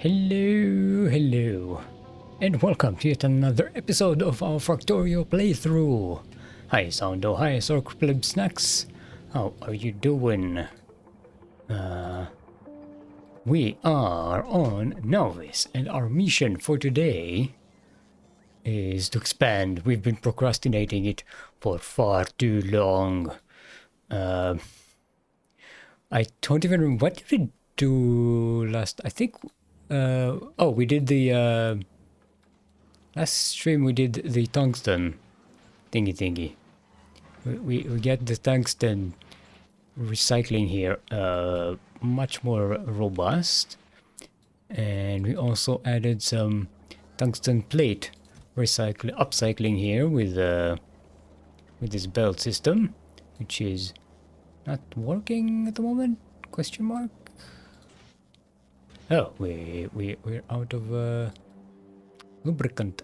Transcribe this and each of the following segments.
Hello, and welcome to yet another episode of our Factorio playthrough. Hi Soundo, hi Sorklib Snacks, how are you doing? We are on Nauvis, and our mission for today is to expand. We've been procrastinating it for far too long. I don't even remember, what did we do last? I think we did the last stream. We did the tungsten thingy. We get the tungsten recycling here much more robust, and we also added some tungsten plate upcycling here with this belt system, which is not working at the moment? Question mark. Oh, we're out of lubricant.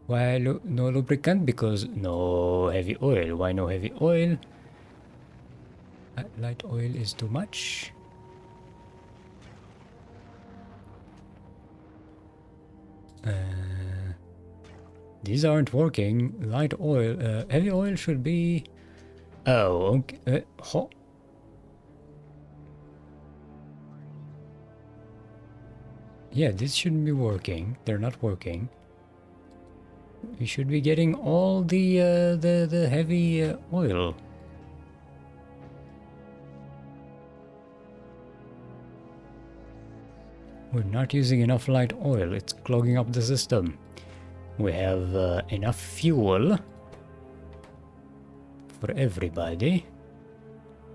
Why no lubricant? Because no heavy oil. Why no heavy oil? Light oil is too much. These aren't working. Light oil, heavy oil should be. Oh, okay. Yeah, this shouldn't be working. They're not working. We should be getting all the heavy oil. We're not using enough light oil. It's clogging up the system. We have enough fuel for everybody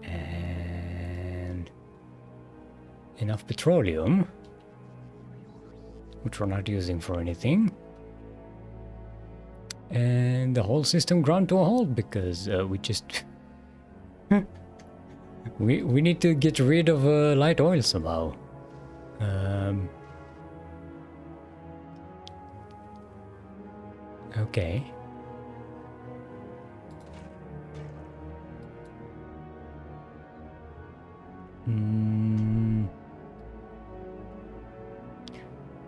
and enough petroleum, which we're not using for anything. And the whole system ground to a halt because we just we need to get rid of light oil somehow. Okay.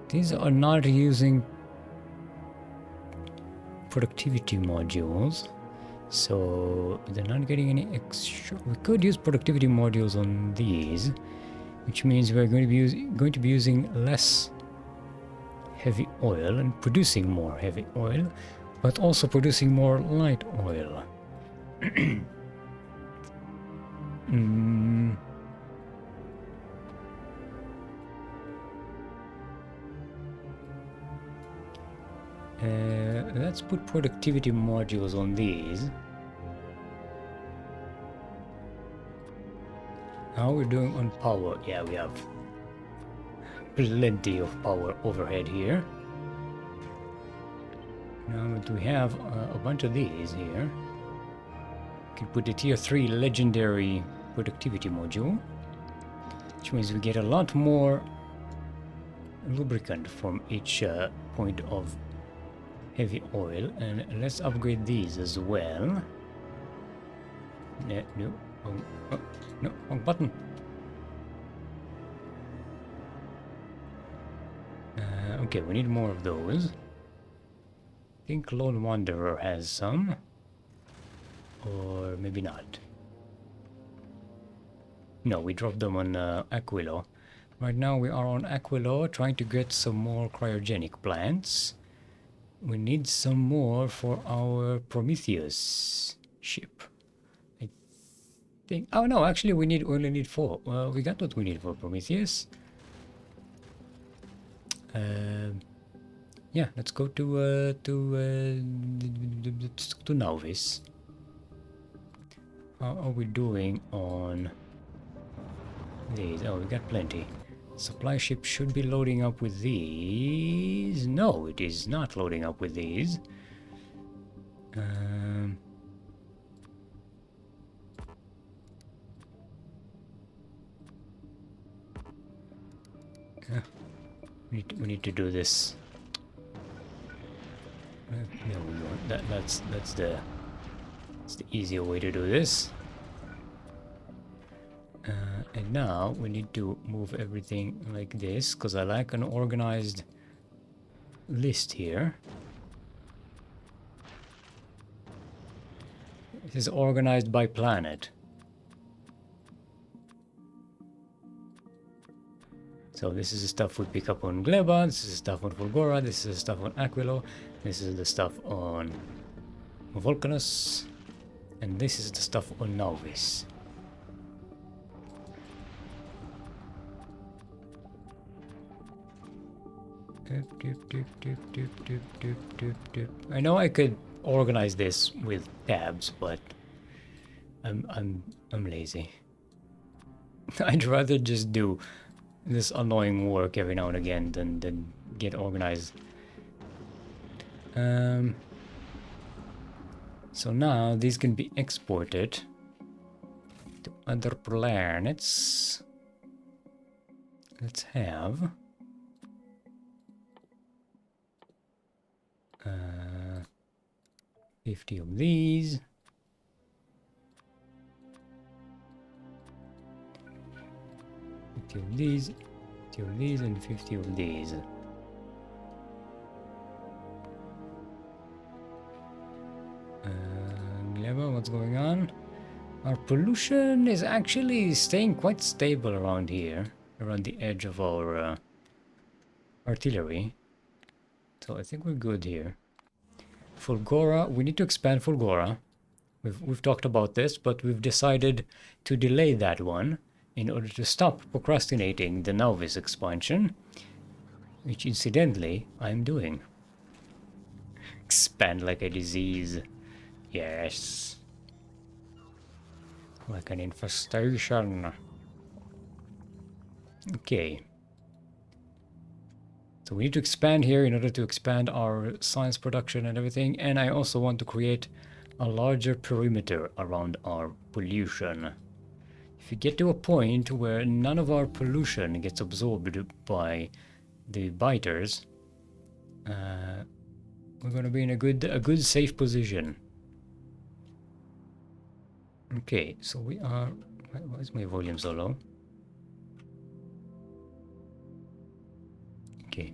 These are not using productivity modules, so they're not getting any extra. We could use productivity modules on these, which means we're going to be using less heavy oil and producing more heavy oil, but also producing more light oil. Let's put productivity modules on these. How are we doing on power? Yeah, we have plenty of power overhead here. Now do we have a bunch of these here? We can put a tier 3 legendary productivity module, which means we get a lot more lubricant from each point of heavy oil. And let's upgrade these as well. No, oh, no, wrong button. Okay, we need more of those. I think Lone Wanderer has some. Or maybe not. No, we dropped them on Aquilo. Right now we are on Aquilo trying to get some more cryogenic plants. We need some more for our Prometheus ship. I think... Oh no, actually we only need 4. Well, we got what we need for Prometheus. Yeah, let's go to Nauvis. How are we doing on these? Oh, we got plenty. Supply ship should be loading up with these. No, it is not loading up with these. We need to do this. No, that's the easier way to do this. And now we need to move everything like this, because I like an organized list here. This is organized by planet. So this is the stuff we pick up on Gleba, this is the stuff on Fulgora, this is the stuff on Aquilo, this is the stuff on Vulcanus, and this is the stuff on Nauvis. I know I could organize this with tabs, but I'm lazy. I'd rather just do this annoying work every now and again than get organized. So now these can be exported to other planets. Let's have 50 of these. 50 of these. 50 of these and 50 of these. Gleba, what's going on? Our pollution is actually staying quite stable around here, around the edge of our artillery. So I think we're good here. Fulgora, we need to expand Fulgora. We've talked about this, but we've decided to delay that one in order to stop procrastinating the Nauvis expansion, which incidentally I'm doing. Expand like a disease. Yes. Like an infestation. Okay. So we need to expand here in order to expand our science production and everything. And I also want to create a larger perimeter around our pollution. If we get to a point where none of our pollution gets absorbed by the biters, we're going to be in a good safe position. Okay, so we are... Why is my volume so low? Okay.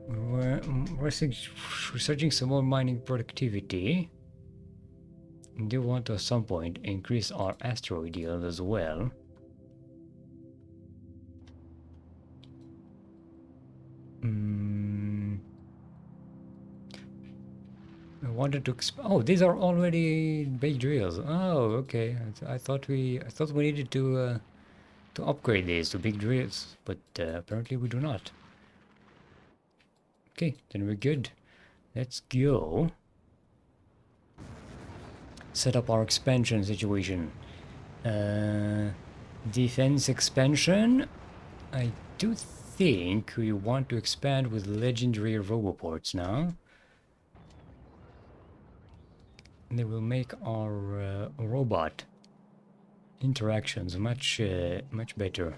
We're researching some more mining productivity. We do want to at some point increase our asteroid yield as well. I wanted to oh, these are already big drills. Oh, okay. I thought we needed to upgrade these to big drills, but apparently we do not. Okay, then we're good. Let's go. Set up our expansion situation. Defense expansion. I do think we want to expand with legendary roboports now. They will make our robot interactions much better.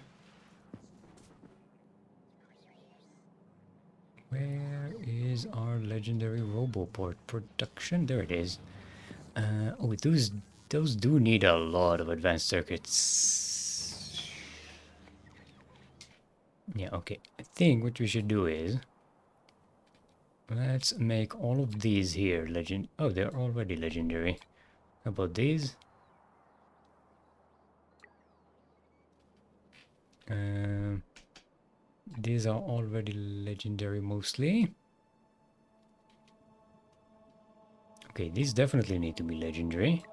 Where is our legendary roboport production? There it is. Oh, those do need a lot of advanced circuits. Yeah, okay. I think what we should do is let's make all of these here legend. Oh, they're already legendary. How about these? These are already legendary mostly. Okay, these definitely need to be legendary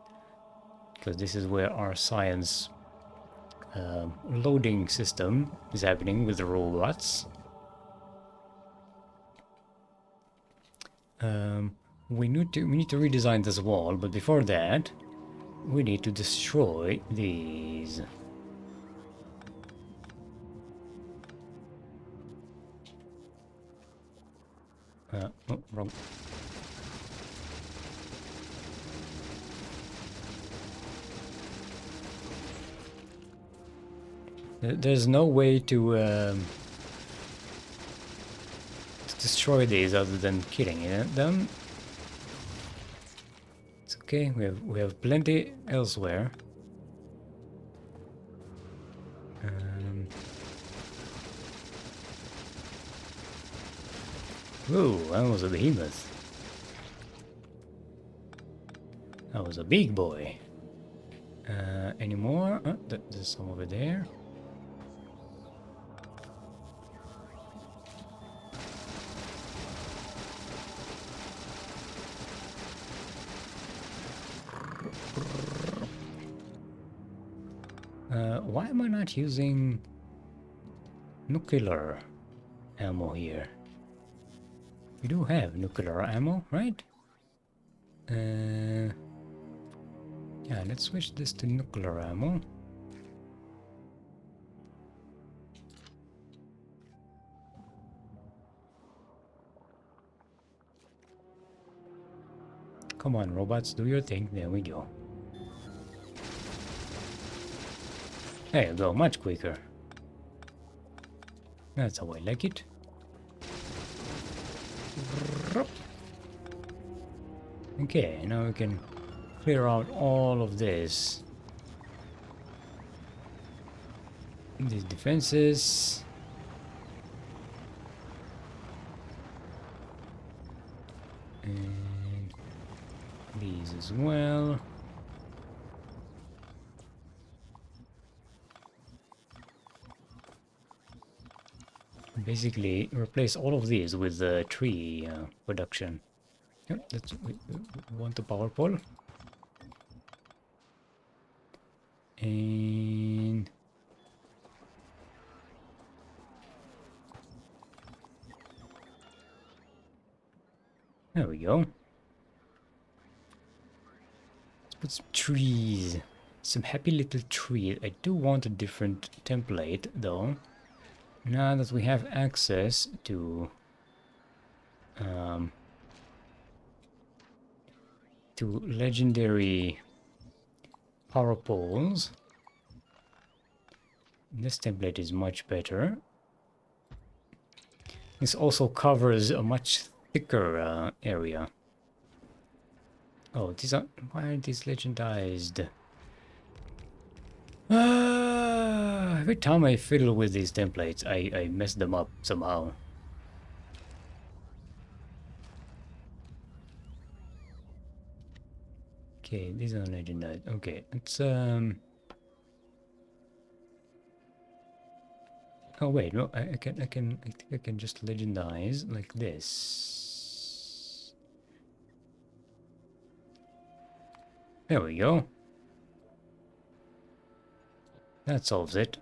because this is where our science loading system is happening with the robots. We need to redesign this wall, but before that, we need to destroy these. Oh, wrong. There's no way to destroy these other than killing them. It's okay. We have plenty elsewhere. Whoa, that was a behemoth. That was a big boy. Any more? Oh, there's some over there. Why am I not using nuclear ammo here? We do have nuclear ammo, right? Yeah, let's switch this to nuclear ammo. Come on, robots, do your thing. There we go. There you go, much quicker. That's how I like it. Okay, now we can clear out all of this. These defenses. And these as well. Basically, replace all of these with tree production. Yep, we want the power pole. And there we go. Let's put some trees. Some happy little trees. I do want a different template though. Now that we have access to legendary power poles, this template is much better. This also covers a much thicker area. Oh, why aren't these legendized? Every time I fiddle with these templates, I mess them up somehow. Okay, these are legendized. Okay, let's oh wait, no, I think I can just legendize like this. There we go. That solves it.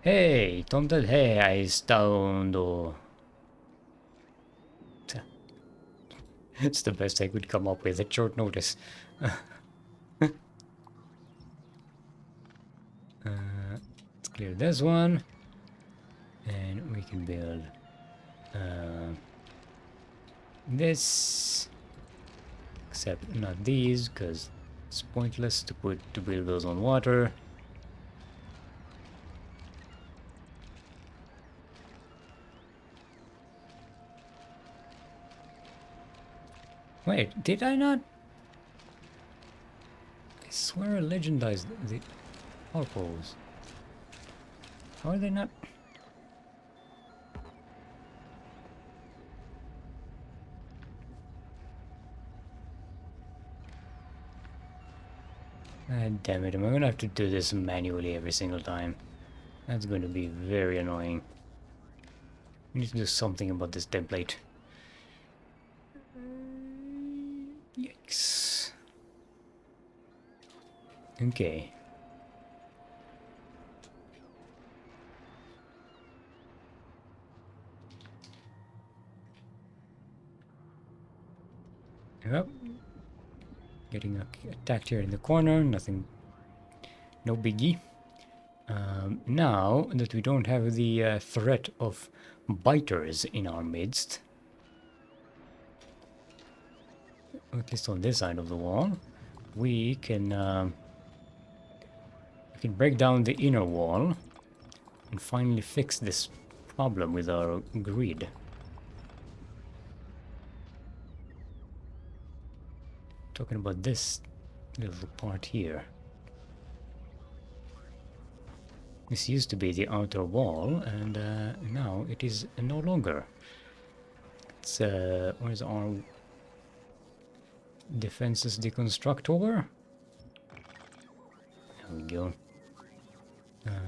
Hei, tomten häistäundo. It's the best I could come up with at short notice. Let's clear this one. And we can build this. Except not these, because it's pointless to build those on water. Wait, did I not? I swear I legendized the power poles. How are they not? Ah, damn it, am I gonna have to do this manually every single time? That's going to be very annoying. We need to do something about this template. Yikes. Okay. Yep. Getting attacked here in the corner, nothing, no biggie. Now that we don't have the threat of biters in our midst, at least on this side of the wall, we can break down the inner wall and finally fix this problem with our grid. Talking about this little part here. This used to be the outer wall, and now it is no longer. It's where's our defenses deconstructor? There we go. Yeah.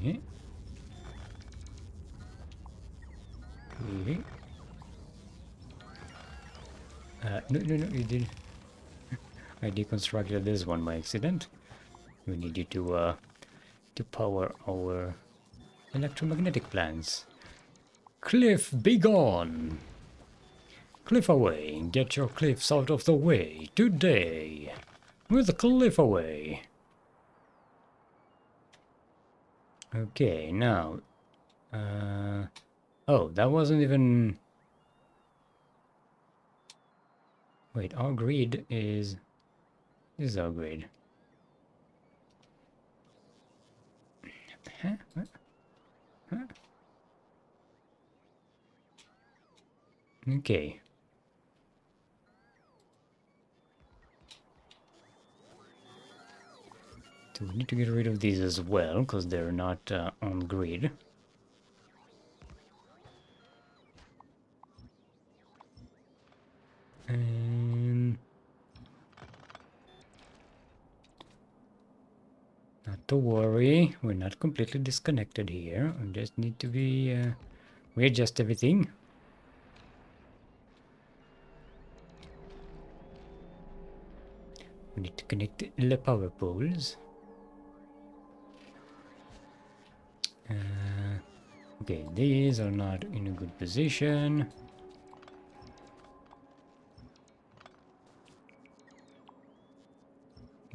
Okay. No, you did. I deconstructed this one by accident. We needed to power our electromagnetic plants. Cliff, be gone! Cliff away, get your cliffs out of the way today. With the cliff away. Okay, now. Oh, that wasn't even. Wait, our grid is. This is our grid. Huh? What? Huh? Okay. So we need to get rid of these as well, because they're not on grid. And not to worry, we're not completely disconnected here. We just need to be readjust everything. We need to connect the power poles. Okay, these are not in a good position.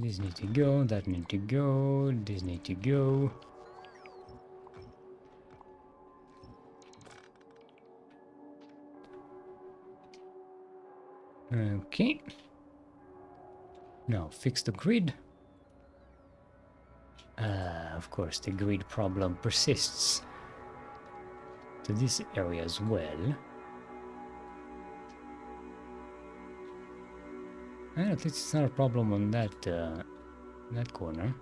These need to go, that need to go, these need to go. Okay. Now fix the grid. Of course, the grid problem persists to this area as well. And at least it's not a problem on that that corner.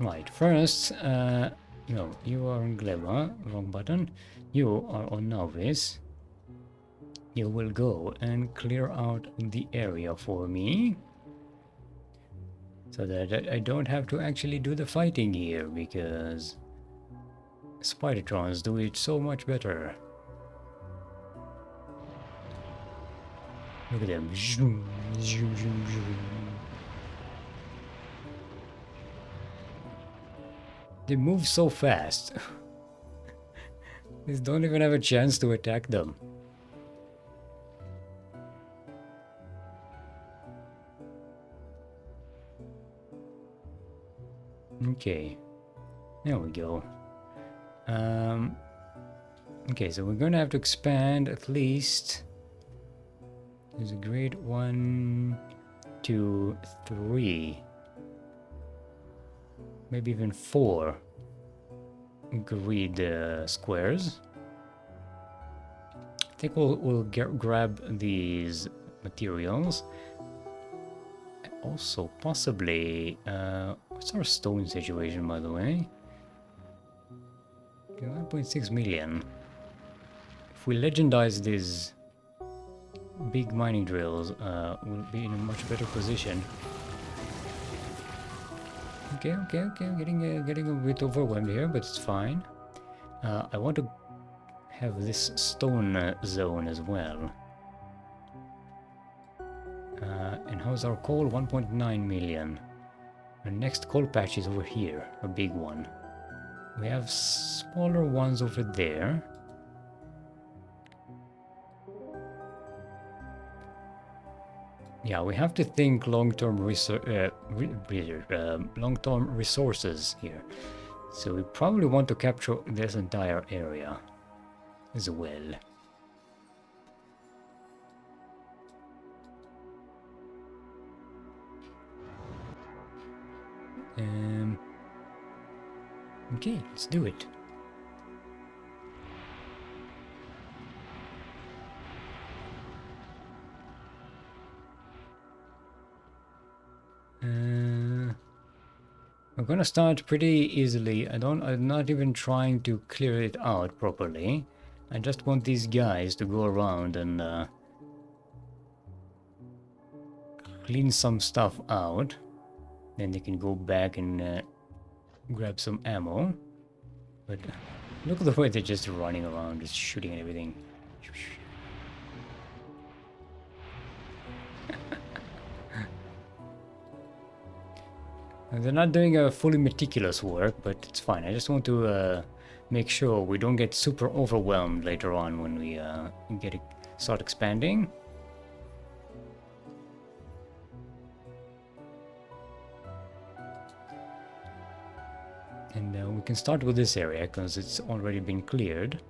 Right, first, no, you are on Gleba, wrong button. You are on Nauvis. You will go and clear out the area for me. So that I don't have to actually do the fighting here, because Spidertrons do it so much better. Look at them. They move so fast. They don't even have a chance to attack them. Okay, there we go. Okay, so we're gonna have to expand at least. There's a grade 1, 2, 3, maybe even 4 grid squares. I think we'll grab these materials. Also, possibly, what's our stone situation, by the way? 1.6 million. If we legendize these big mining drills, we'll be in a much better position. Okay, I'm getting a bit overwhelmed here, but it's fine. I want to have this stone zone as well. And how's our coal? 1.9 million. The next coal patch is over here, a big one. We have smaller ones over there. Yeah, we have to think long-term long-term resources here. So we probably want to capture this entire area as well. Okay, let's do it. We're gonna start pretty easily. I'm not even trying to clear it out properly. I just want these guys to go around and clean some stuff out. Then they can go back and grab some ammo. But look at the way they're just running around, just shooting at everything. They're not doing a fully meticulous work, but it's fine. I just want to make sure we don't get super overwhelmed later on when we start expanding. And we can start with this area because it's already been cleared.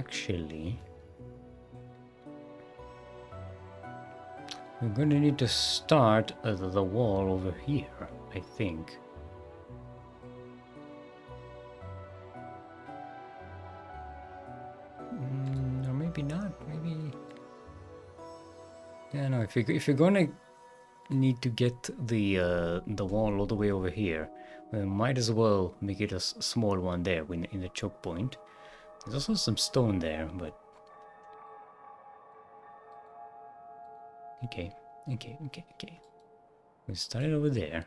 Actually, we're going to need to start the wall over here, I think. Or maybe not. Maybe. Yeah, no. If you're going to need to get the wall all the way over here, we might as well make it a small one there in the choke point. There's also some stone there, but okay. We started over there.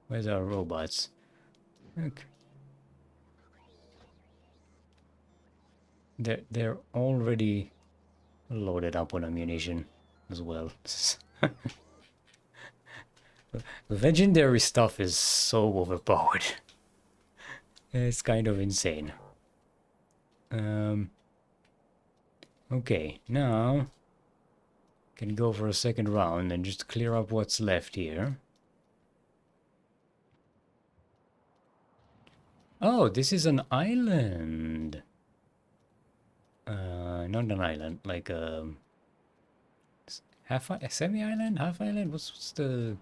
Where's our robots? Okay. They're already loaded up on ammunition as well. Legendary stuff is so overpowered. It's kind of insane. Okay, now can go for a second round and just clear up what's left here. Oh, this is an island. Not an island, like a semi-island, half island. What's the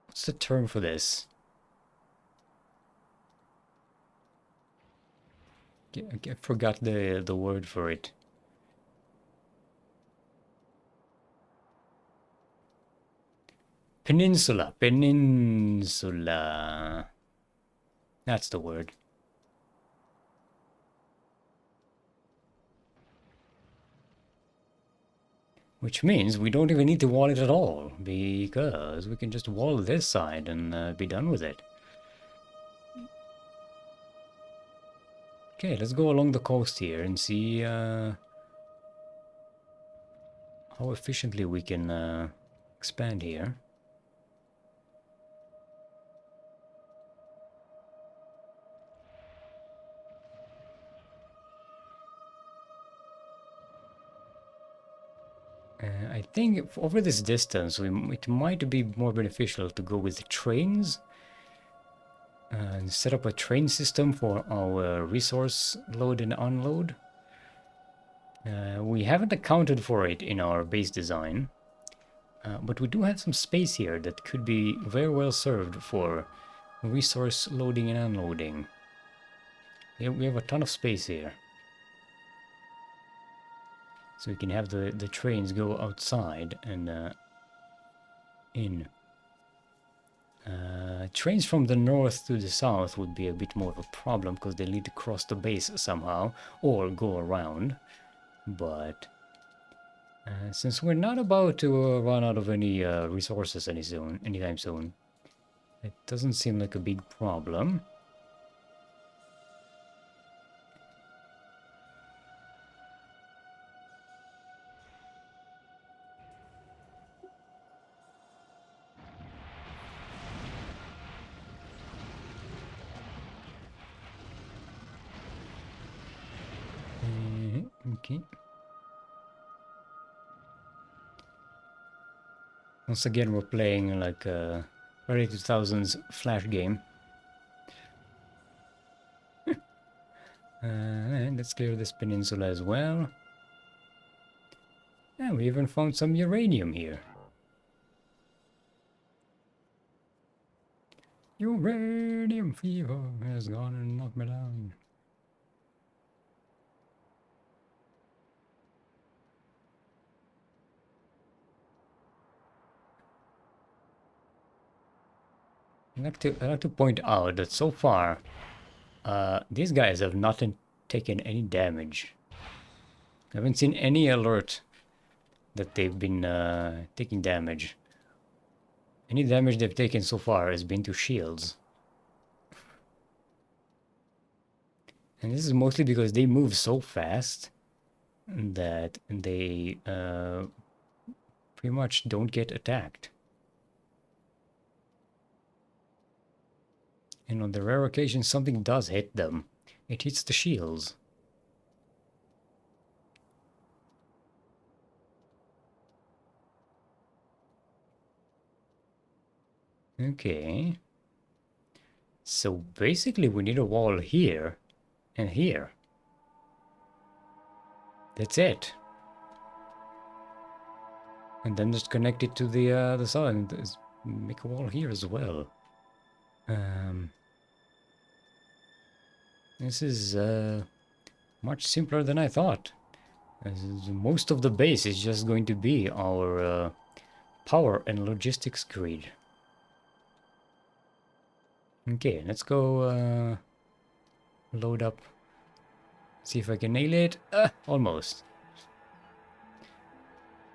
what's the term for this? I forgot the word for it. Peninsula. That's the word. Which means we don't even need to wall it at all, because we can just wall this side and be done with it. Okay, let's go along the coast here and see how efficiently we can expand here. I think over this distance, it might be more beneficial to go with trains and set up a train system for our resource load and unload. We haven't accounted for it in our base design, but we do have some space here that could be very well served for resource loading and unloading. We have a ton of space here. So we can have the trains go outside and in. Trains from the north to the south would be a bit more of a problem because they'll need to cross the base somehow or go around. But since we're not about to run out of any resources anytime soon, it doesn't seem like a big problem. Okay. Once again, we're playing like a early 2000s Flash game. And let's clear this peninsula as well. And we even found some uranium here. Uranium fever has gone and knocked me down. I'd like to point out that so far, these guys have not taken any damage. I haven't seen any alert that they've been taking damage. Any damage they've taken so far has been to shields. And this is mostly because they move so fast that they pretty much don't get attacked. And on the rare occasion something does hit them, it hits the shields. Okay. So basically we need a wall here and here. That's it. And then just connect it to the side and make a wall here as well. This is much simpler than I thought. Most of the base is just going to be our power and logistics grid. Okay, let's go load up. See if I can nail it. Almost.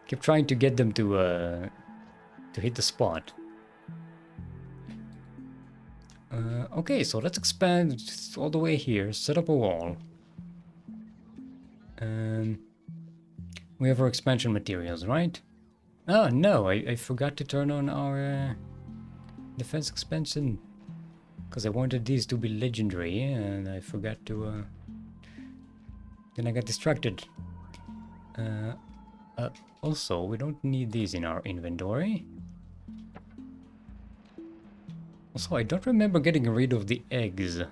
Keep trying to get them to hit the spot. Okay, so let's expand all the way here. Set up a wall. We have our expansion materials, right? Oh no, I forgot to turn on our defense expansion. Because I wanted these to be legendary and I forgot to... Then I got distracted. Also, we don't need these in our inventory. Also, I don't remember getting rid of the eggs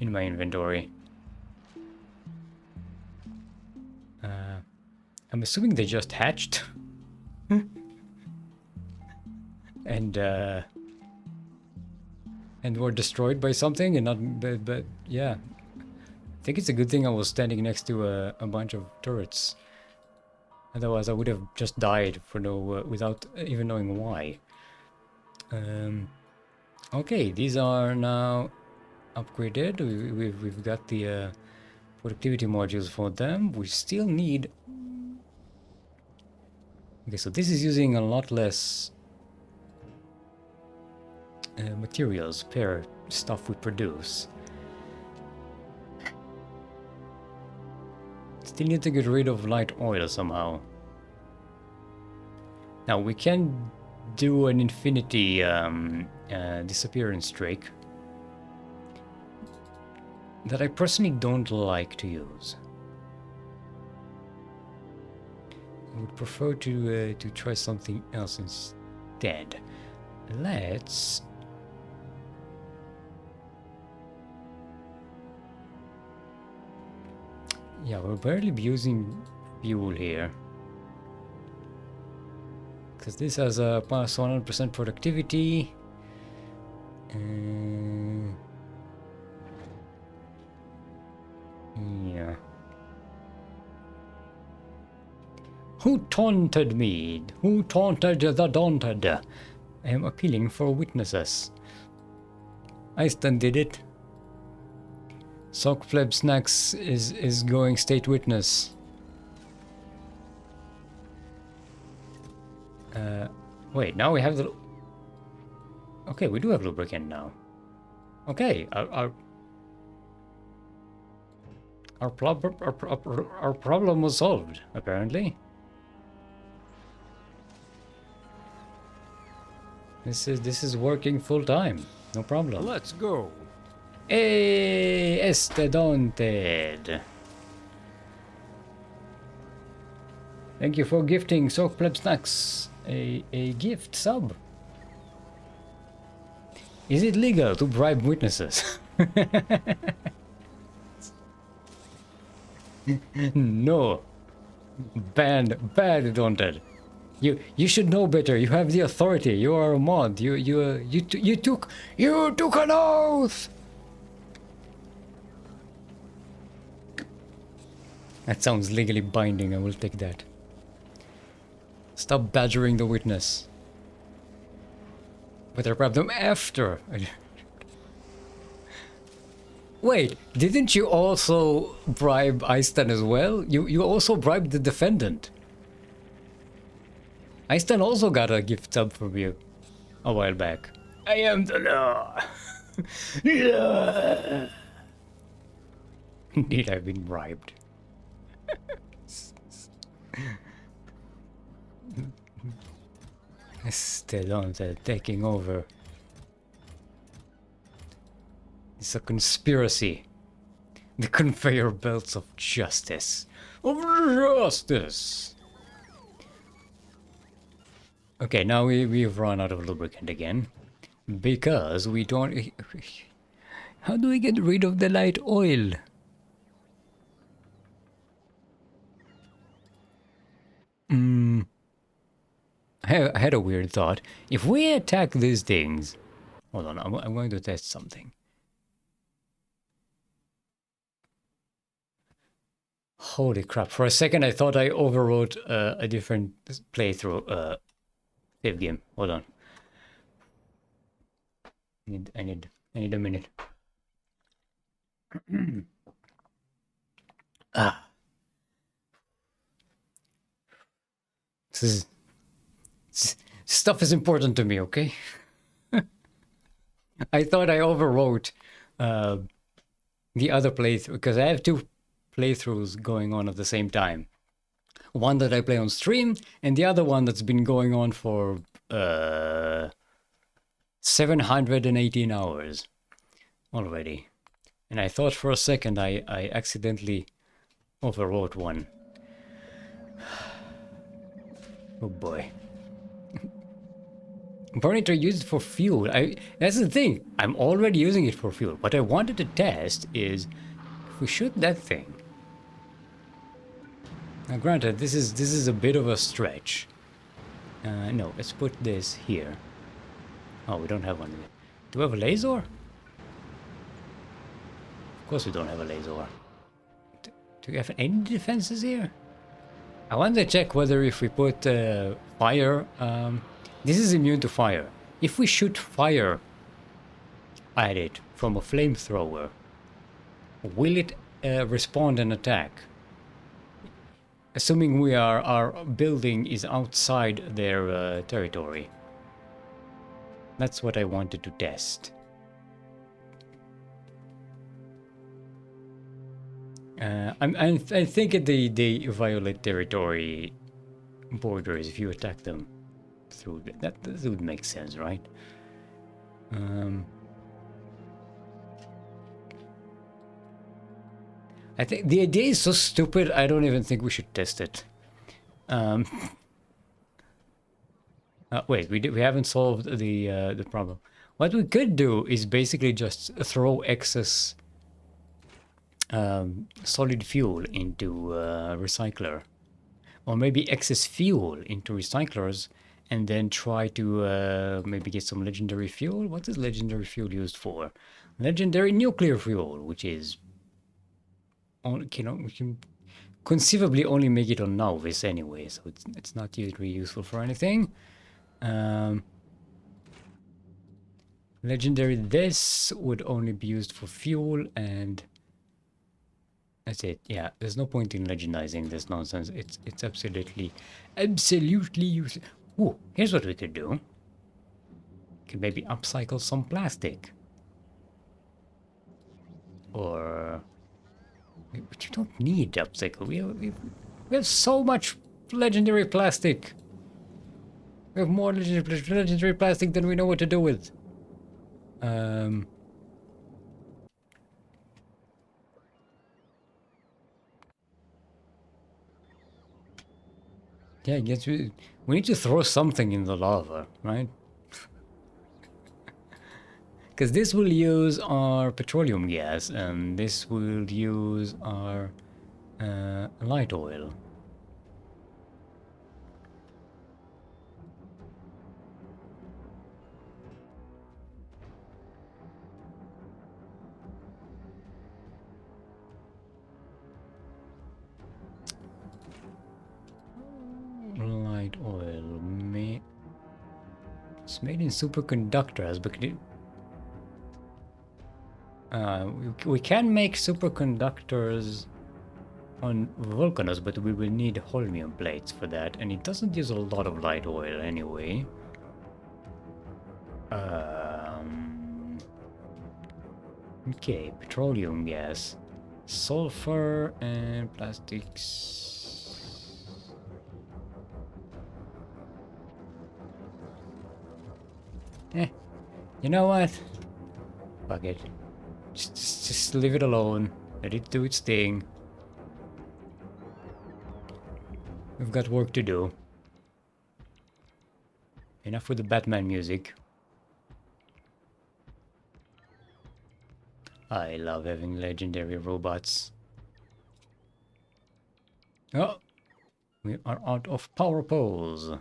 in my inventory. I'm assuming they just hatched. and were destroyed by something and not... But yeah. I think it's a good thing I was standing next to a bunch of turrets. Otherwise I would have just died for without even knowing why. Okay, these are now upgraded. We've got the productivity modules for them. We still need... Okay, so this is using a lot less materials per stuff we produce. Still need to get rid of light oil somehow. Now we can do an infinity disappearance streak that I personally don't like to use. I would prefer to try something else instead. Let's... Yeah, we're barely using fuel here. Because this has a plus 100% productivity. Yeah. Who taunted me? Who taunted the daunted? I am appealing for witnesses. Iceland did it. Sock Pleb Snacks is going state witness. Wait, now we have the... Okay, we do have lubricant now. Okay, our problem was solved, apparently. This is working full time, no problem. Let's go. Hey, este daunted. Thank you for gifting Soak Pleb Snacks a gift sub. Is it legal to bribe witnesses? No. Bad, daunted. You should know better. You have the authority. You are a mod. You took an oath. That sounds legally binding. I will take that. Stop badgering the witness. But I bribe them after. Wait, didn't you also bribe Einstein as well? You also bribed the defendant. Einstein also got a gift sub from you a while back. I am the law. Yeah. Indeed, I've been bribed. Still on the taking over. It's a conspiracy. The conveyor belts of justice. Of justice! Okay, now we've run out of lubricant again. Because we don't... How do we get rid of the light oil? I had a weird thought. If we attack these things... Hold on, I'm going to test something. Holy crap, for a second I thought I overwrote a different playthrough save game. Hold on. I need a minute. Stuff is important to me, okay? I thought I overwrote the other playthrough because I have two playthroughs going on at the same time. One that I play on stream and the other one that's been going on for 718 hours already. And I thought for a second I accidentally overwrote one. Oh boy. Burnator used for fuel. That's the thing. I'm already using it for fuel. What I wanted to test is if we shoot that thing. Now granted, this is a bit of a stretch. No, let's put this here. Oh, we don't have one. Do we have a laser? Of course we don't have a laser. Do we have any defenses here? I want to check whether if we put fire... this is immune to fire. If we shoot fire at it from a flamethrower, will it respond and attack? Assuming our building is outside their territory. That's what I wanted to test. I think they violate territory borders if you attack them through that would make sense, right? I think the idea is so stupid. I don't even think we should test it. Wait, we haven't solved the problem. What we could do is basically just throw excess solid fuel into recycler, or maybe excess fuel into recyclers, and then try to maybe get some legendary fuel. What is legendary fuel used for? Legendary nuclear fuel, which is only, we can conceivably only make it on Nauvis anyway, so it's not really useful for anything. Legendary, this would only be used for fuel, and that's it. Yeah, there's no point in legendizing this nonsense. It's absolutely useless. Ooh, here's what we could do. Could maybe upcycle some plastic. Or but you don't need upcycle. We have so much legendary plastic. We have more legendary plastic than we know what to do with. Yeah, I guess we need to throw something in the lava, right? Because this will use our petroleum gas, and this will use our light oil. Light oil, it's made in superconductors, but we can make superconductors on volcanoes, but we will need holmium plates for that, and it doesn't use a lot of light oil anyway. Okay, petroleum gas, sulfur, and plastics. You know what? Fuck it. Just leave it alone. Let it do its thing. We've got work to do. Enough with the Batman music. I love having legendary robots. Oh! We are out of power poles.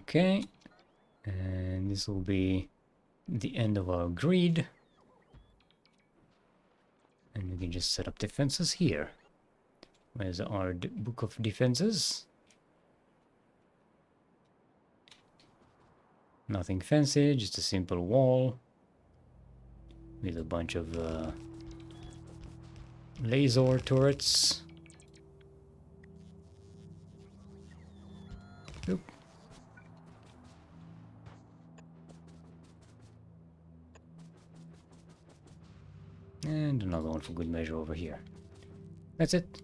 Okay, and this will be the end of our grid, and we can just set up defenses here. Where's our book of defenses? Nothing fancy, just a simple wall with a bunch of laser turrets. Oop. And another one for good measure over here. That's it.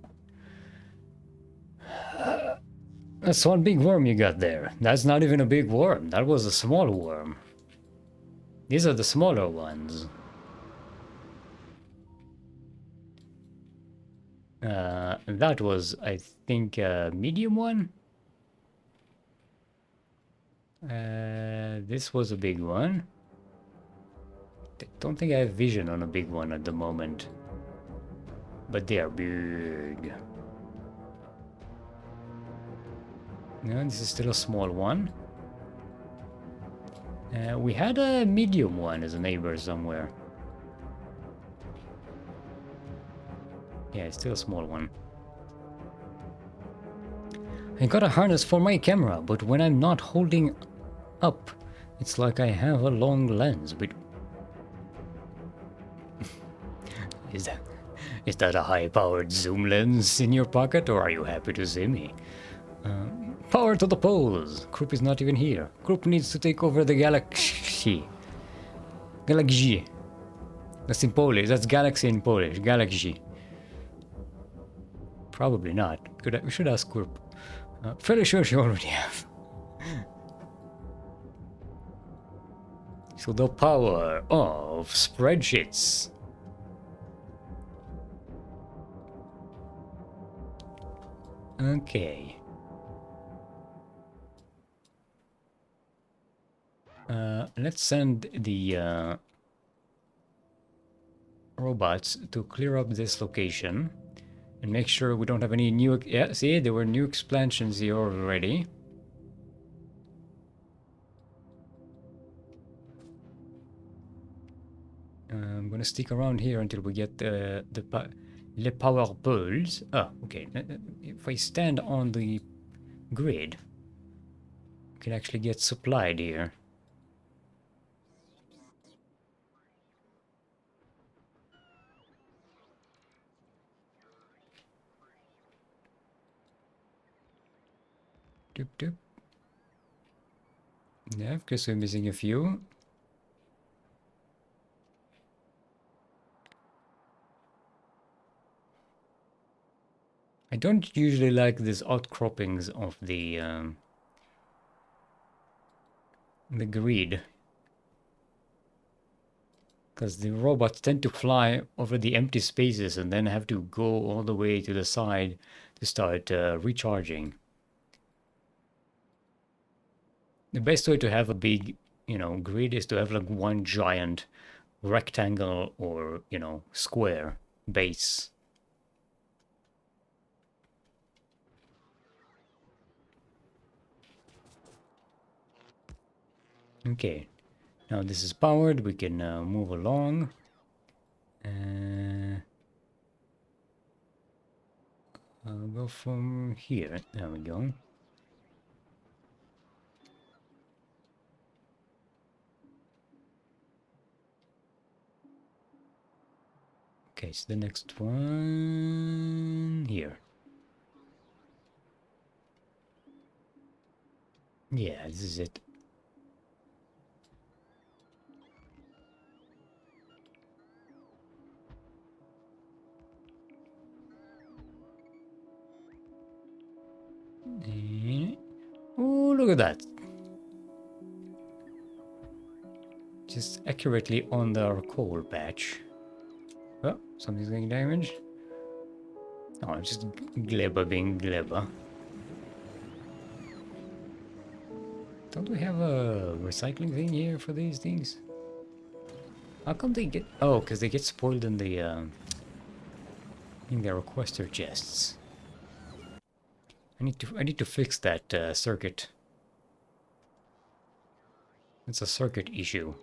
That's one big worm you got there. That's not even a big worm. That was a small worm. These are the smaller ones. That was, I think, a medium one. This was a big one. I don't think I have vision on a big one at the moment. But they are big. No, this is still a small one. We had a medium one as a neighbor somewhere. Yeah, it's still a small one. I got a harness for my camera, but when I'm not holding up, it's like I have a long lens. But is that is that a high-powered zoom lens in your pocket, or are you happy to see me? Power to the poles! Krupp is not even here. Krupp needs to take over the galaxy. Galaxy. That's in Polish. That's galaxy in Polish. Galaxy. Probably not. We should ask Krupp. Fairly sure she already have. So the power of spreadsheets. Okay. Let's send the robots to clear up this location and make sure we don't have any new... Yeah, see, there were new expansions here already. I'm gonna stick around here until we get the power poles. Oh, okay. If I stand on the grid, we can actually get supplied here. Doop doop. Yeah, of course we're missing a few. I don't usually like these outcroppings of the grid, because the robots tend to fly over the empty spaces and then have to go all the way to the side to start recharging. The best way to have a big, grid is to have like one giant rectangle or, square base. Okay, now this is powered, we can move along. I'll go from here, there we go. Okay, so the next one here. Yeah, this is it. Oh, look at that. Just accurately on our coal patch. Oh, something's getting damaged. Oh, it's just Gleba being Gleba. Don't we have a recycling thing here for these things? How come they get... Oh, because they get spoiled in their requester chests. I need to fix that circuit. It's a circuit issue.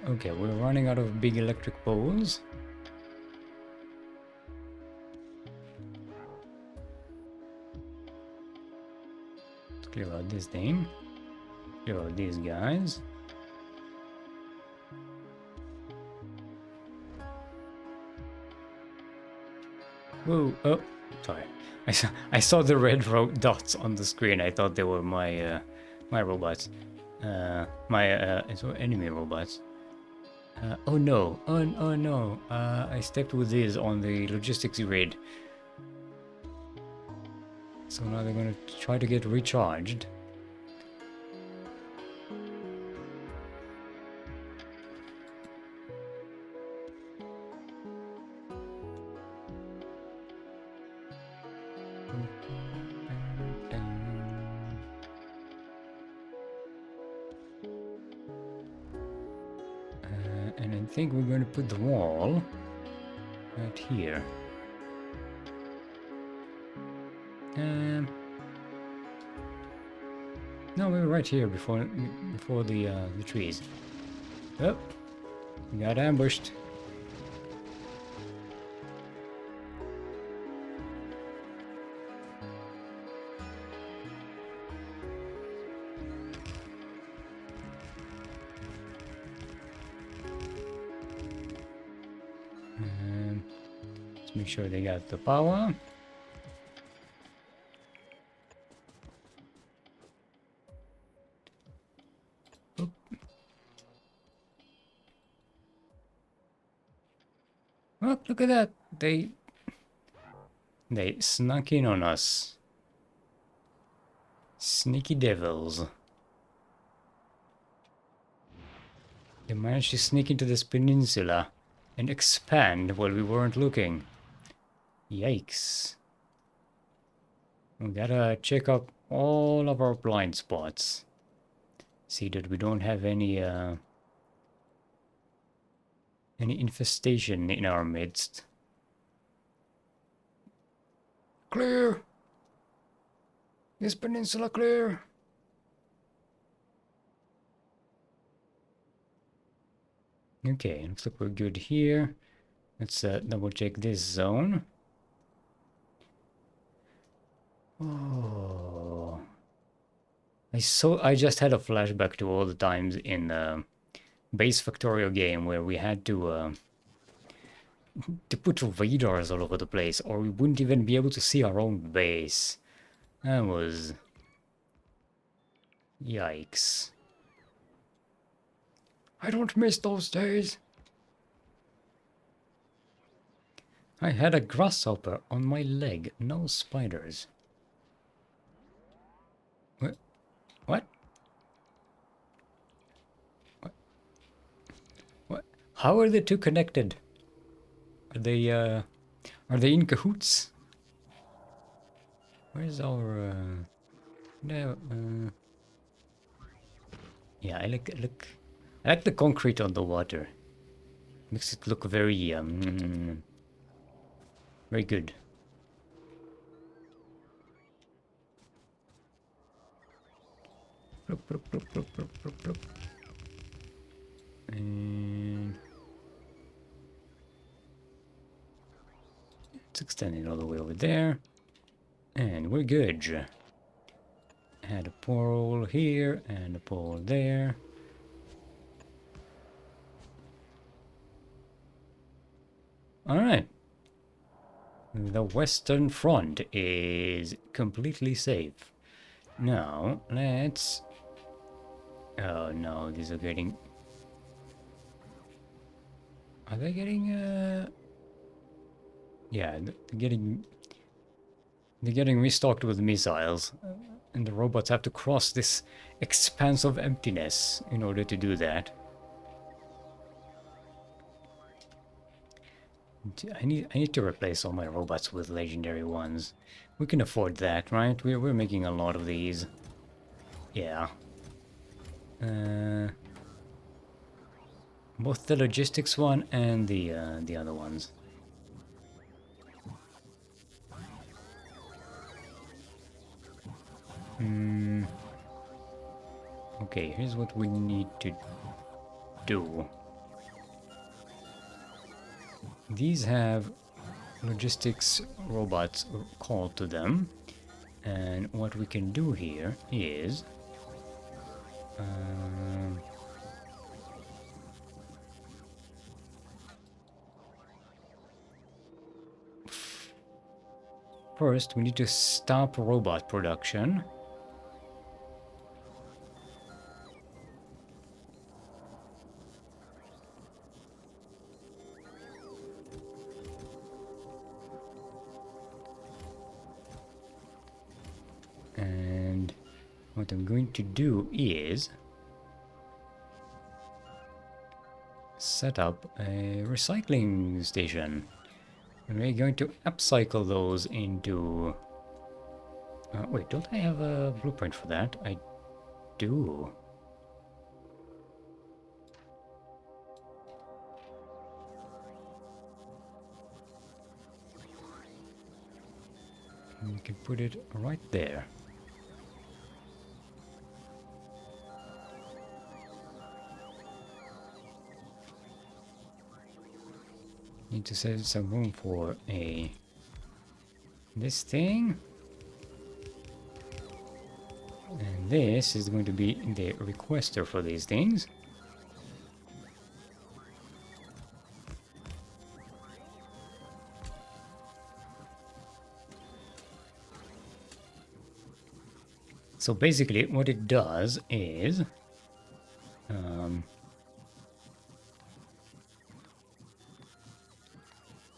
Okay, we're running out of big electric poles. Let's clear out this thing. Clear out these guys. Whoa! Oh, sorry. I saw the red dots on the screen. I thought they were my my robots. It's enemy robots. Oh no! Oh no! I stepped with these on the logistics grid. So now they're gonna try to get recharged. And I think we're going to put the wall right here. No, we were right here before the trees. Oh, we got ambushed. Let's make sure they got the power. Oop. Oh, look at that! They snuck in on us. Sneaky devils. They managed to sneak into this peninsula and expand while we weren't looking. Yikes. We gotta check up all of our blind spots. See that we don't have any infestation in our midst. Clear! Is peninsula clear? Okay, looks like we're good here. Let's double check this zone. Oh, I just had a flashback to all the times in the base Factorio game where we had to put radars all over the place, or we wouldn't even be able to see our own base. That was... yikes. I don't miss those days. I had a grasshopper on my leg, no spiders. What? What? What? How are the two connected? Are they in cahoots? Where's our no yeah, I like the concrete on the water. Makes it look very very good. Plop, plop, plop, plop, plop, plop, plop. And it's extending all the way over there. And we're good. Add a pole here and a pole there. Alright. The western front is completely safe. Now, let's... oh no, these are getting... are they getting, yeah, they're getting restocked with missiles. And the robots have to cross this expanse of emptiness in order to do that. I need to replace all my robots with legendary ones. We can afford that, right? We're making a lot of these. Yeah. Both the logistics one and the other ones. Okay, here's what we need to do. These have logistics robots called to them, and what we can do here is first we need to stop robot production. And what I'm going to do is set up a recycling station. And we're going to upcycle those into... wait, don't I have a blueprint for that? I do. We can put it right there. Need to save some room for this thing. And this is going to be the requester for these things. So basically what it does is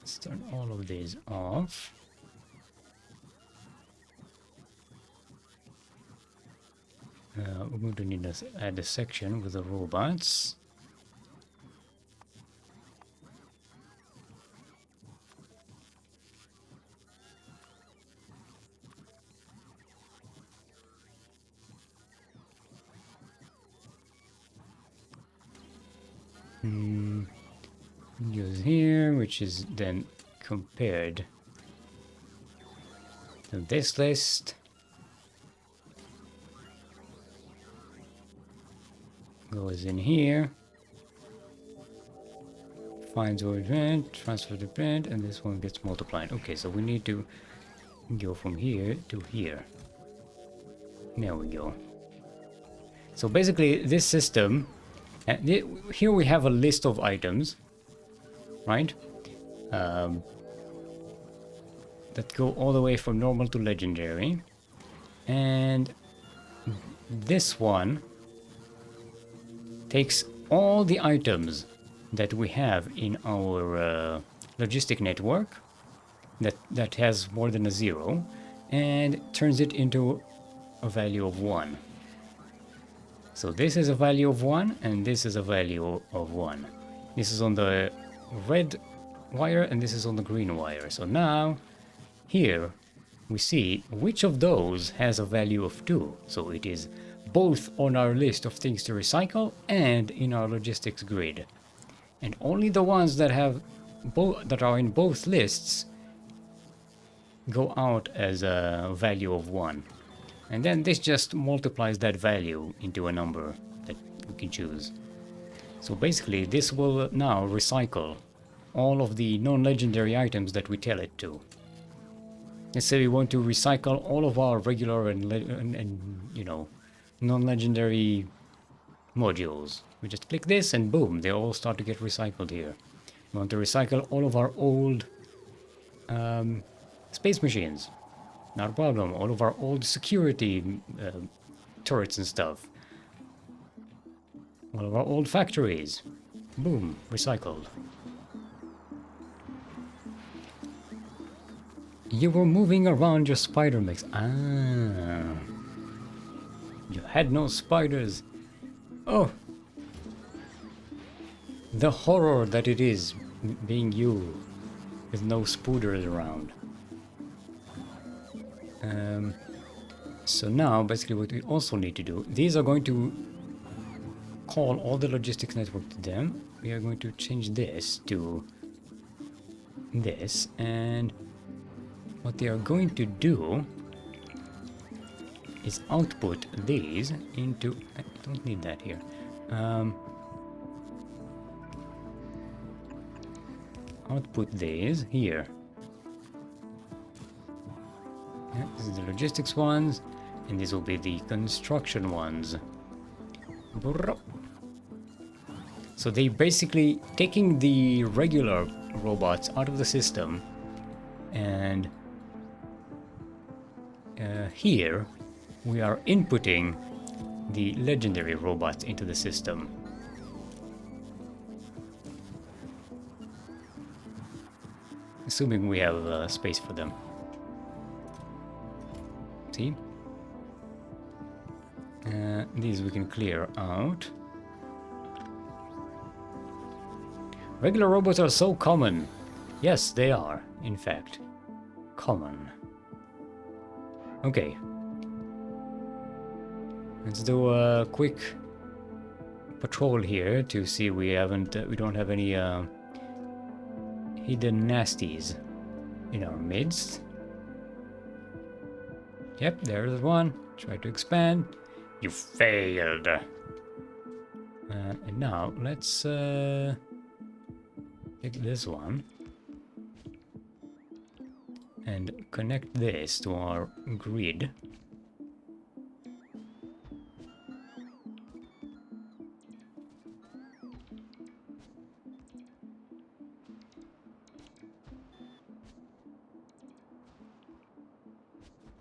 let's turn all of these off. We're going to need to add a section with the robots. Use here, which is then compared to this list. Goes in here, finds where it went, transfer the print, and this one gets multiplied. Okay, so we need to go from here to here. There we go. So basically this system, here we have a list of items, right? That go all the way from normal to legendary. And this one takes all the items that we have in our logistic network that has more than a 0 and turns it into a value of 1. So this is a value of 1 and this is a value of 1. This is on the red wire and this is on the green wire. So now here we see which of those has a value of 2. So it is both on our list of things to recycle and in our logistics grid. And only the ones that have that are in both lists go out as a value of 1. And then this just multiplies that value into a number that we can choose. So basically this will now recycle all of the non-legendary items that we tell it to. Let's say we want to recycle all of our regular and you know, non-legendary modules. We just click this and boom, they all start to get recycled here. We want to recycle all of our old space machines. Not a problem. All of our old security turrets and stuff. All of our old factories. Boom, recycled. You were moving around your spider mix. Ah. You had no spiders. Oh. The horror that it is being you with no spooders around. So now basically what we also need to do, these are going to call all the logistics network to them. We are going to change this to this, and what they are going to do is output these into, I don't need that here. Output these here. Yeah, this is the logistics ones, and these will be the construction ones. So they basically taking the regular robots out of the system, and here we are inputting the legendary robots into the system. Assuming we have space for them. See? These we can clear out. Regular robots are so common. Yes, they are, in fact, common. Okay. Let's do a quick patrol here to see we don't have any hidden nasties in our midst. Yep, there's one. Try to expand. You failed. And now let's take this one and connect this to our grid.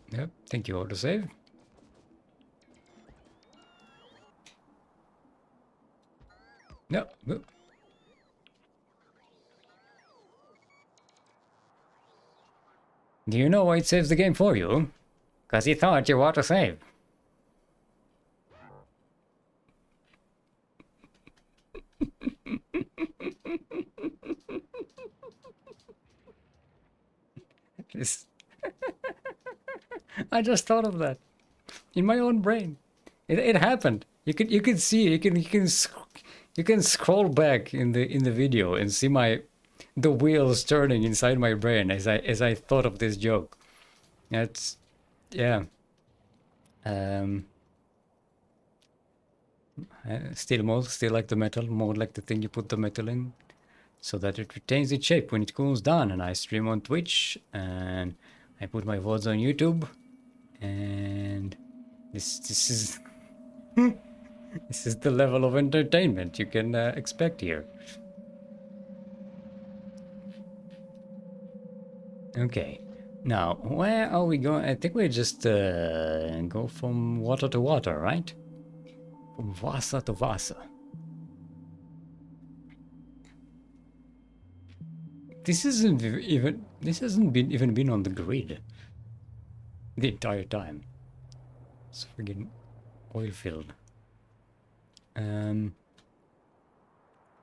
Yep, thank you, autosave. No, no. Do you know why it saves the game for you? Because he thought you autosave. This... I just thought of that in my own brain. It happened. You can see you can scroll back in the video and see the wheels turning inside my brain as I thought of this joke. That's yeah. Um, Still mode, still like the metal, more like the thing you put the metal in, so that it retains its shape when it cools down. And I stream on Twitch, and I put my VODs on YouTube, and this is this is the level of entertainment you can expect here. Okay, now where are we going? I think we just go from water to water, right? From Vasa to Vasa. This hasn't even been on the grid the entire time. It's friggin' oil filled.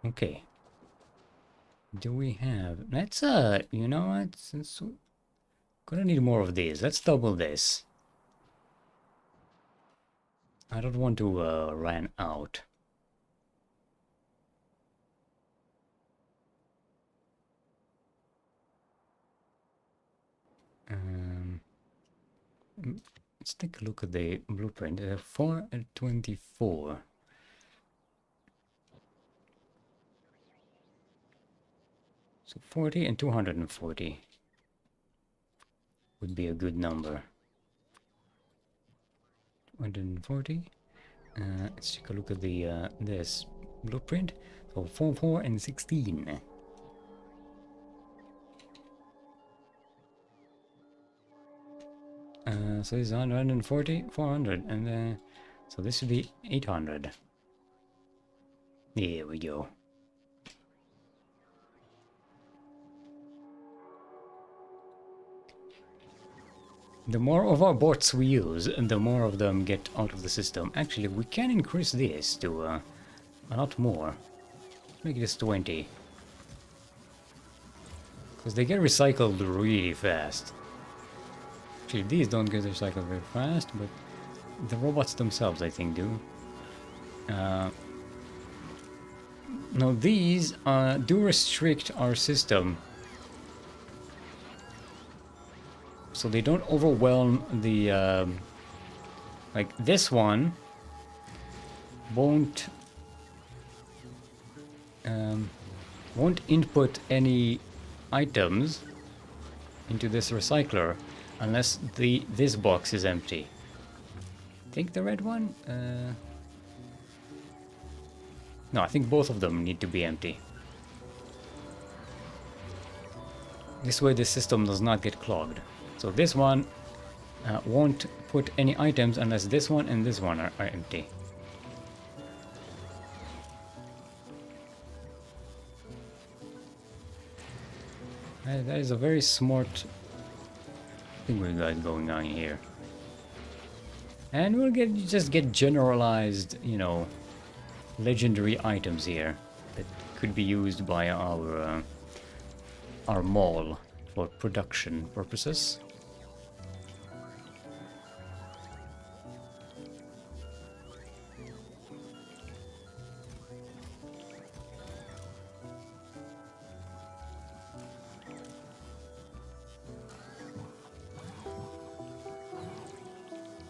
Okay. Do we have... Let's, you know what? Since we're gonna need more of these. Let's double this. I don't want to, run out. Let's take a look at the blueprint. 424. So 40 and 240 would be a good number. 240. Let's take a look at the this blueprint. So 4, 4, and 16. So this is 140, 400, and so this would be 800. There we go. The more of our bots we use, the more of them get out of the system. Actually, we can increase this to a lot more. Make this 20. Because they get recycled really fast. Actually, these don't get recycled very fast, but the robots themselves, I think, do. Now, these do restrict our system, so they don't overwhelm the... like, this one won't input any items into this recycler unless this box is empty. I think the red one? No, I think both of them need to be empty. This way the system does not get clogged. So this one won't put any items unless this one and this one are empty. That is a very smart thing we got going on here. And we'll just get generalized, you know, legendary items here that could be used by our mall for production purposes.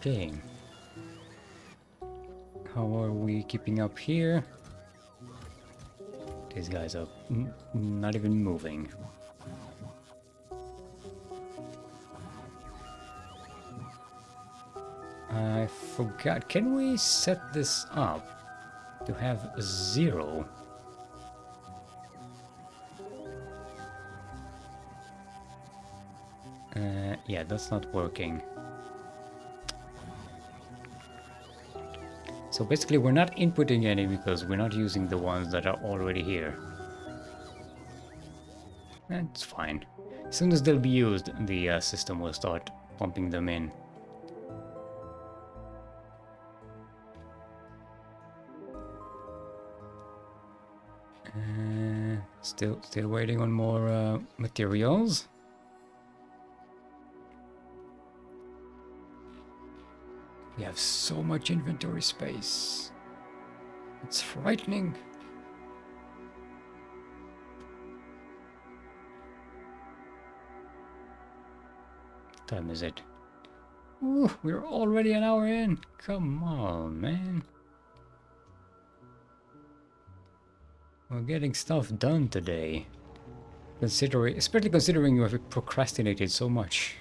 Okay. How are we keeping up here? These guys are not even moving. I forgot. Can we set this up to have 0? Yeah, that's not working. So basically we're not inputting any because we're not using the ones that are already here. That's fine. As soon as they'll be used, the system will start pumping them in. Still waiting on more materials. We have so much inventory space. It's frightening. What time is it? Ooh, we're already an hour in. Come on, man. We're getting stuff done today. Especially considering you have procrastinated so much.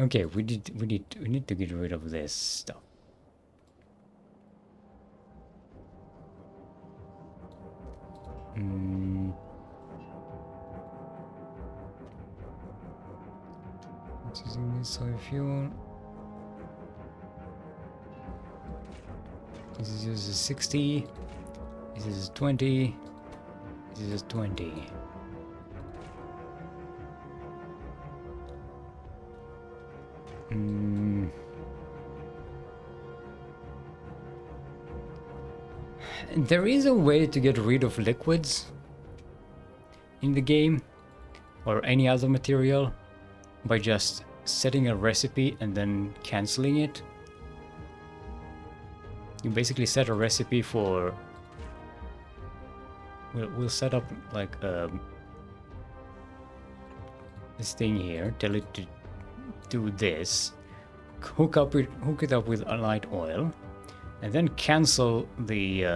Okay, we need to get rid of this stuff. Using this soy fuel. This is 60. This is 20. This is 20. There is a way to get rid of liquids in the game or any other material by just setting a recipe and then canceling it. You basically set a recipe for... We'll set up like this thing here, tell it to do this, hook it up with a light oil, and then cancel the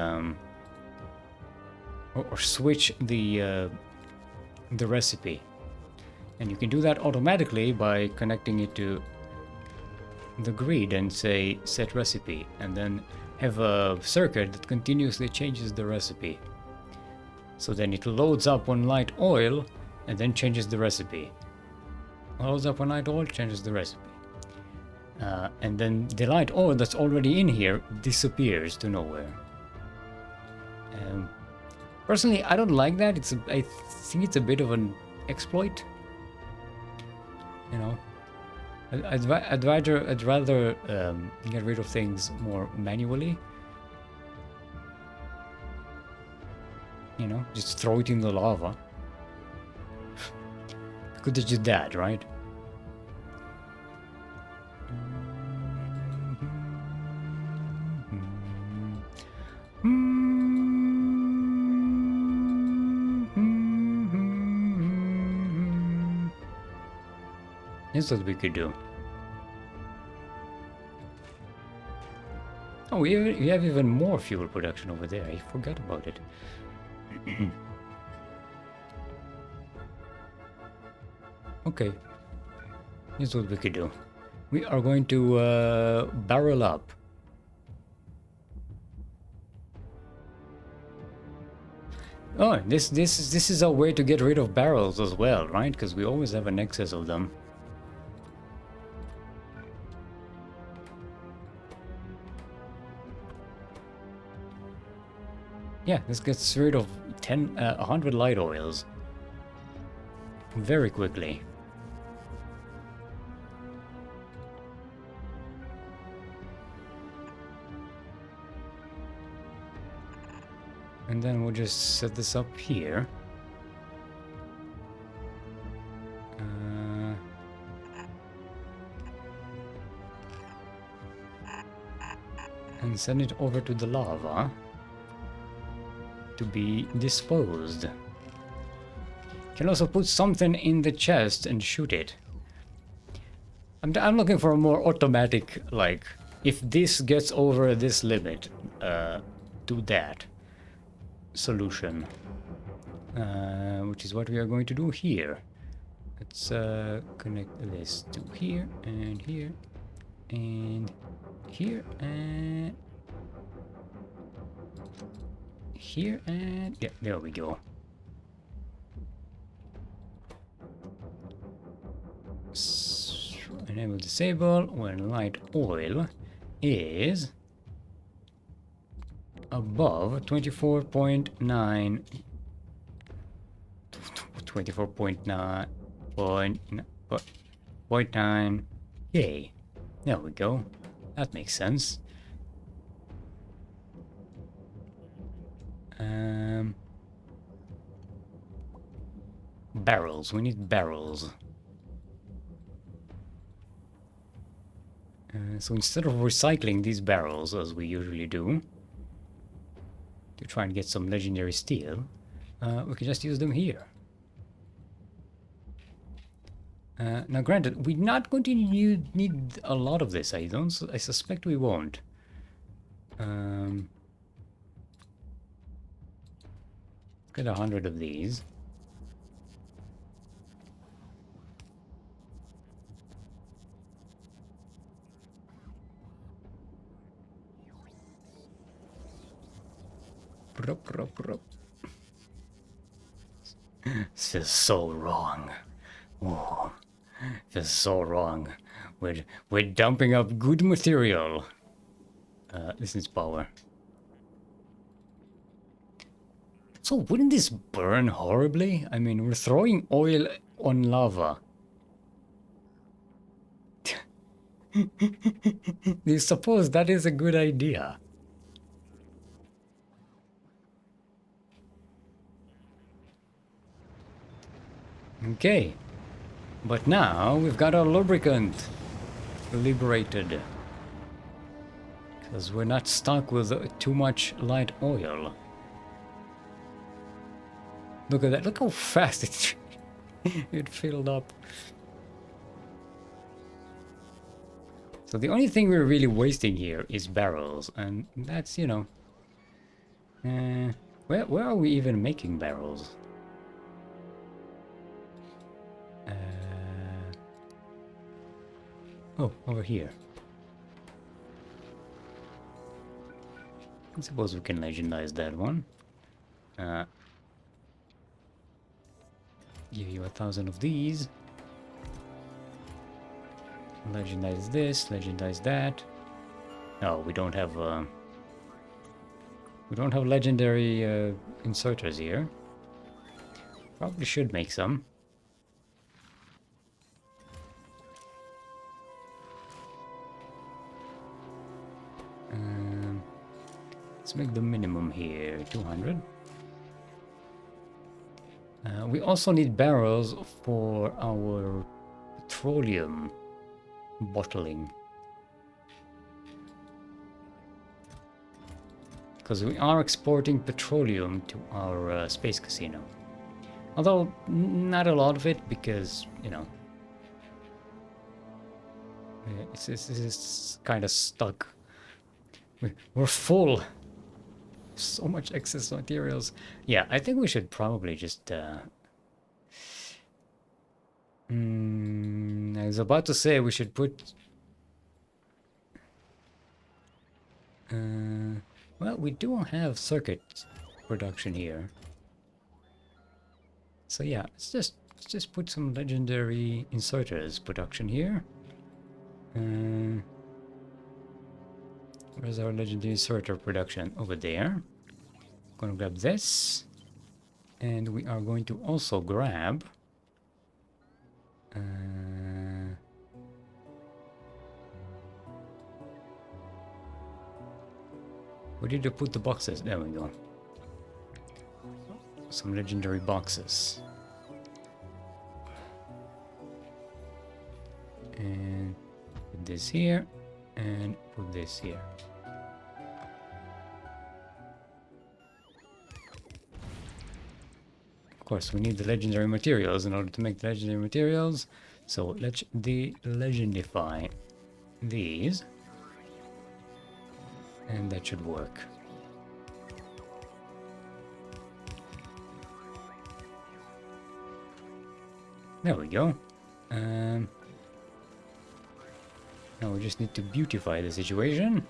or switch the recipe. And you can do that automatically by connecting it to the grid and say set recipe, and then have a circuit that continuously changes the recipe. So then it loads up on light oil and then changes the recipe. Loads up on light oil, changes the recipe. And then the light oil that's already in here disappears to nowhere. Personally, I don't like that. I think it's a bit of an exploit. You know, I'd rather get rid of things more manually. You know, just throw it in the lava. Could have just that, right? Here's what we could do. Oh, we have even more fuel production over there. I forgot about it. Okay, here's what we could do. We are going to barrel up. Oh, this is a way to get rid of barrels as well, right? Because we always have an excess of them. Yeah, this gets rid of 100 light oils very quickly. And then we'll just set this up here. And send it over to the lava to be disposed. Can also put something in the chest and shoot it. I'm looking for a more automatic, like, if this gets over this limit, do that solution. Which is what we are going to do here. Let's connect this to here and here and here and here and yeah, there we go. Enable disable when light oil is above 24.9 24.9 K. There we go. That makes sense. Barrels. We need barrels. So instead of recycling these barrels, as we usually do, to try and get some legendary steel, we can just use them here. Now, granted, we're not going to need a lot of this. I suspect we won't. Get 100 of these. This is so wrong. Oh, this is so wrong. We're dumping up good material. This is power. So wouldn't this burn horribly? I mean, we're throwing oil on lava. Do you suppose that is a good idea? Okay. But now we've got our lubricant liberated. Because we're not stuck with too much light oil. Look at that. Look how fast it filled up. So the only thing we're really wasting here is barrels. And that's, you know... where are we even making barrels? Oh, over here. I suppose we can legendize that one. Give you 1,000 of these. Legendize this, legendize that. Oh, we don't have legendary inserters here. Probably should make some. Let's make the minimum here 200. We also need barrels for our petroleum bottling. Because we are exporting petroleum to our space casino. Although, not a lot of it, because, you know, it's kind of stuck. We're full. So much excess materials. Yeah, I think we should probably just... I was about to say we should put... well, we do have circuit production here. So yeah, let's just put some legendary inserters production here. Where's our legendary inserter production? Over there. Gonna grab this. And we are going to also grab... where did I put the boxes? There we go. Some legendary boxes. And put this here. And put this here. Of course, we need the legendary materials in order to make the legendary materials. So let's de-legendify these, and that should work. There we go. Now we just need to beautify the situation.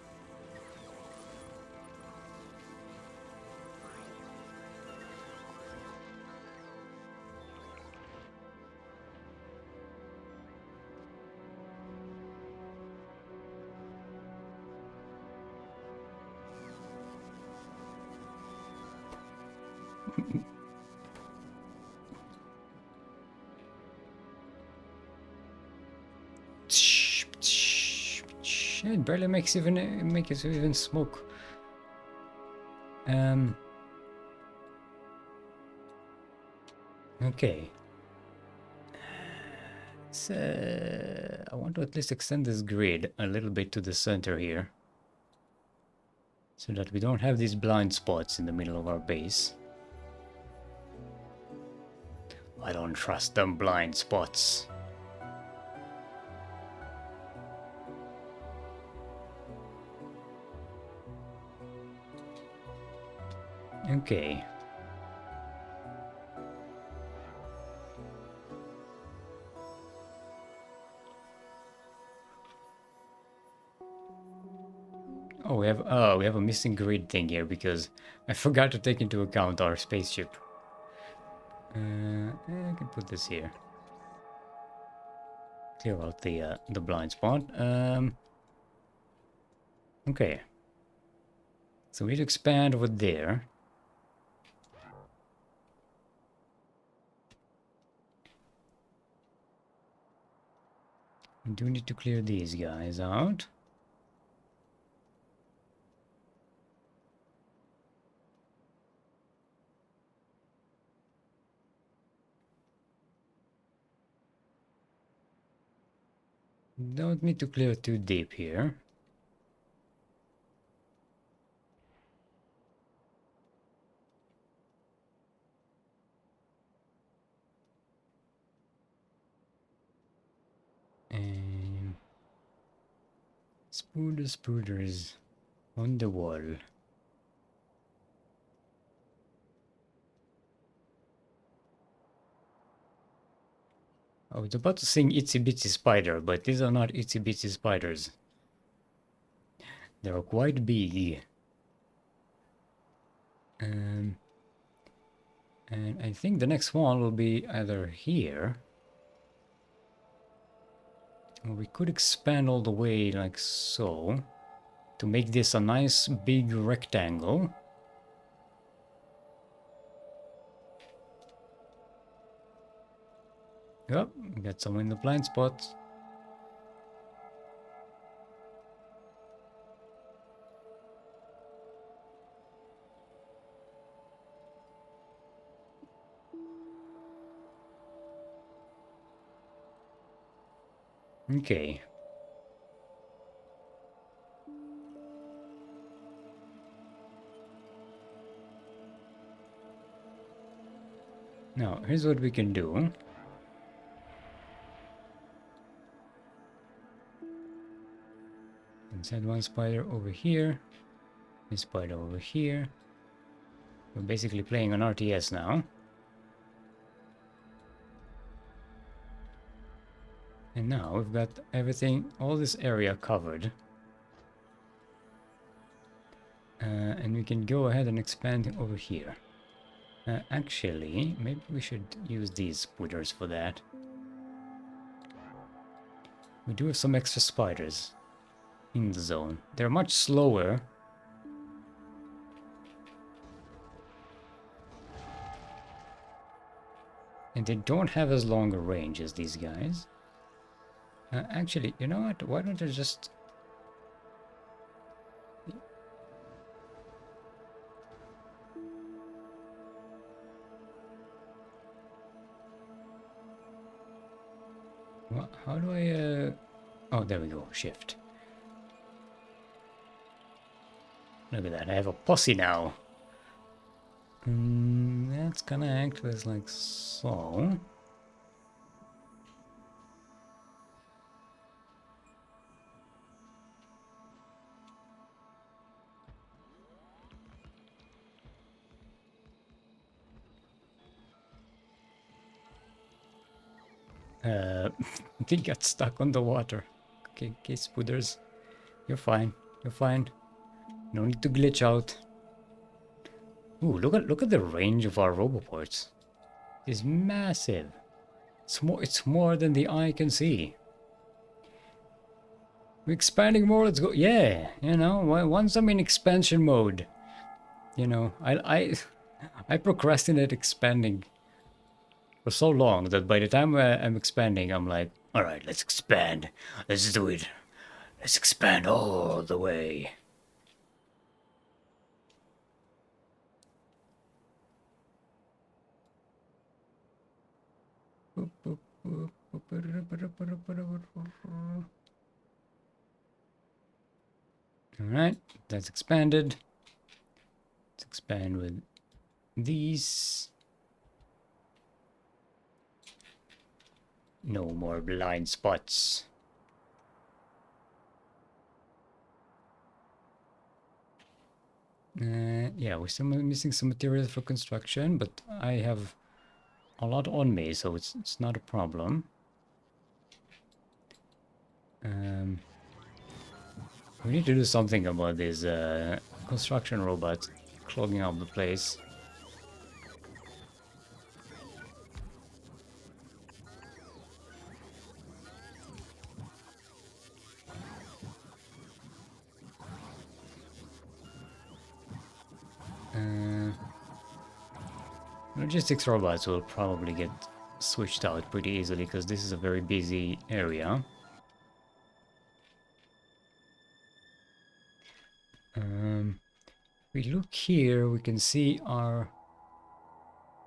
It barely makes us even smoke. Okay. So I want to at least extend this grid a little bit to the center here, so that we don't have these blind spots in the middle of our base. I don't trust them blind spots. Okay. Oh, we have a missing grid thing here because I forgot to take into account our spaceship. I can put this here. Clear out the blind spot. Okay. So we need to expand over there. We do need to clear these guys out. Don't need to clear too deep here. And spooders on the wall. I was about to sing Itsy Bitsy Spider, but these are not Itsy Bitsy Spiders. They're quite big. And I think the next one will be either here, or we could expand all the way like so, to make this a nice big rectangle. Yep, got some in the blind spots. Okay. Now, here's what we can do. Inside one spider over here, this spider over here. We're basically playing on RTS now. And now we've got everything, all this area covered. And we can go ahead and expand over here. Actually, maybe we should use these splitters for that. We do have some extra spiders in the zone. They're much slower. And they don't have as long a range as these guys. Actually, you know what? Why don't I just... How do I... Oh, there we go. Shift. Look at that. I have a posse now. That's gonna act as like so. Uh, they got stuck on the water. Okay, okay, Spooders. You're fine. You're fine. No need to glitch out. Ooh, look at the range of our roboports. It's massive. It's more than the eye can see. We're expanding more. Let's go. Yeah, you know, once I'm in expansion mode, you know, I procrastinate expanding for so long that by the time I'm expanding, I'm like, all right, let's expand. Let's do it. Let's expand all the way. All right, that's expanded. Let's expand with these. No more blind spots. Yeah, we're still missing some materials for construction, but I have a lot on me, so it's not a problem. We need to do something about these construction robots clogging up the place. Logistics robots will probably get switched out pretty easily because this is a very busy area. We look here, we can see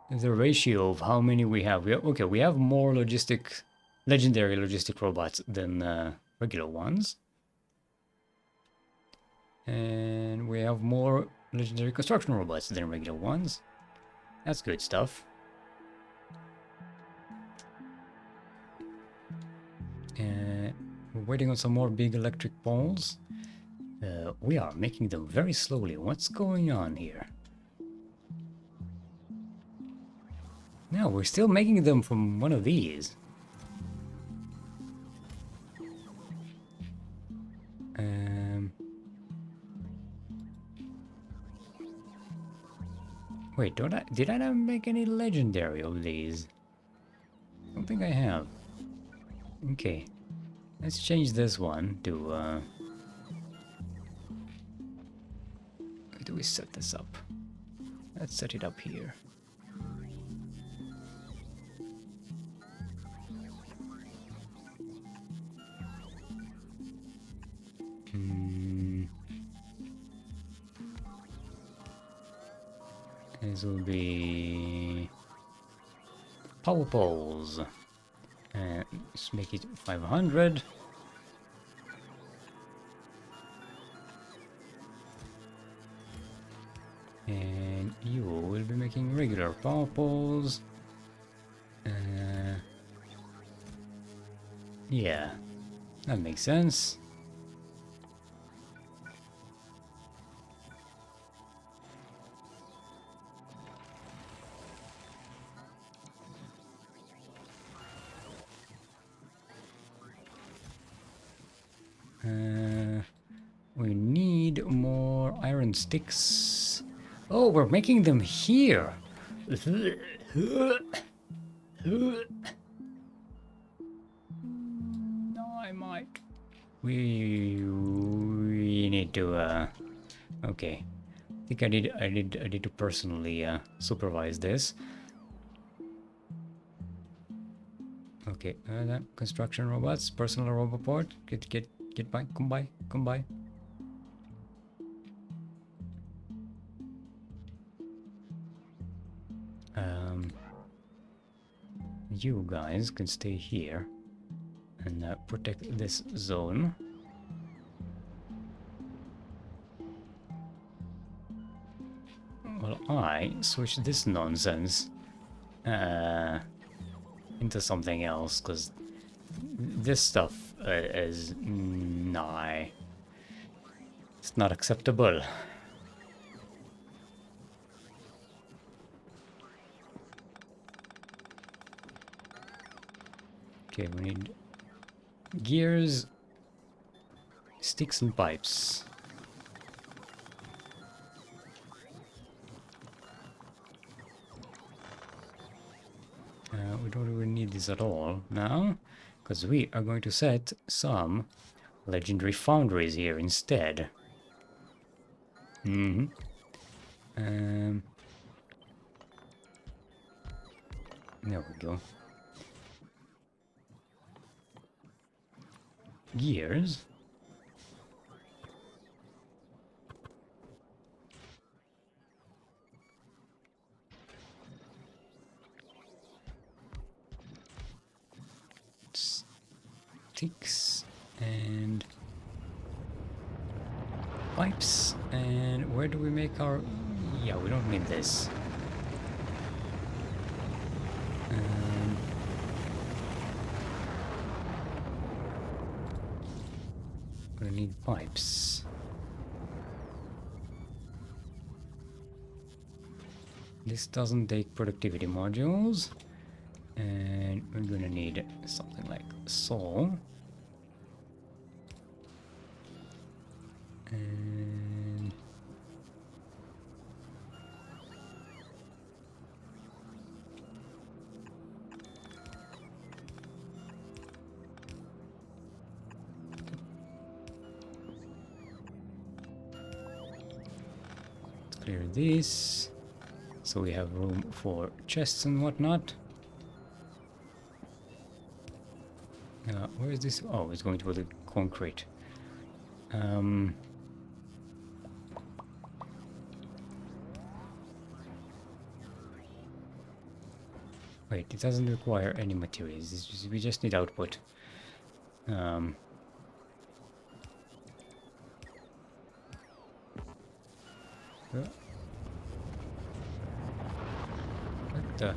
the ratio of how many we have. Okay, we have more legendary logistic robots than regular ones. And we have more legendary construction robots than regular ones. That's good stuff. We're waiting on some more big electric poles. We are making them very slowly. What's going on here? No, we're still making them from one of these. Wait, did I not make any legendary of these? I don't think I have. Okay, let's change this one to, where do we set this up? Let's set it up here. This will be power poles. Let's make it 500. And you will be making regular power poles. Yeah, that makes sense. We need more iron sticks. Oh, we're making them here. No, I might. We need to. Okay, I think I need to personally supervise this. Okay, construction robots, personal robot port. Get by, come by, come by. You guys can stay here and protect this zone. Well, I switch this nonsense into something else, because this stuff is nah, it's not acceptable. Okay, we need gears, sticks and pipes. We don't really need this at all now, because we are going to set some legendary foundries here instead. Mm-hmm. There we go. Gears. Sticks and pipes. And where do we make our... Yeah, we don't need this. We need pipes. This doesn't take productivity modules. And we're gonna need something like so. And let's clear this. So we have room for chests and whatnot. Where is this? Oh, it's going to the concrete. Wait, it doesn't require any materials. We just need output. What the?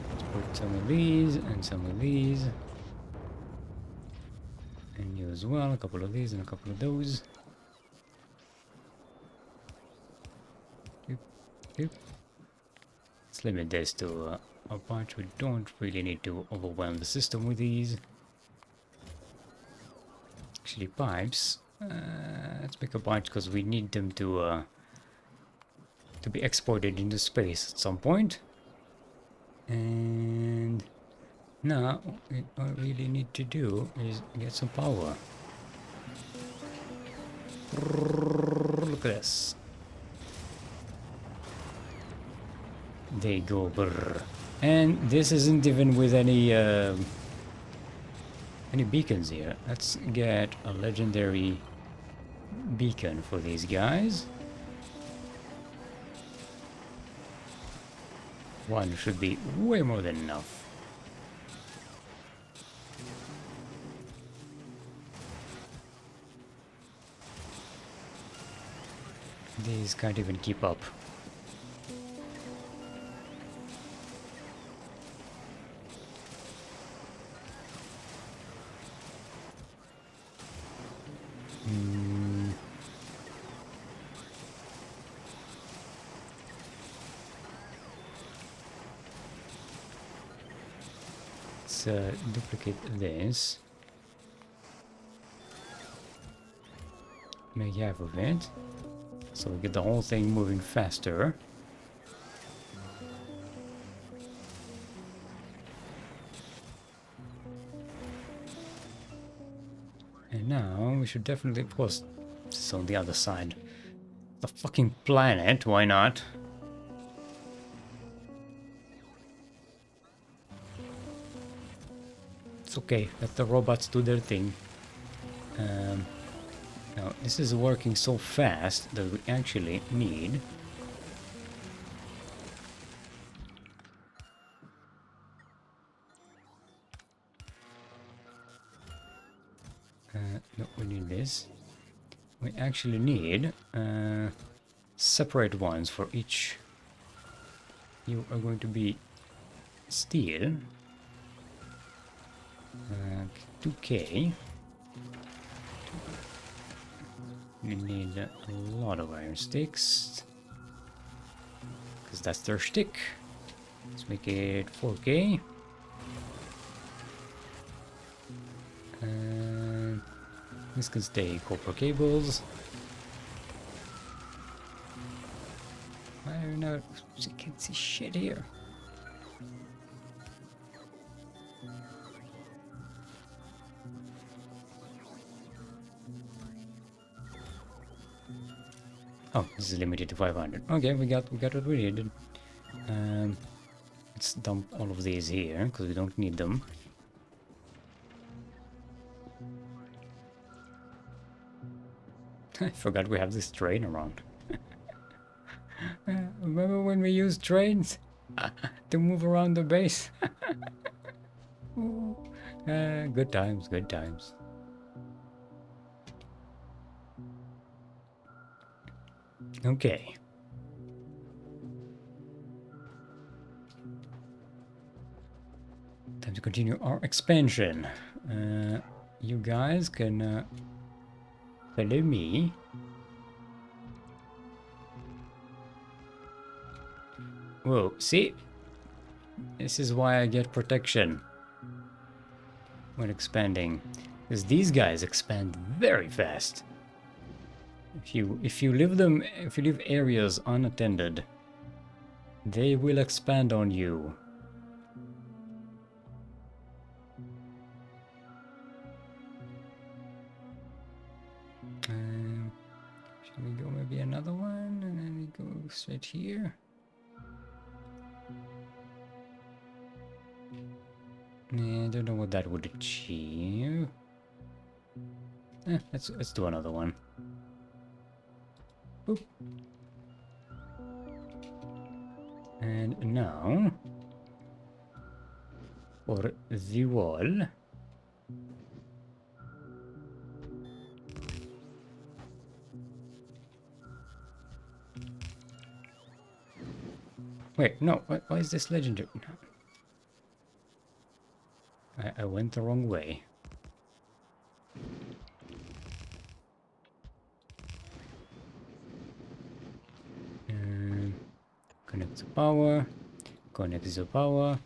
Let's put some of these and some of these. And you as well, a couple of these and a couple of those. Let's limit this to a bunch. We don't really need to overwhelm the system with these. Actually, pipes. Let's make a bunch because we need them to be exported into space at some point. And now, what we really need to do is get some power. Look at this. They go brrr. And this isn't even with any beacons here. Let's get a legendary beacon for these guys. One should be way more than enough. These can't even keep up. Let's duplicate this. Make half of it. So we get the whole thing moving faster. And now we should definitely, of course, this is on the other side. The fucking planet, why not? It's okay, let the robots do their thing. Now, this is working so fast that we actually need no, we need this. We actually need separate ones for each. You are going to be steel. 2K. We need a lot of iron sticks. Because that's their stick. Let's make it 4K. And this can stay copper cables. I don't know. I can't see shit here. Oh, this is limited to 500. Okay, we got what we needed. Let's dump all of these here because we don't need them. I forgot we have this train around. Remember when we used trains to move around the base? Good times, good times. Okay. Time to continue our expansion. You guys can follow me. Whoa, see? This is why I get protection when expanding. Because these guys expand very fast. If you leave areas unattended, they will expand on you. Should we go maybe another one and then we go straight here? Yeah, I don't know what that would achieve. Let's do another one. Boop. And now for the wall. Wait, no, why is this legendary? No. I went the wrong way. Connect the power. Connect the power.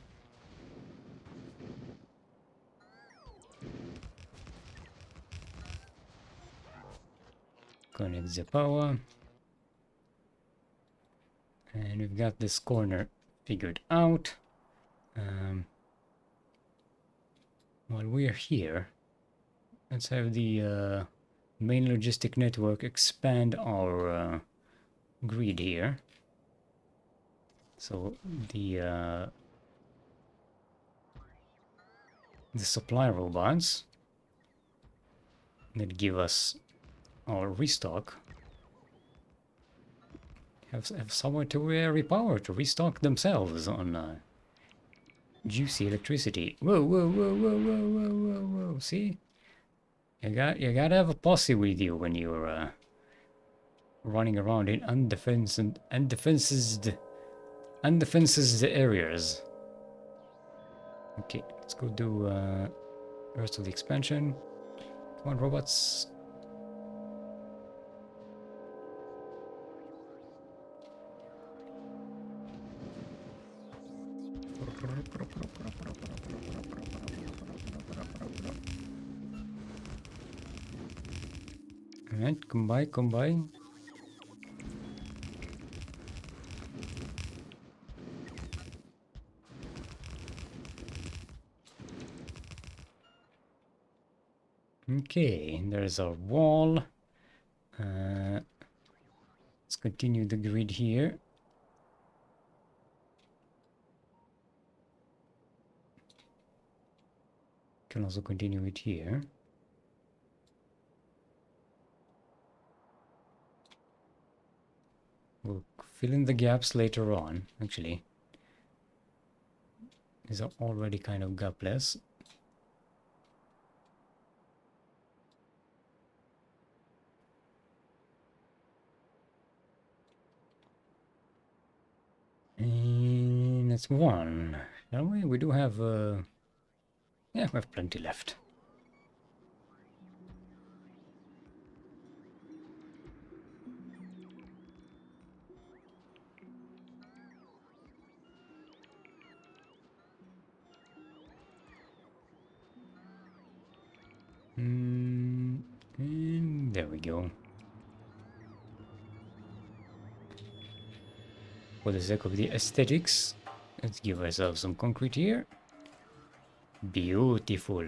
Connect the power. And we've got this corner figured out. While we're here, let's have the main logistic network expand our grid here. So the supply robots that give us our restock have somewhere to repower, to restock themselves on juicy electricity. Whoa, whoa, whoa, whoa, whoa, whoa, whoa, whoa! See, you gotta have a posse with you when you're running around in undefensed areas. Okay, let's go do the rest of the expansion. Come on, robots. Alright, combine. Okay, there's our wall. Let's continue the grid here. Can also continue it here. We'll fill in the gaps later on, actually. These are already kind of gapless. And that's one, shall we? We do have, yeah, we have plenty left. There we go. For the sake of the aesthetics, let's give ourselves some concrete here. Beautiful.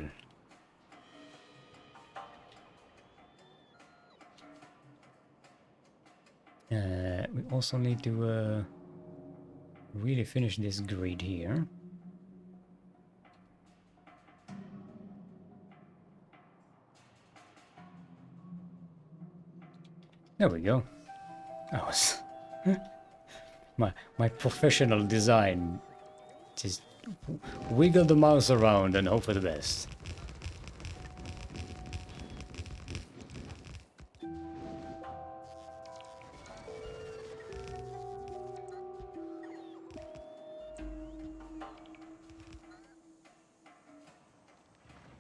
We also need to really finish this grid here. There we go. That was my professional design. Just wiggle the mouse around and hope for the best.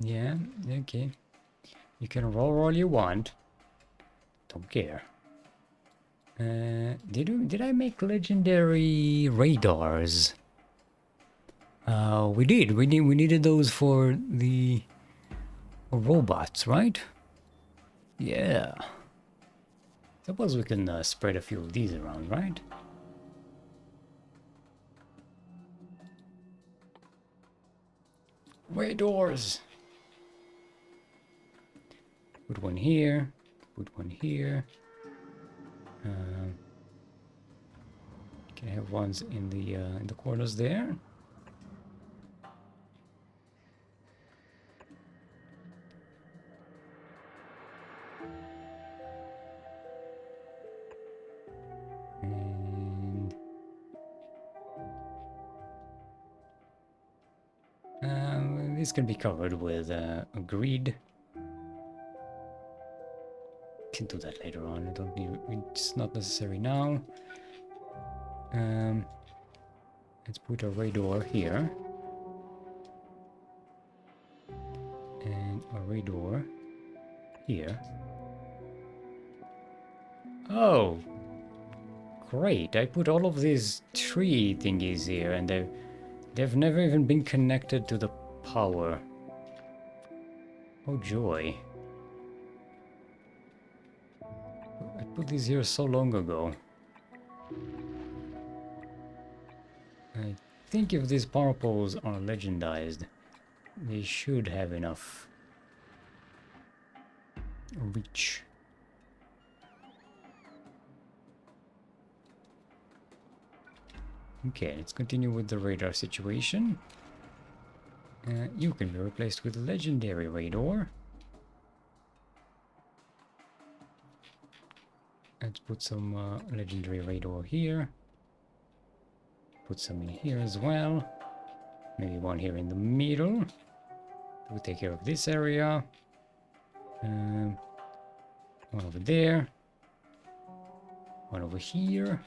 Yeah, okay. You can roll all you want. Don't care. Did I make legendary radars? We did. We needed those for the robots, right? Yeah. Suppose we can spread a few of these around, right? Radars. Put one here. Put one here. Can I have ones in the corners there? And this can be covered with a grid. Can do that later on. I don't need. It's not necessary now. Let's put a radar here. And a radar here. Oh, great. I put all of these tree thingies here and they've never even been connected to the power. Oh joy. I put these here so long ago. I think if these power poles are legendized, they should have enough reach. Okay, let's continue with the radar situation. You can be replaced with a legendary radar. Let's put some legendary radar here. Put some in here as well. Maybe one here in the middle. We'll take care of this area. One over there. One over here.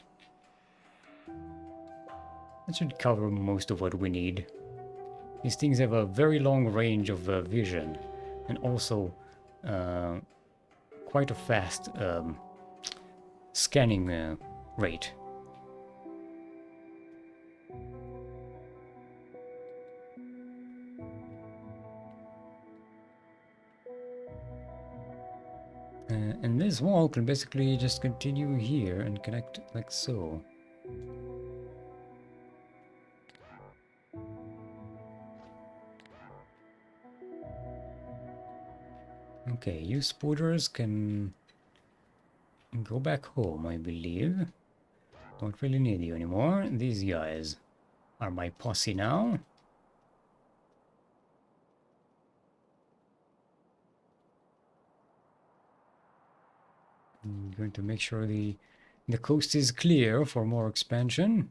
That should cover most of what we need. These things have a very long range of vision. And also quite a fast scanning rate. And this wall can basically just continue here and connect like so. Okay, you spooters can go back home, I believe. Don't really need you anymore. These guys are my posse now. I'm going to make sure the coast is clear for more expansion.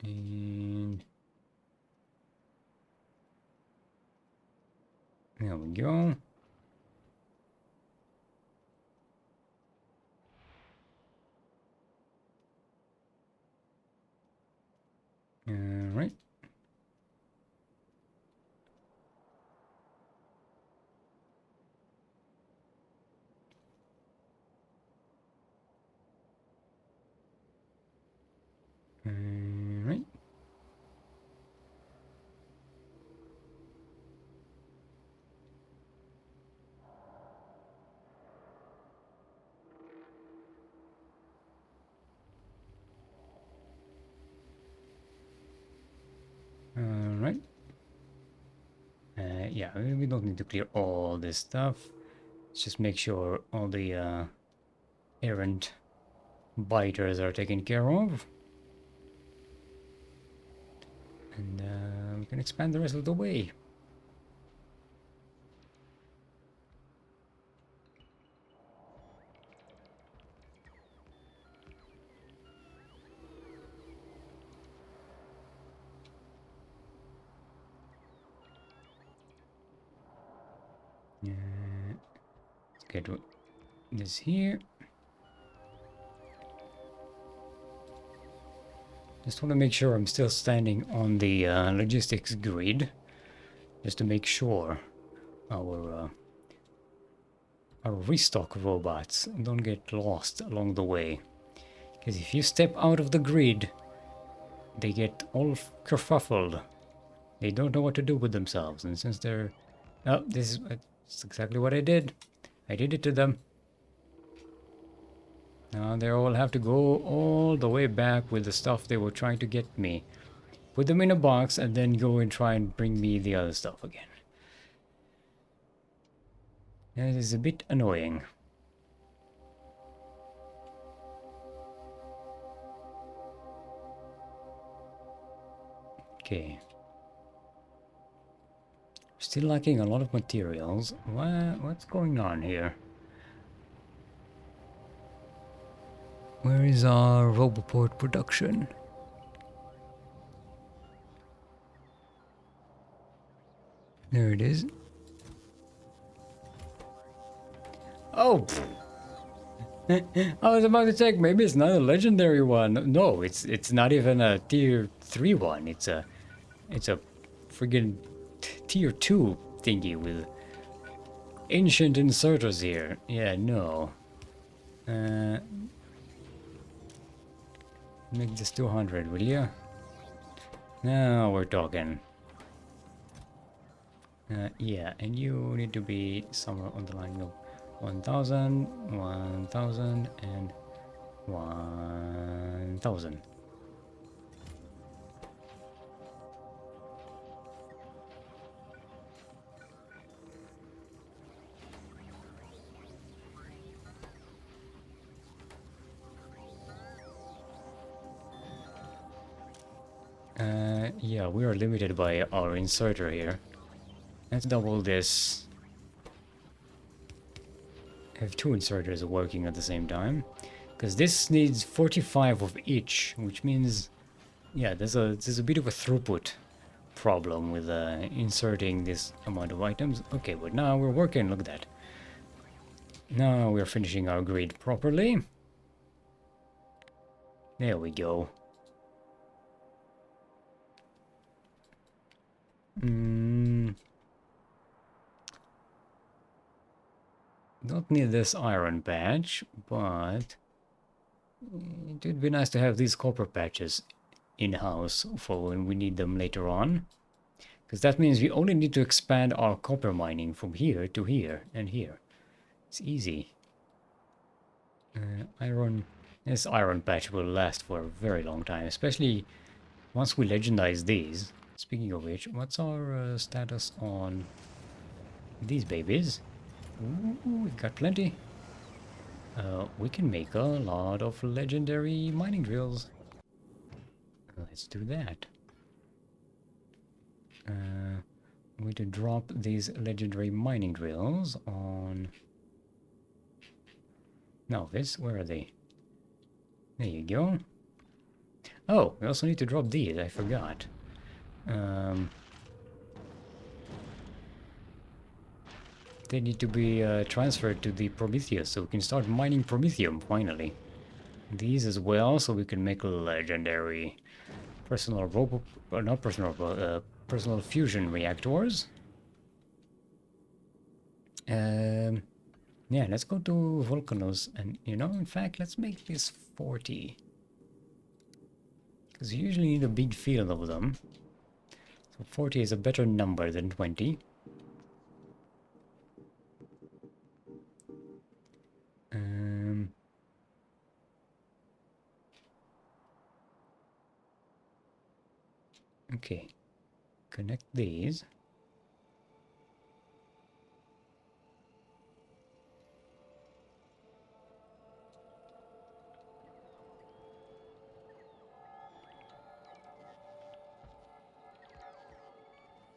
And there we go. Right. Right. Yeah, we don't need to clear all this stuff. Let's just make sure all the errant biters are taken care of. And we can expand the rest of the way. Let's get this here. Just want to make sure I'm still standing on the logistics grid, just to make sure our restock robots don't get lost along the way. Because if you step out of the grid, they get all kerfuffled. They don't know what to do with themselves, and since they're... Oh, that's exactly what I did. I did it to them. Now they all have to go all the way back with the stuff they were trying to get me. Put them in a box and then go and try and bring me the other stuff again. That is a bit annoying. Okay. Still lacking a lot of materials. What's going on here? Where is our Roboport production? There it is. Oh! I was about to check, maybe it's not a legendary one. No, it's not even a tier 3 one. It's a friggin' tier 2 thingy with ancient inserters here. Yeah, no. Make this 200, will you? Now we're talking. Yeah, and you need to be somewhere on the line of 1000, 1000, and 1000. Yeah, we are limited by our inserter here. Let's double this. I have two inserters working at the same time. Because this needs 45 of each, which means, yeah, there's a bit of a throughput problem with inserting this amount of items. Okay, but now we're working, look at that. Now we're finishing our grid properly. There we go. Don't need this iron patch, but it would be nice to have these copper patches in-house for when we need them later on. Because that means we only need to expand our copper mining from here to here and here. It's easy. This iron patch will last for a very long time, especially once we legendize these. Speaking of which, what's our status on these babies? Ooh, we've got plenty. We can make a lot of legendary mining drills. Let's do that. I'm going to drop these legendary mining drills on Nauvis. Where are they? There you go. Oh, we also need to drop these. I forgot. They need to be transferred to the Prometheus so we can start mining Promethium finally. These as well, so we can make legendary personal robo... not personal, personal fusion reactors. Yeah, let's go to Volcanos and, you know, in fact, let's make this 40. Because you usually need a big field of them. So 40 is a better number than 20. Okay. Connect these.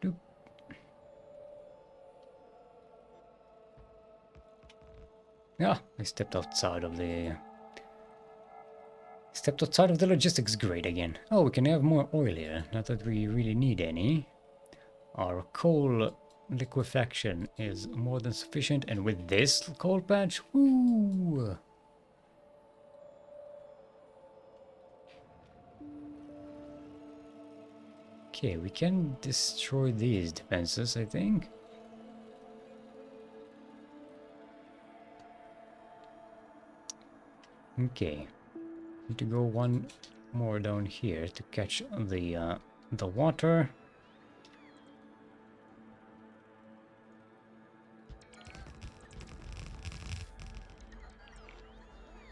Doop. Ah, I stepped outside of the... Stepped outside of the logistics grid again. Oh, we can have more oil here. Not that we really need any. Our coal liquefaction is more than sufficient. And with this coal patch, woo! Okay, we can destroy these defenses, I think. Okay, need to go one more down here to catch the water.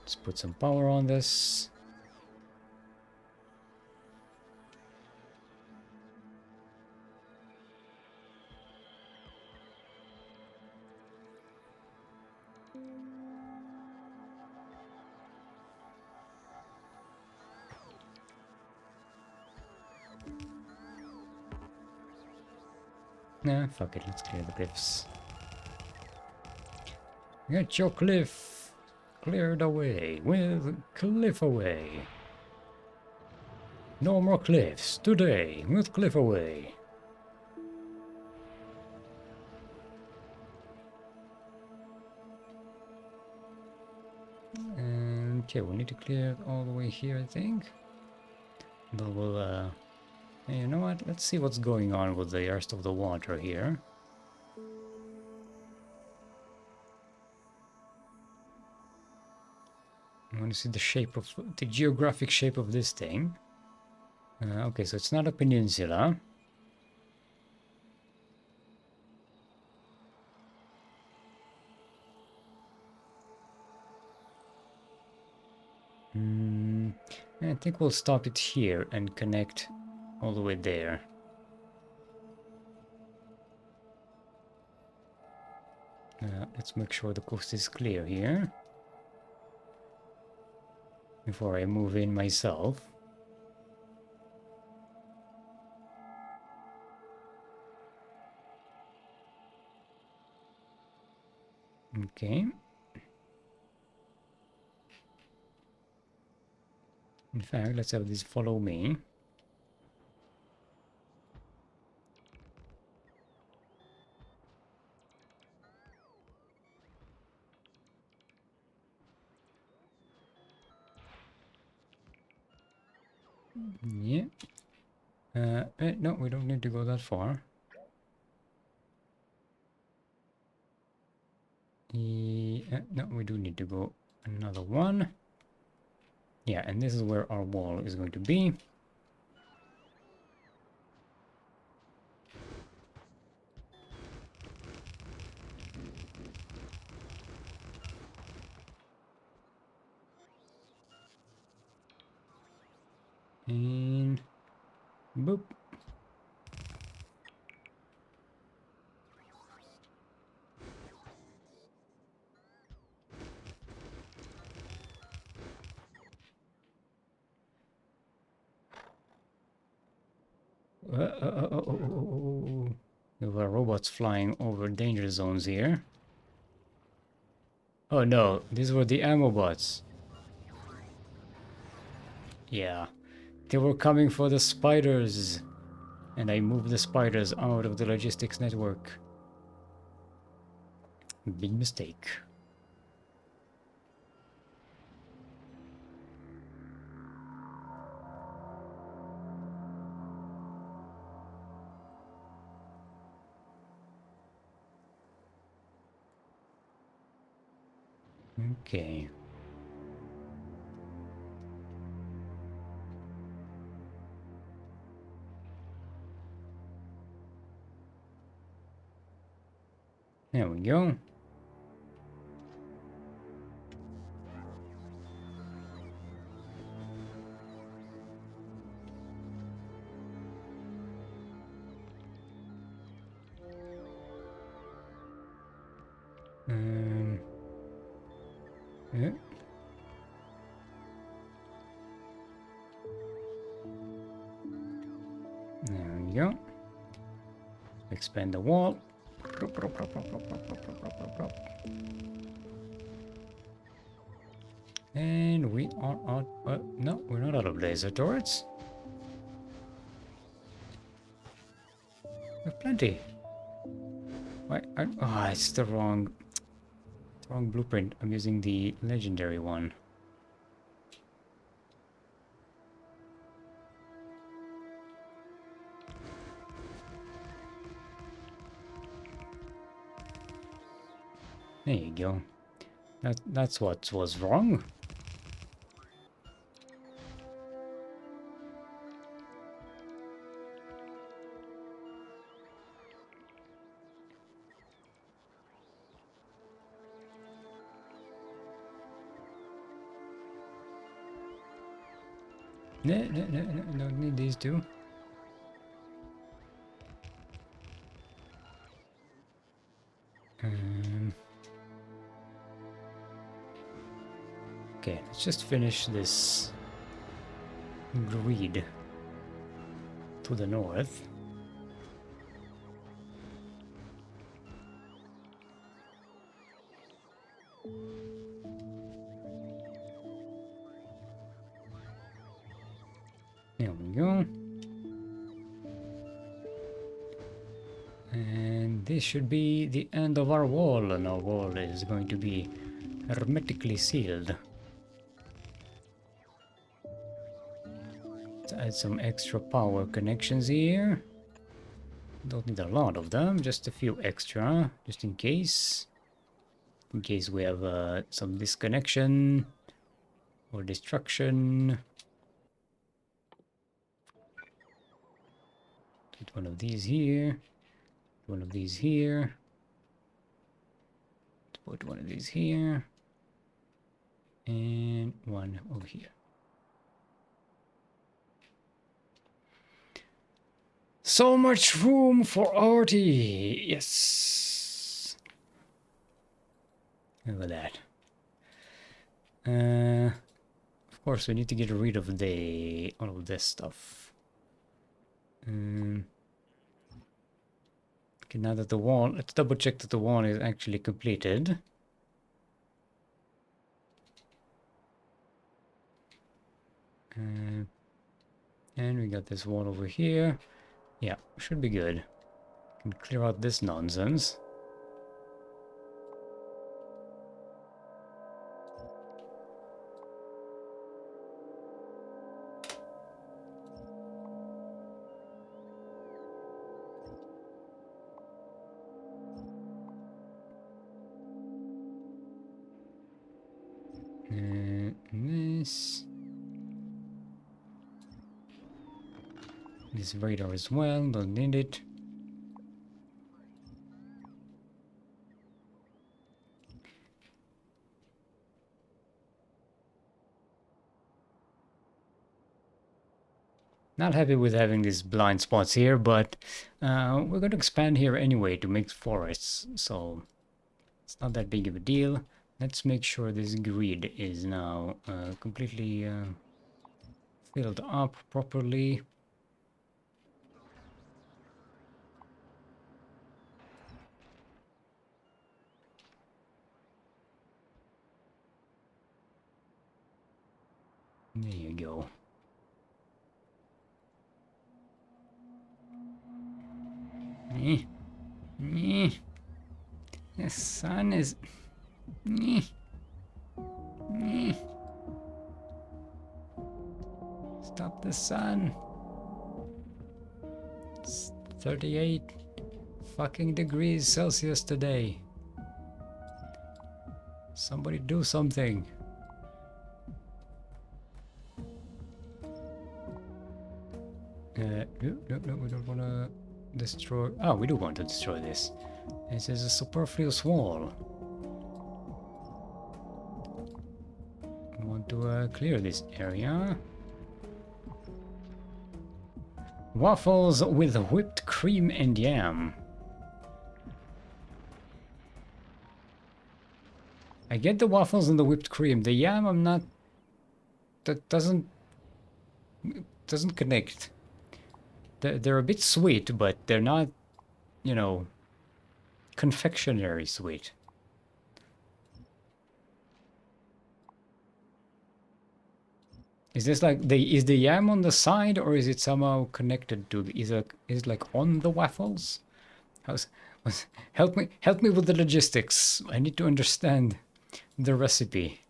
Let's put some power on this. Nah, fuck it, let's clear the cliffs. Get your cliff cleared away with cliff away. No more cliffs today with cliff away. And okay, we need to clear it all the way here, I think. But we'll hey, you know what? Let's see what's going on with the rest of the water here. I want to see the shape of the geographic shape of this thing. Okay, so it's not a peninsula. I think we'll stop it here and connect all the way there. Let's make sure the coast is clear here before I move in myself. Okay. In fact, let's have this follow me. Yeah. No, we don't need to go that far. No, we do need to go another one. Yeah, and this is where our wall is going to be. And boop. Oh. There were robots flying over danger zones here. Oh no, these were the ammo bots. Yeah, they were coming for the spiders. And I moved the spiders out of the logistics network. Big mistake. Okay. There we go. Yeah. There we go. Expand the wall. And we are out. No, we're not out of laser turrets. We have plenty. Why? Oh, it's the wrong blueprint. I'm using the legendary one. There you go. That's what was wrong. No, don't need these two. Okay, let's just finish this grid to the north. There we go. And this should be the end of our wall, and our wall is going to be hermetically sealed. Let's add some extra power connections here. Don't need a lot of them, just a few extra, just in case. In case we have some disconnection or destruction. Put one of these here. One of these here. Put one of these here. And one over here. So much room for Artie! Yes! Look at that. Of course, we need to get rid of all of this stuff. Okay, now that the wall, let's double check that the wall is actually completed. And we got this wall over here. Yeah, should be good. Can clear out this nonsense. This radar as well, don't need it. Not happy with having these blind spots here, but we're going to expand here anyway to make forests, so it's not that big of a deal. Let's make sure this grid is now completely filled up properly. There you go. The sun is... Stop the sun. It's 38 fucking degrees Celsius today. Somebody do something. No, we don't want to destroy... Oh, we do want to destroy this. This is a superfluous wall. We want to clear this area. Waffles with whipped cream and yam. I get the waffles and the whipped cream. The yam, I'm not... That doesn't connect. They're a bit sweet, but they're not you know, confectionery sweet. Is this like is the yam on the side, or is it somehow connected to the, is it like on the waffles? How's, help me with the logistics. I need to understand the recipe.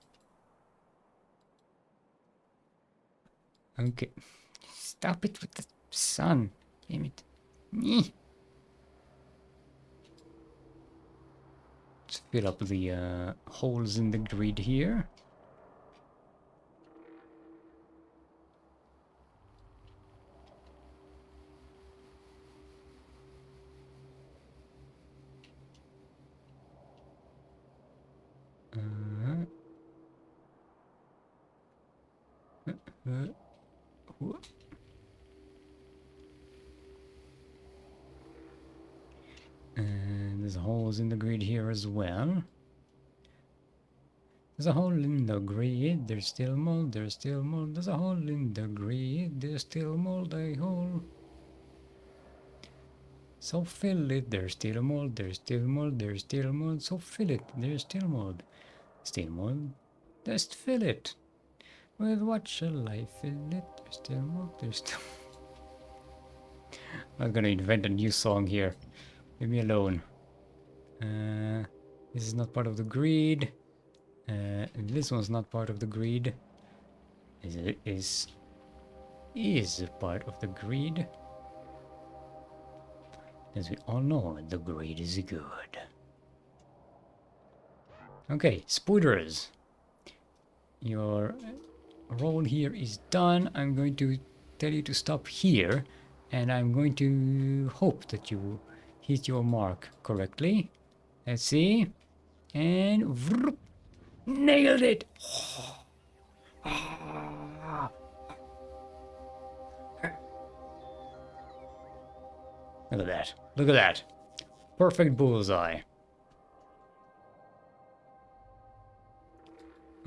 Okay. Stop it with the sun. Damn it. Let's fill up the holes in the grid here. And there's holes in the grid here as well. There's a hole in the grid, there's still mold, there's still mold, there's a hole in the grid, there's still mold, a hole. So fill it, there's still mold, there's still mold, there's still mold, so fill it, there's still mold. Still mold, just fill it. With what shall I fill it? There's still mold, there's still... I'm gonna invent a new song here. Leave me alone. This is not part of the grid. This one's not part of the grid. Is part of the grid. As we all know, the grid is good. Okay, spoilers. Your roll here is done. I'm going to tell you to stop here, and I'm going to hope that you hit your mark correctly. Let's see. And vroom, nailed it! Look at that. Look at that. Perfect bullseye.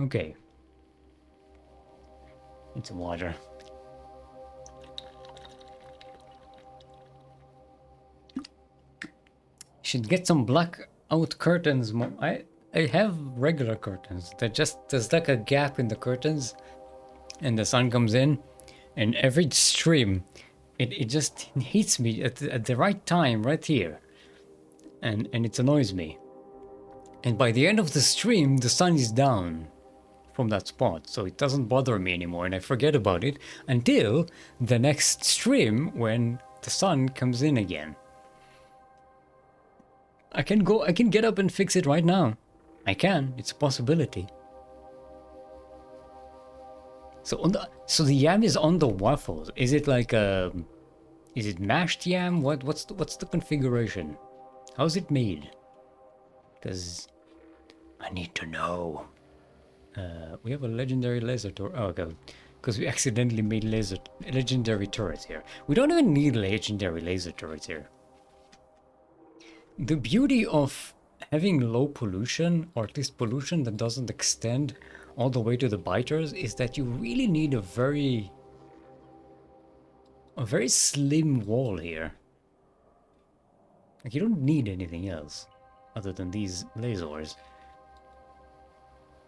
Okay. Need some water. Should get some blackout curtains. I have regular curtains. There's like a gap in the curtains, and the sun comes in, and every stream, it just hits me at the right time, right here, and it annoys me. And by the end of the stream, the sun is down from that spot, so it doesn't bother me anymore, and I forget about it until the next stream when the sun comes in again. I can get up and fix it right now. I can, it's a possibility. So the yam is on the waffles. Is it like is it mashed yam? What's the configuration? How's it made? Because I need to know. We have a legendary laser turret. Oh, okay. Because we accidentally made legendary turrets here. We don't even need legendary laser turrets here. The beauty of having low pollution, or at least pollution that doesn't extend all the way to the biters, is that you really need a very slim wall here. Like, you don't need anything else other than these lasers.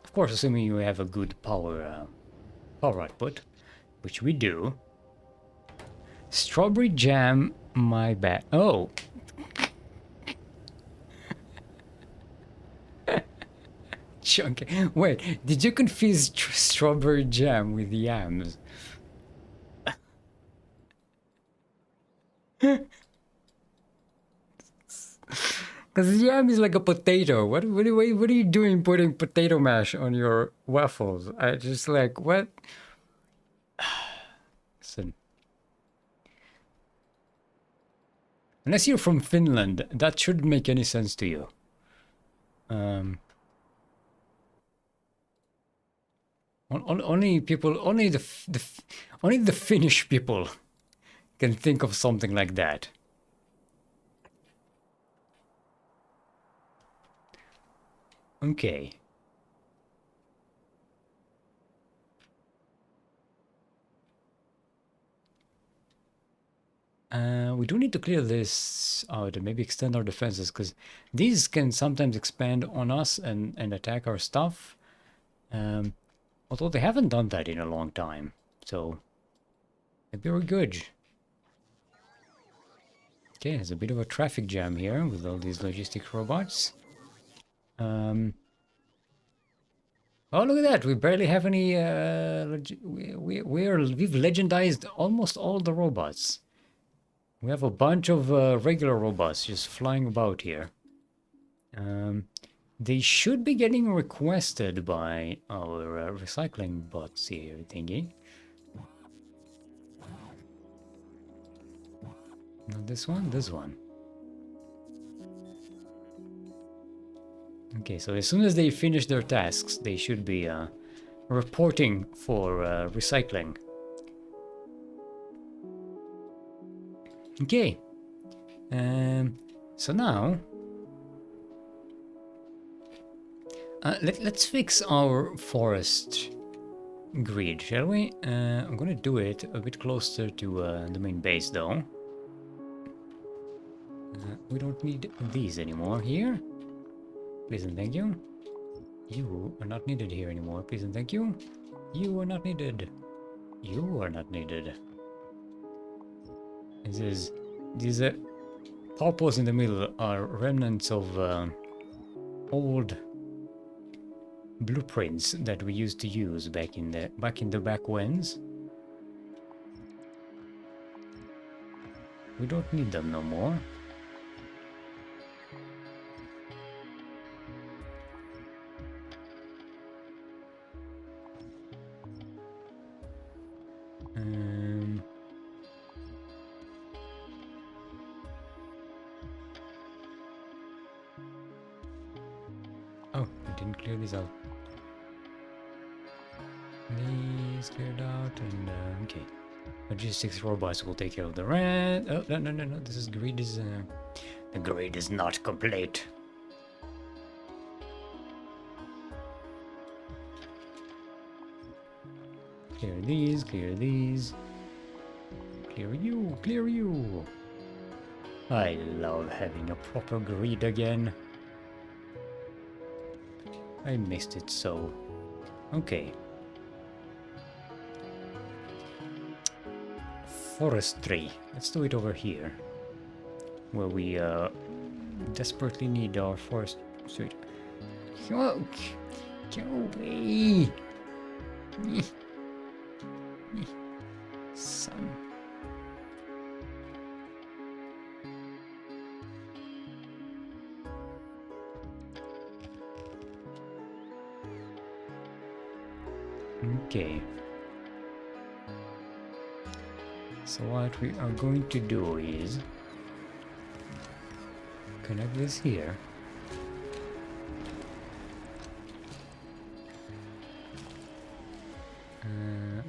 Of course, assuming you have a good power output, which we do. Strawberry jam, my bad. Oh. Chunky. Wait, did you confuse strawberry jam with yams? Because yam is like a potato. What are you doing putting potato mash on your waffles? I just like, what? Listen. Unless you're from Finland, that shouldn't make any sense to you. Only people, only the Finnish people can think of something like that. Okay. we do need to clear this out and maybe extend our defenses, because these can sometimes expand on us and attack our stuff. Although they haven't done that in a long time, so maybe we're good. Okay, there's a bit of a traffic jam here with all these logistic robots. Oh, look at that! We barely have any. We've legendized almost all the robots. We have a bunch of regular robots just flying about here. They should be getting requested by our recycling bots here, thingy. Not this one, this one. Okay, so as soon as they finish their tasks, they should be reporting for recycling. Okay, so now let's fix our forest grid, shall we? I'm gonna do it a bit closer to the main base, though. We don't need these anymore here. Please and thank you. You are not needed here anymore. Please and thank you. You are not needed. You are not needed. These purples in the middle are remnants of old blueprints that we used to use back in the back whens. We don't need them no more. Oh, I didn't clear this out. These cleared out, and okay. Logistics robots will take care of the rest. Oh, no. This is grid is the grid is not complete. Clear these, clear these. Clear you, clear you. I love having a proper grid again. I missed it so. Okay. Forestry. Let's do it over here. Where we desperately need our forest. Sweet. Go away. Son. Okay. So what we are going to do is connect this here.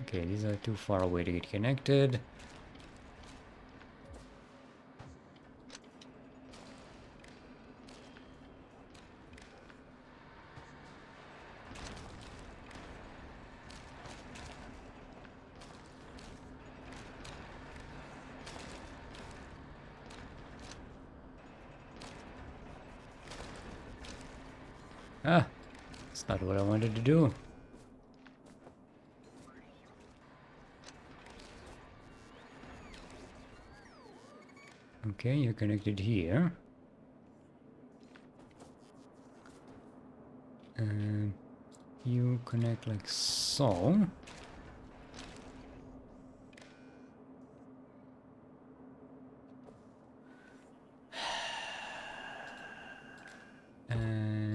Okay, these are too far away to get connected. Ah, that's not what I wanted to do. Okay, you're connected here. And you connect like so.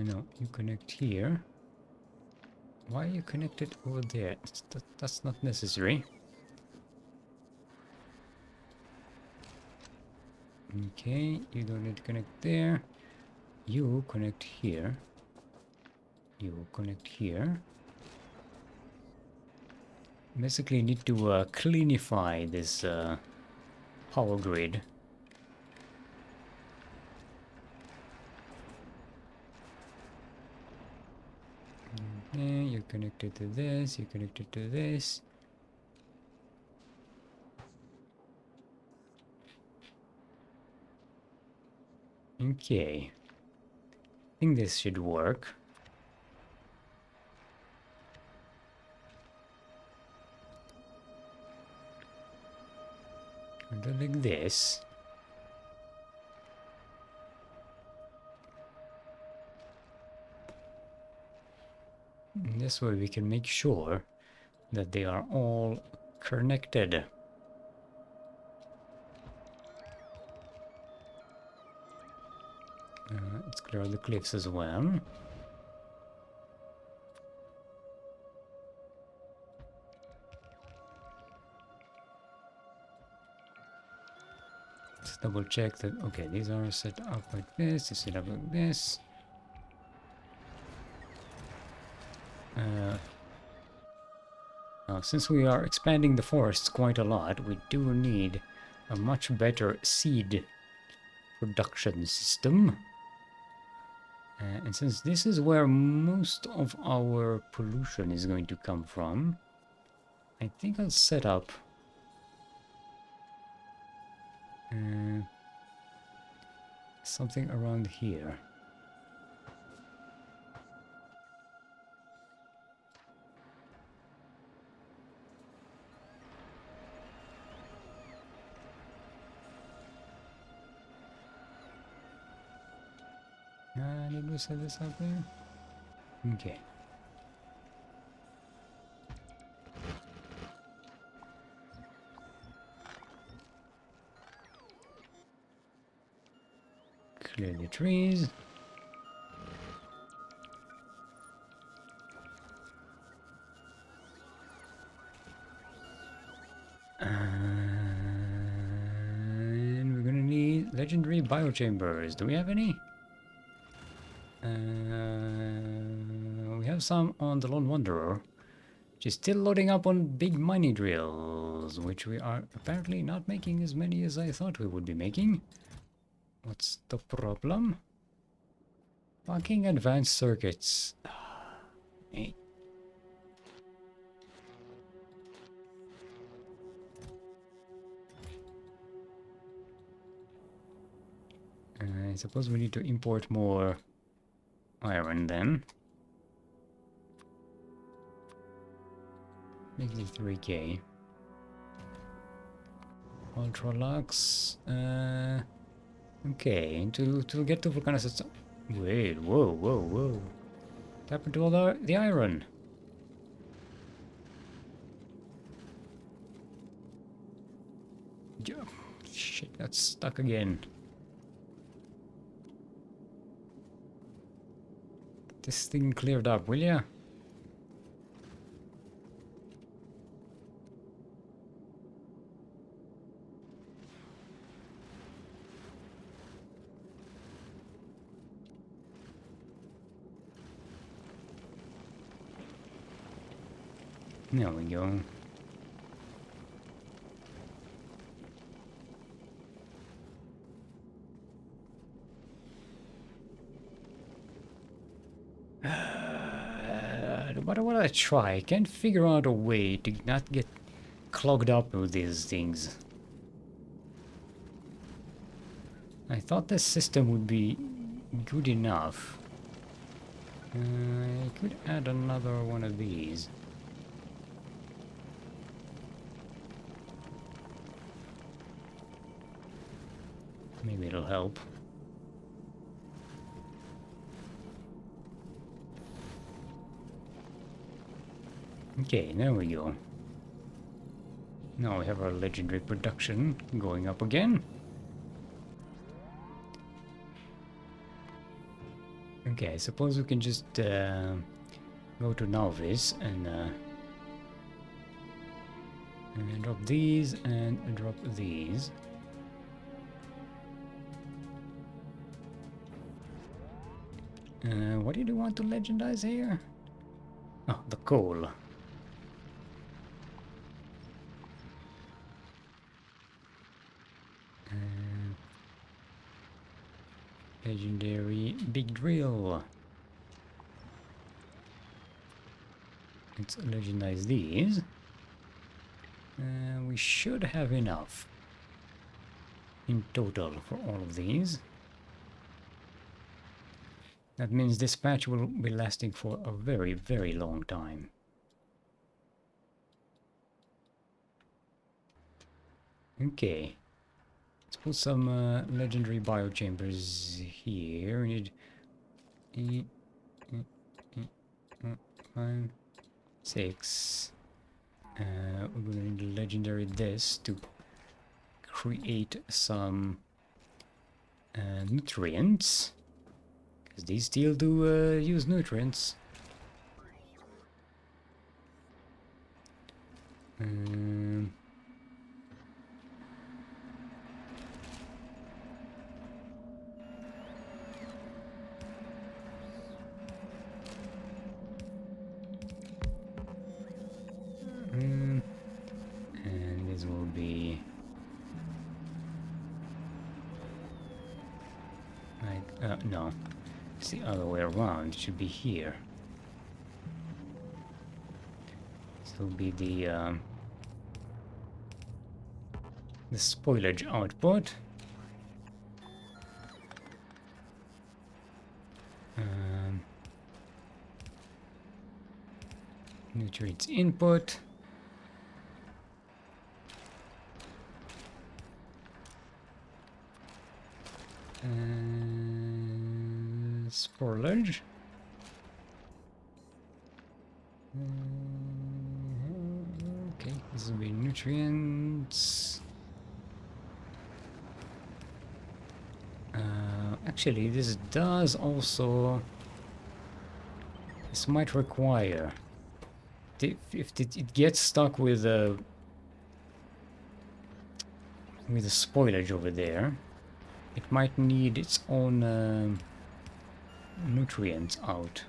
No, you connect here. Why are you connected over there? That's not necessary. Okay, you don't need to connect there. You connect here. You connect here. Basically, you need to cleanify this power grid. Okay, you're connected to this. You're connected to this. Okay. I think this should work. Do like this. And this way we can make sure that they are all connected. Let's clear the cliffs as well. Let's double check that, okay, these are set up like this, set up like this. Now, since we are expanding the forests quite a lot, we do need a much better seed production system. And since this is where most of our pollution is going to come from, I think I'll set up something around here. Did we set this up there? Okay. Clear the trees. And we're gonna need legendary biochambers. Do we have any? We have some on the Lone Wanderer, which is still loading up on big mining drills, which we are apparently not making as many as I thought we would be making. What's the problem? Fucking advanced circuits. Hey. I suppose we need to import more iron then. Make it 3k. Ultralux. Okay, to get to volcanoes. Wait, whoa. What happened to all the iron? Shit, that's stuck again. This thing cleared up, will ya? There we go. No matter what I try, I can't figure out a way to not get clogged up with these things. I thought this system would be good enough. I could add another one of these. Maybe it'll help. Okay, there we go. Now we have our legendary production going up again. Okay, I suppose we can just go to Nauvis and drop these and drop these. What did you want to legendize here? Oh, the coal. Legendary big drill. Let's legendize these. We should have enough in total for all of these. That means this patch will be lasting for a very, very long time. Okay. Let's put some legendary biochambers here. We need 5, 6. We're gonna need legendary this to create some nutrients, because these still do use nutrients. And this will be like no, it's the other way around. It should be here. This will be the spoilage output. Nutrients input. Spoilage. Okay, this will be nutrients. Actually, this does also... This might require... If it gets stuck with the spoilage over there, it might need its own nutrients out.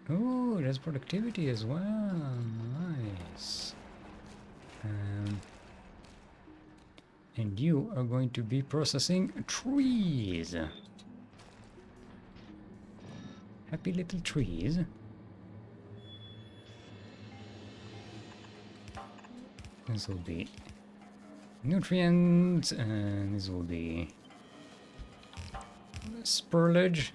Oh, there's productivity as well. Nice. And you are going to be processing trees. Happy little trees. This will be nutrients, and this will be spurlage.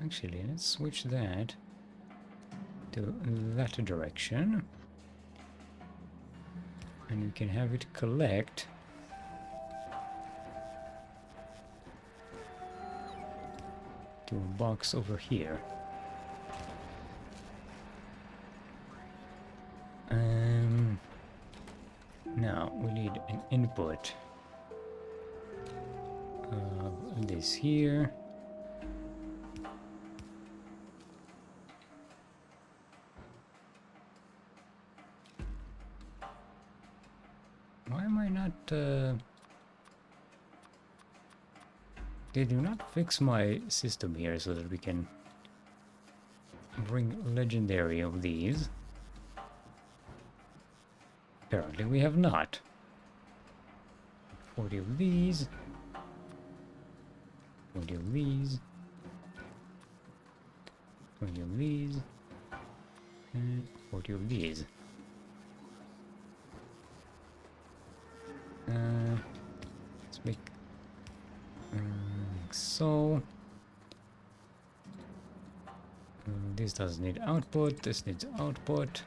Actually, let's switch that to that direction, and we can have it collect to a box over here. Now we need an input of this here. Why am I not... They do not fix my system here so that we can bring legendary of these. Apparently we have not. 40 of these. 20 of these. 20 of these. And 40 of these. Let's make like so. This doesn't need output. This needs output.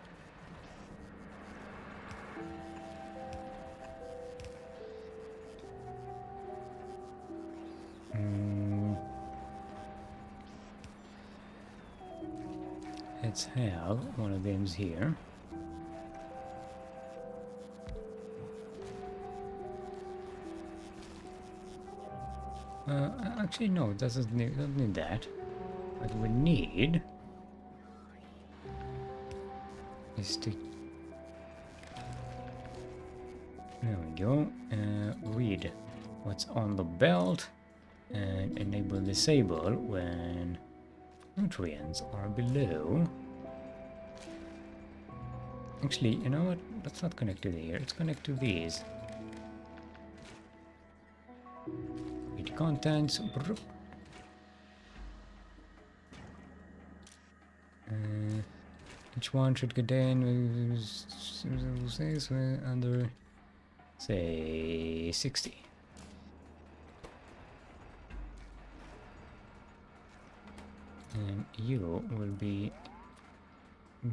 Let's have one of them here. Actually, no, it doesn't need that. What we need is to... There we go. Read what's on the belt and enable disable when nutrients are below. Actually, you know what? Let's not connect to here. Let's connect to these. Read contents. Each one should contain under, say, 60. And you will be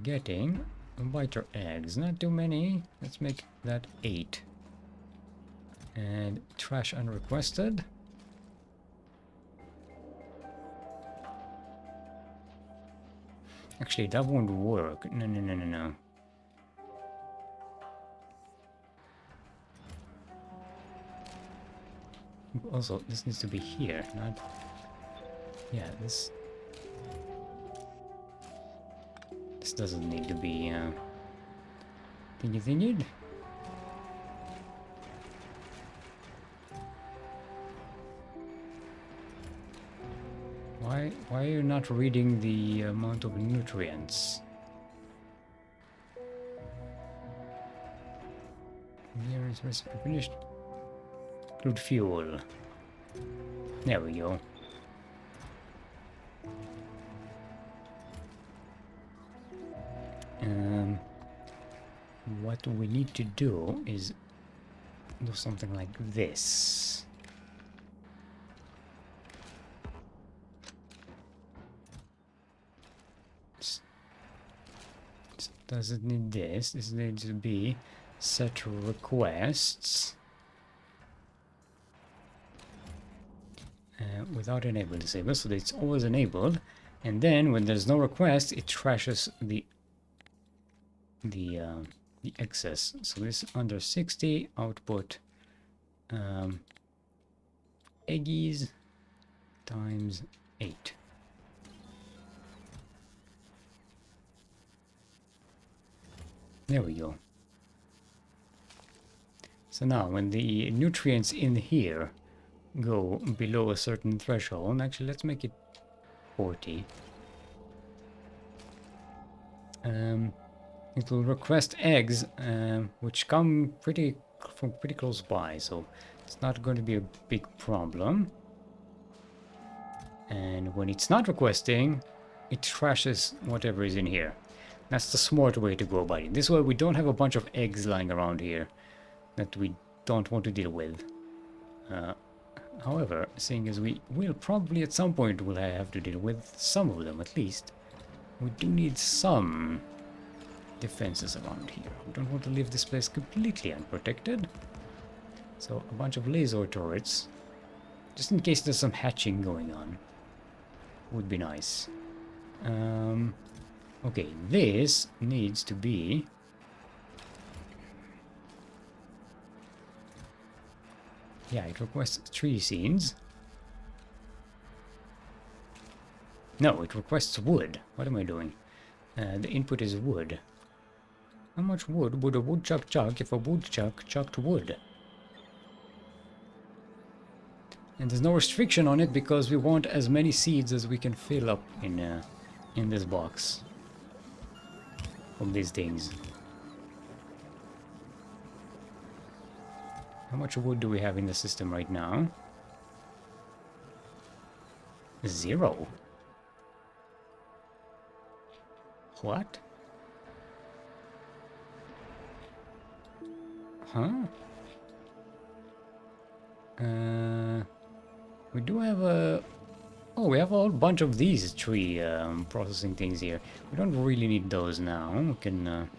getting biter eggs. Not too many. Let's make that 8. And trash unrequested. Actually, that won't work. No, no, no, no, no. Also, this needs to be here, not... Yeah, this doesn't need to be, thingy-thingied. Why are you not reading the amount of nutrients? Here is recipe finished. Include fuel. There we go. What we need to do is do something like this. Does it need this? This needs to be set requests without enable disable, so that it's always enabled. And then when there's no request, it trashes the excess. So this under 60 output eggies times 8. There we go. So now when the nutrients in here go below a certain threshold, actually let's make it 40. It will request eggs, which come from pretty close by, so it's not going to be a big problem. And when it's not requesting, it trashes whatever is in here. That's the smart way to go about it. This way we don't have a bunch of eggs lying around here that we don't want to deal with. However, seeing as we will probably at some point will have to deal with some of them at least, we do need some defenses around here. We don't want to leave this place completely unprotected. So a bunch of laser turrets, just in case there's some hatching going on, would be nice. Okay, this needs to be... Yeah, it requests 3 scenes. No, it requests wood. What am I doing? The input is wood. How much wood would a woodchuck chuck if a woodchuck chucked wood? And there's no restriction on it because we want as many seeds as we can fill up in this box of these things. How much wood do we have in the system right now? 0. What? Huh? We do have a... Oh, we have a whole bunch of these tree processing things here. We don't really need those now. We can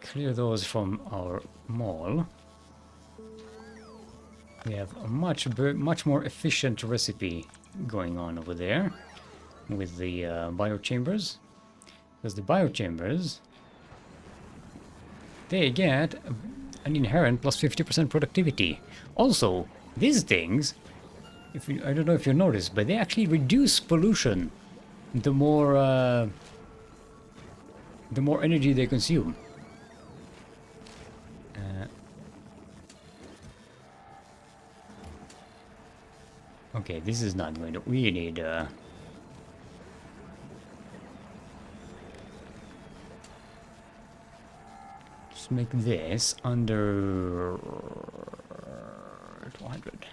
clear those from our mall. We have a much more efficient recipe going on over there with the biochambers. Because the biochambers, they get an inherent plus 50% productivity. Also, these things, I don't know if you noticed, but they actually reduce pollution the more energy they consume. Okay, this is not going to... We need... just make this under 200.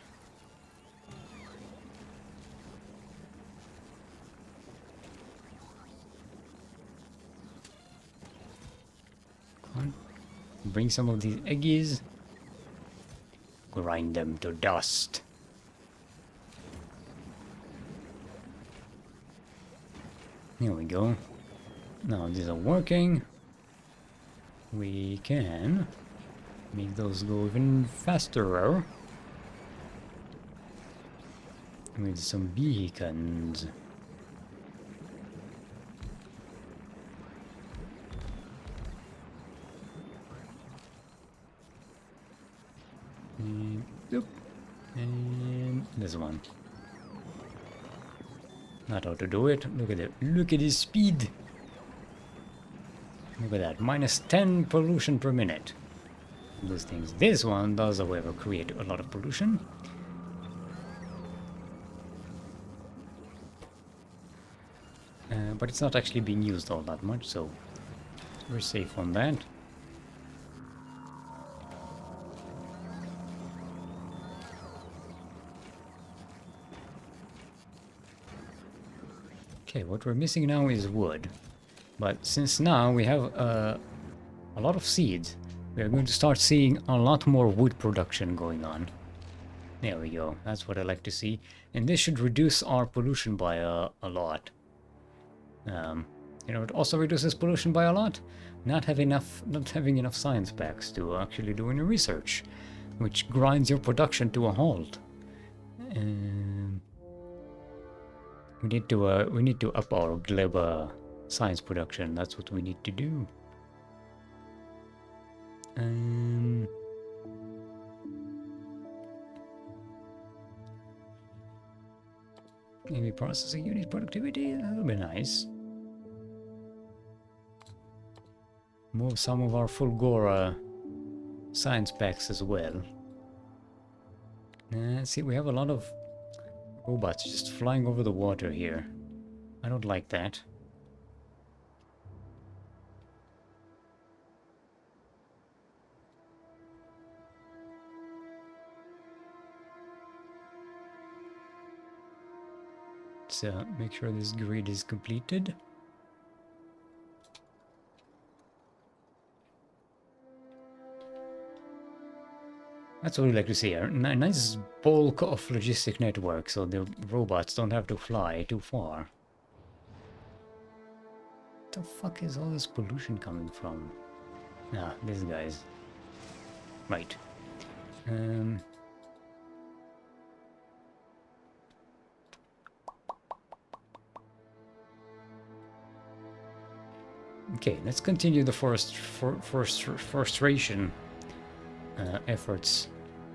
bring some of these eggies. Grind them to dust. Here we go. Now these are working. We can make those go even faster with some beacons. And this one. Not how to do it. Look at it. Look at his speed. Look at that. Minus 10 pollution per minute. Those things. This one does, however, create a lot of pollution. But it's not actually being used all that much, so we're safe on that. Okay, what we're missing now is wood. But since now we have a lot of seeds, we are going to start seeing a lot more wood production going on. There we go, that's what I like to see. And this should reduce our pollution by a lot. You know, it also reduces pollution by a lot. Not having enough science packs to actually do any research, which grinds your production to a halt. We need to up our gleba science production. That's what we need to do. Maybe processing unit productivity. That would be nice. Move some of our Fulgora science packs as well. See, we have a lot of robots just flying over the water here. I don't like that. Let's make sure this grid is completed. That's what we like to see, a nice bulk of logistic network, so the robots don't have to fly too far. What the fuck is all this pollution coming from? Ah, these guys. Right. Okay, let's continue the forestation efforts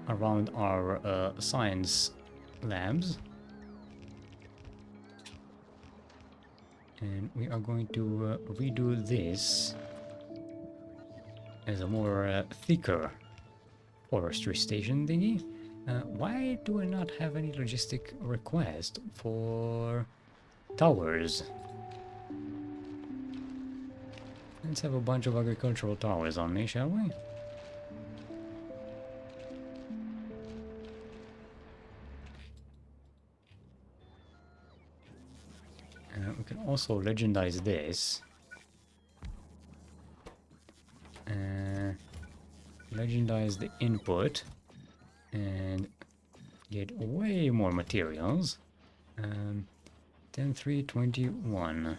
around our science labs. And we are going to redo this as a more thicker forestry station thingy. Why do I not have any logistic request for towers? Let's have a bunch of agricultural towers on me, shall we? We can also legendize this. Legendize the input and get way more materials. 10, 3, 21.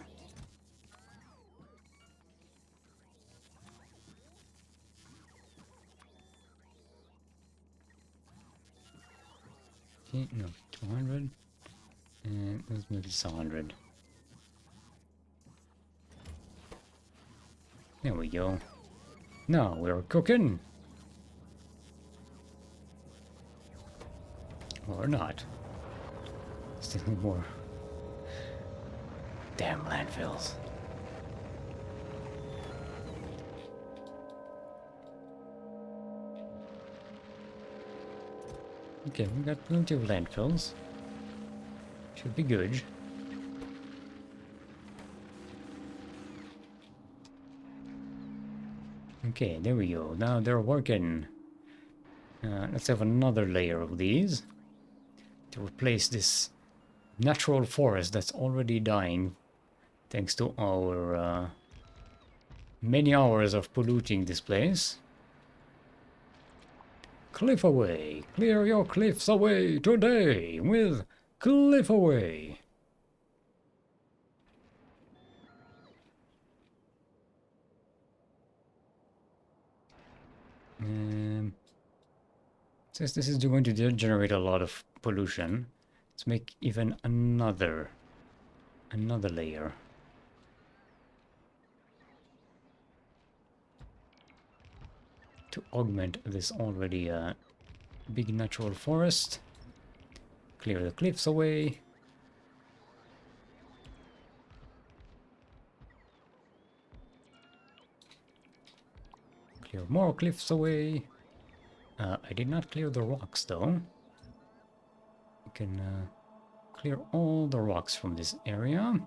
Okay, no, 200. And let's move this 100. There we go. Now we're cooking. Or not. Still need more. Damn landfills. Okay, we got plenty of landfills. Should be good. Okay, there we go. Now they're working. Let's have another layer of these to replace this natural forest that's already dying thanks to our many hours of polluting this place. Cliff away. Clear your cliffs away today with Cliff away. Since this is going to generate a lot of pollution, let's make even another layer. To augment this already big natural forest. Clear the cliffs away. Clear more cliffs away. I did not clear the rocks though. We can clear all the rocks from this area.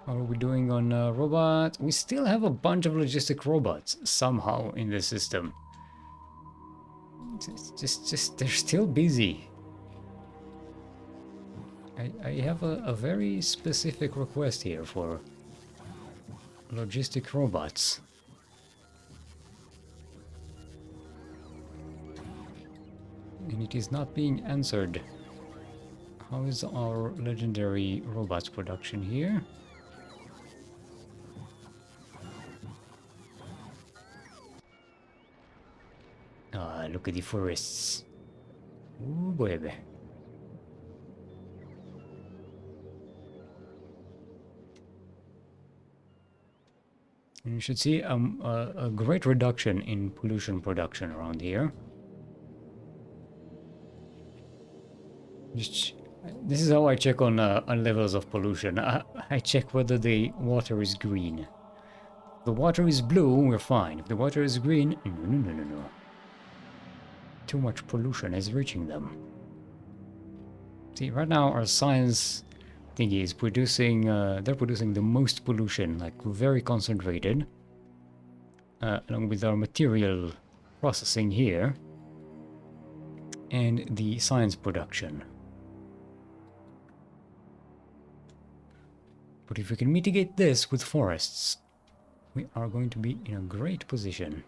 How are we doing on robots? We still have a bunch of logistic robots somehow in the system. Just they're still busy. I have a very specific request here for logistic robots. And it is not being answered. How is our legendary robots production here? Ah, look at the forests. Ooh, baby. And you should see a great reduction in pollution production around here. This is how I check on levels of pollution. I check whether the water is green. If the water is blue, we're fine. If the water is green, no. Too much pollution is reaching them. See, right now our science thingy is producing, they're producing the most pollution, like very concentrated, along with our material processing here, and the science production. But if we can mitigate this with forests, we are going to be in a great position.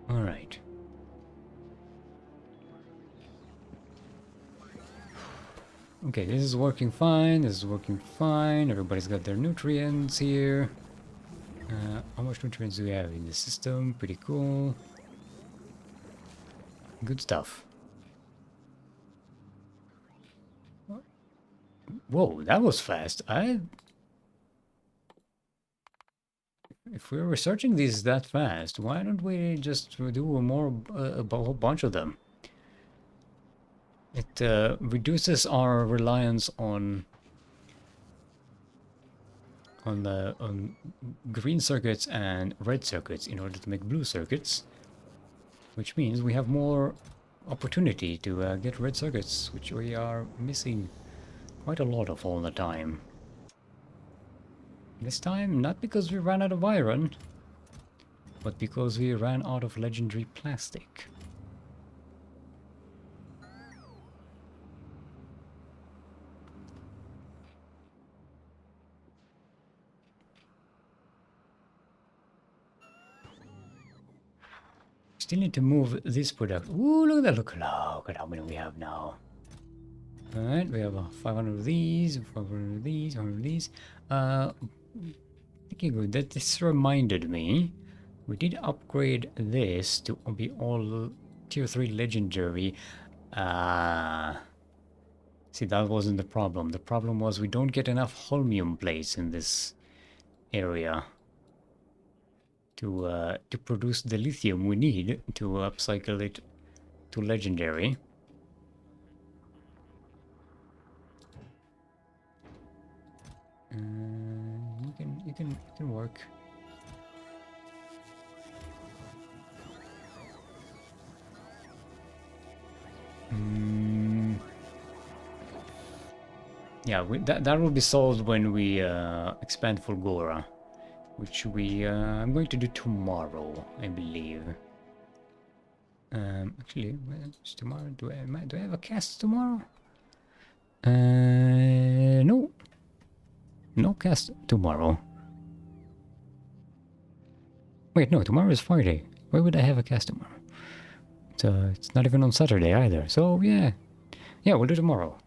All right. Okay, this is working fine. This is working fine. Everybody's got their nutrients here. How much nutrients do we have in the system? Pretty cool. Good stuff. Whoa, that was fast. If we're researching these that fast, why don't we just do a whole bunch of them? It reduces our reliance on green circuits and red circuits in order to make blue circuits, which means we have more opportunity to get red circuits, which we are missing quite a lot of all the time. This time, not because we ran out of iron, but because we ran out of legendary plastic. Still need to move this product. Ooh, look at that. Look at how many we have now. Alright, we have 500 of these, 500 of these, 100 of these. Okay, good. This reminded me. We did upgrade this to be all tier 3 legendary. See, that wasn't the problem. The problem was we don't get enough holmium plates in this area to produce the lithium we need to upcycle it to legendary. You can work. Yeah, that will be solved when we expand Fulgora. which I'm going to do tomorrow, I believe. Actually, it's tomorrow. Do I have a cast tomorrow? No. No cast tomorrow. Wait, no, tomorrow is Friday. Why would I have a cast tomorrow? It's not even on Saturday either. So yeah, we'll do tomorrow.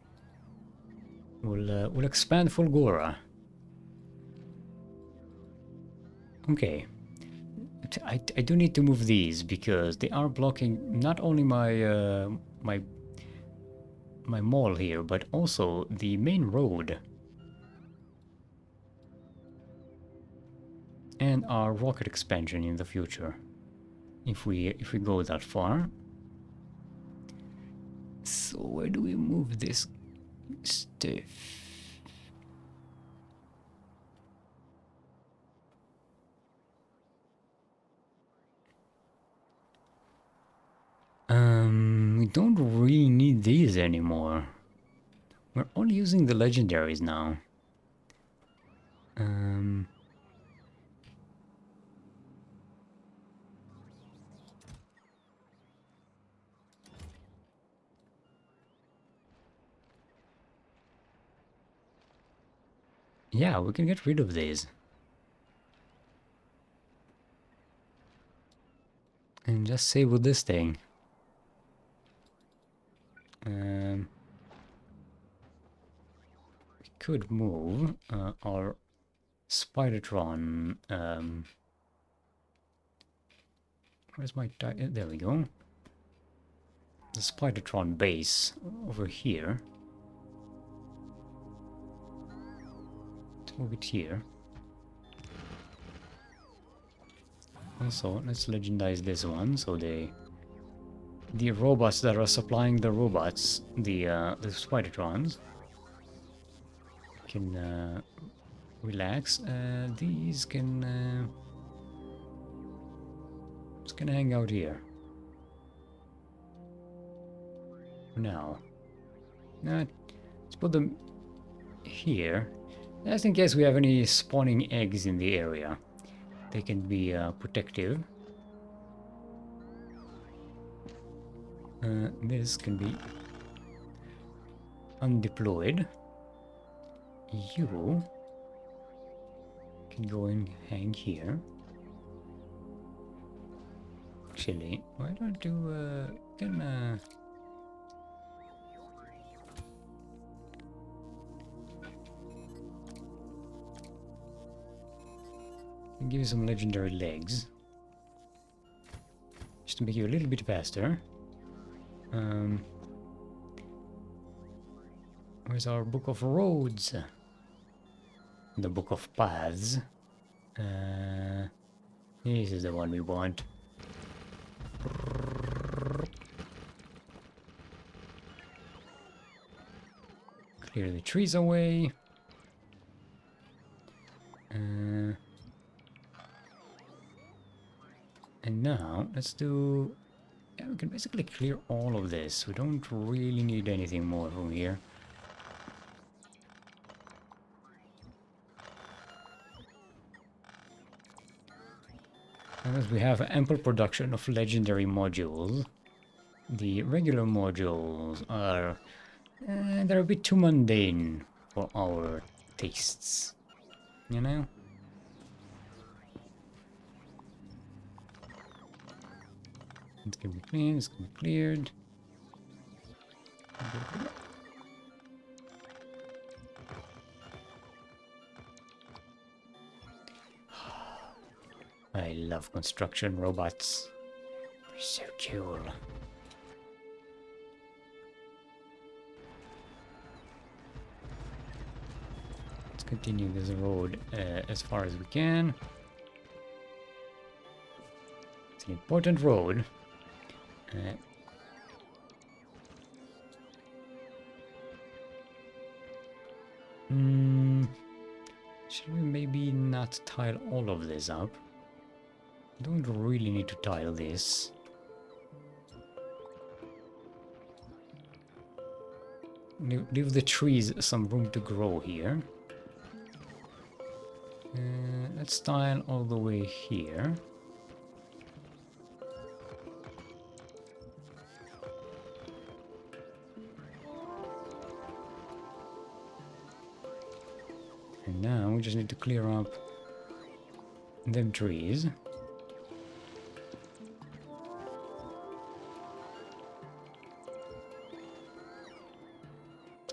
We'll expand Fulgora. Okay. I do need to move these because they are blocking not only my mall here, but also the main road and our rocket expansion in the future. If we go that far. So where do we move this stuff? We don't really need these anymore. We're only using the legendaries now. Yeah, we can get rid of these. And just save with this thing. We could move our Spidertron. Where's my there we go. The Spidertron base over here. Let's move it here. Also, let's legendize this one so the robots that are supplying the robots, the Spidertrons, can relax. These can just gonna hang out here for now. Let's put them here, just in case we have any spawning eggs in the area. They can be protective. This can be undeployed. You can go and hang here. Actually, why don't you give you some legendary legs, just to make you a little bit faster. Where's our book of roads? The book of paths. This is the one we want. Clear the trees away. And now let's do. Yeah, we can basically clear all of this. We don't really need anything more from here. As we have ample production of legendary modules, the regular modules are they're a bit too mundane for our tastes, you know? It's gonna be clean, it's gonna be cleared. I love construction robots. They're so cool. Let's continue this road as far as we can. It's an important road. Should we maybe not tile all of this up? Don't really need to tile this. Leave the trees some room to grow here. that style all the way here. And now we just need to clear up them trees.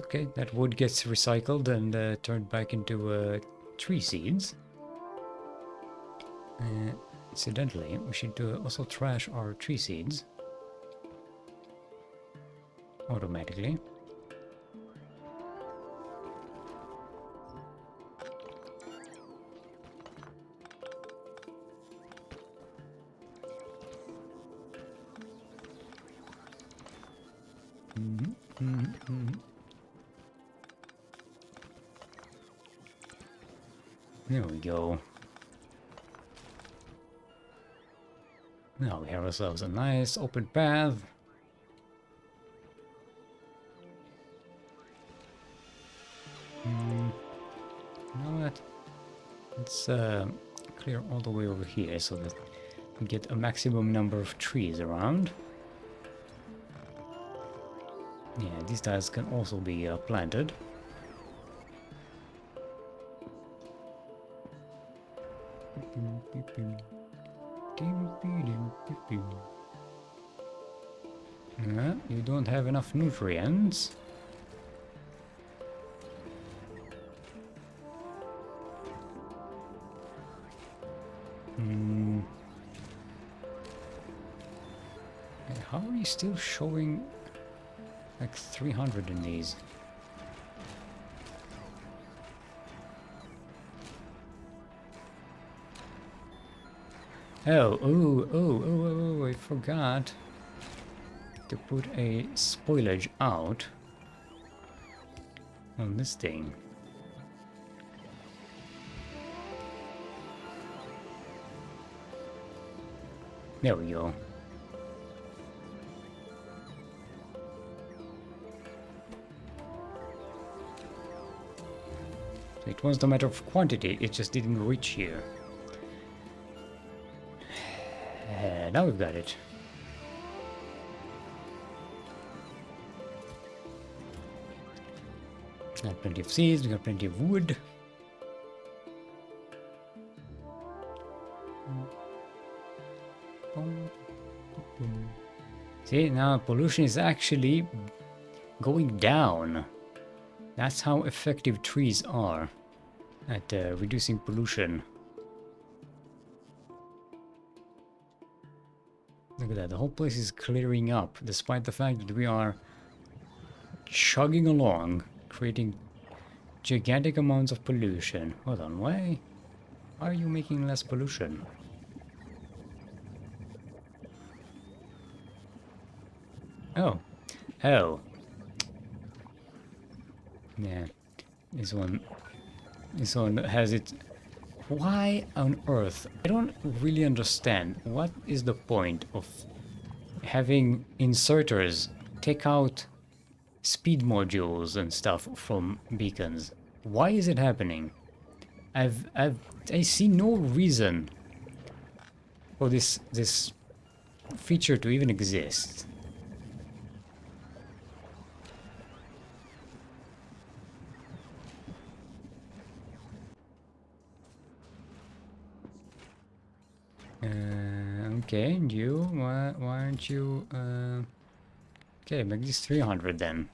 Okay, that wood gets recycled and turned back into tree seeds. Incidentally, we should also trash our tree seeds automatically. There we go. Now we have ourselves a nice open path. Now let's clear all the way over here so that we get a maximum number of trees around. Yeah, these tiles can also be planted. You don't have enough nutrients. How are you still showing like 300 in these? Oh, I forgot to put a spoilage out on this thing. There we go. So it wasn't a matter of quantity, it just didn't reach here. Now we've got it. Got plenty of seeds, we got plenty of wood. See, now pollution is actually going down. That's how effective trees are at reducing pollution. Look at that, the whole place is clearing up, despite the fact that we are chugging along, creating gigantic amounts of pollution. Hold on, why are you making less pollution? Oh. Yeah, this one has it. Why on earth? I don't really understand. What is the point of having inserters take out speed modules and stuff from beacons? Why is it happening? I see no reason for this feature to even exist. Okay, and you, why aren't you, okay, make this 300 then.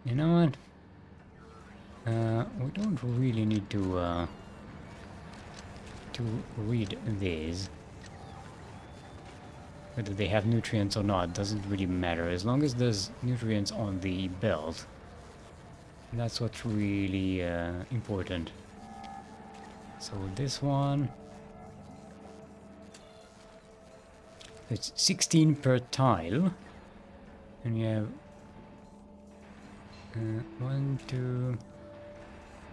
You know what? We don't really need to read these. Whether they have nutrients or not doesn't really matter, as long as there's nutrients on the belt. That's what's really important. So this one, it's 16 per tile, and we have 1, 2,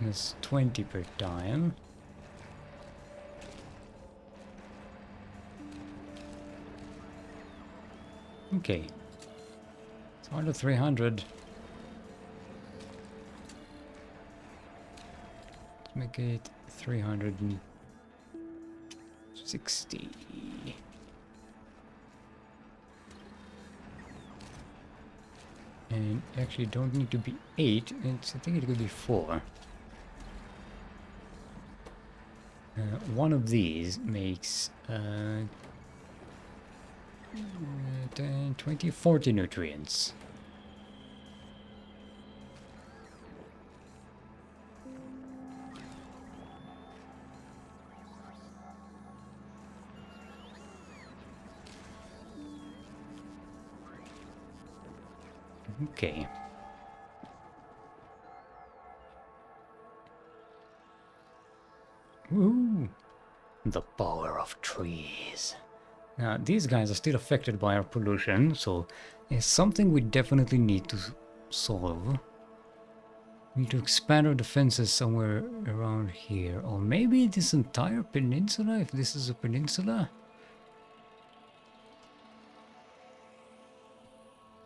that's 20 per tile. Okay. It's under 300. Let's make it 360. And actually don't need to be 8, I think it could be 4. One of these makes 10, 20, 40 nutrients. Okay. Woo! The power of trees. Now, these guys are still affected by our pollution, so it's something we definitely need to solve. We need to expand our defenses somewhere around here. Or maybe this entire peninsula, if this is a peninsula.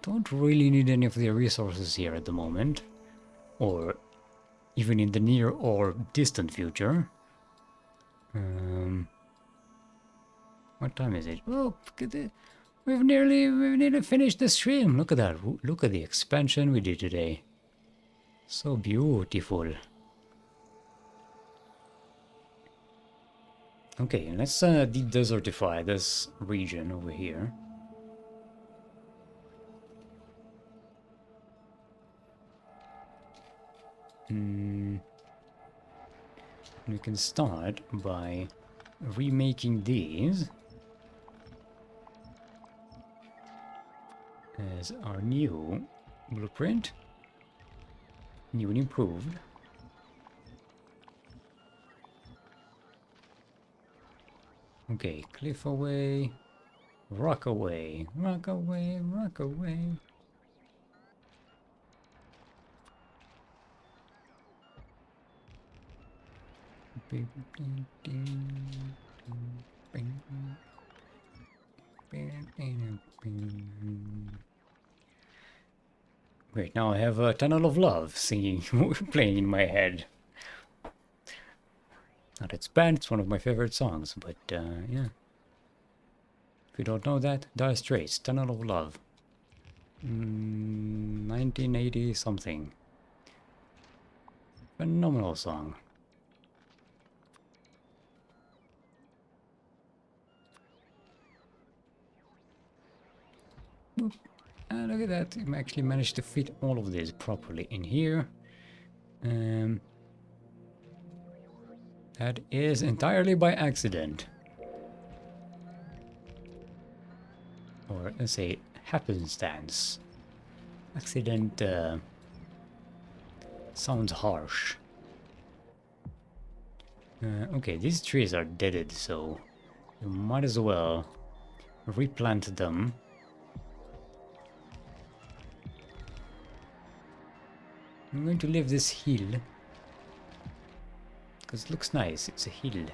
Don't really need any of their resources here at the moment. Or even in the near or distant future. What time is it? Oh, we've nearly finished the stream. Look at that. Look at the expansion we did today. So beautiful. Okay, let's de-desertify this region over here. We can start by remaking these as our new blueprint, new and improved. Okay, cliff away, rock away, rock away, rock away. Wait, now I have a Tunnel of Love singing, playing in my head. Not it's bad, it's one of my favorite songs, but yeah. If you don't know that, Dire Straits, Tunnel of Love. 1980 something. Phenomenal song. Boop. Look at that, I actually managed to fit all of this properly in here. That is entirely by accident. Or let's say happenstance. Accident sounds harsh. Okay, these trees are deaded, so you might as well replant them. I'm going to leave this hill because it looks nice, it's a hill.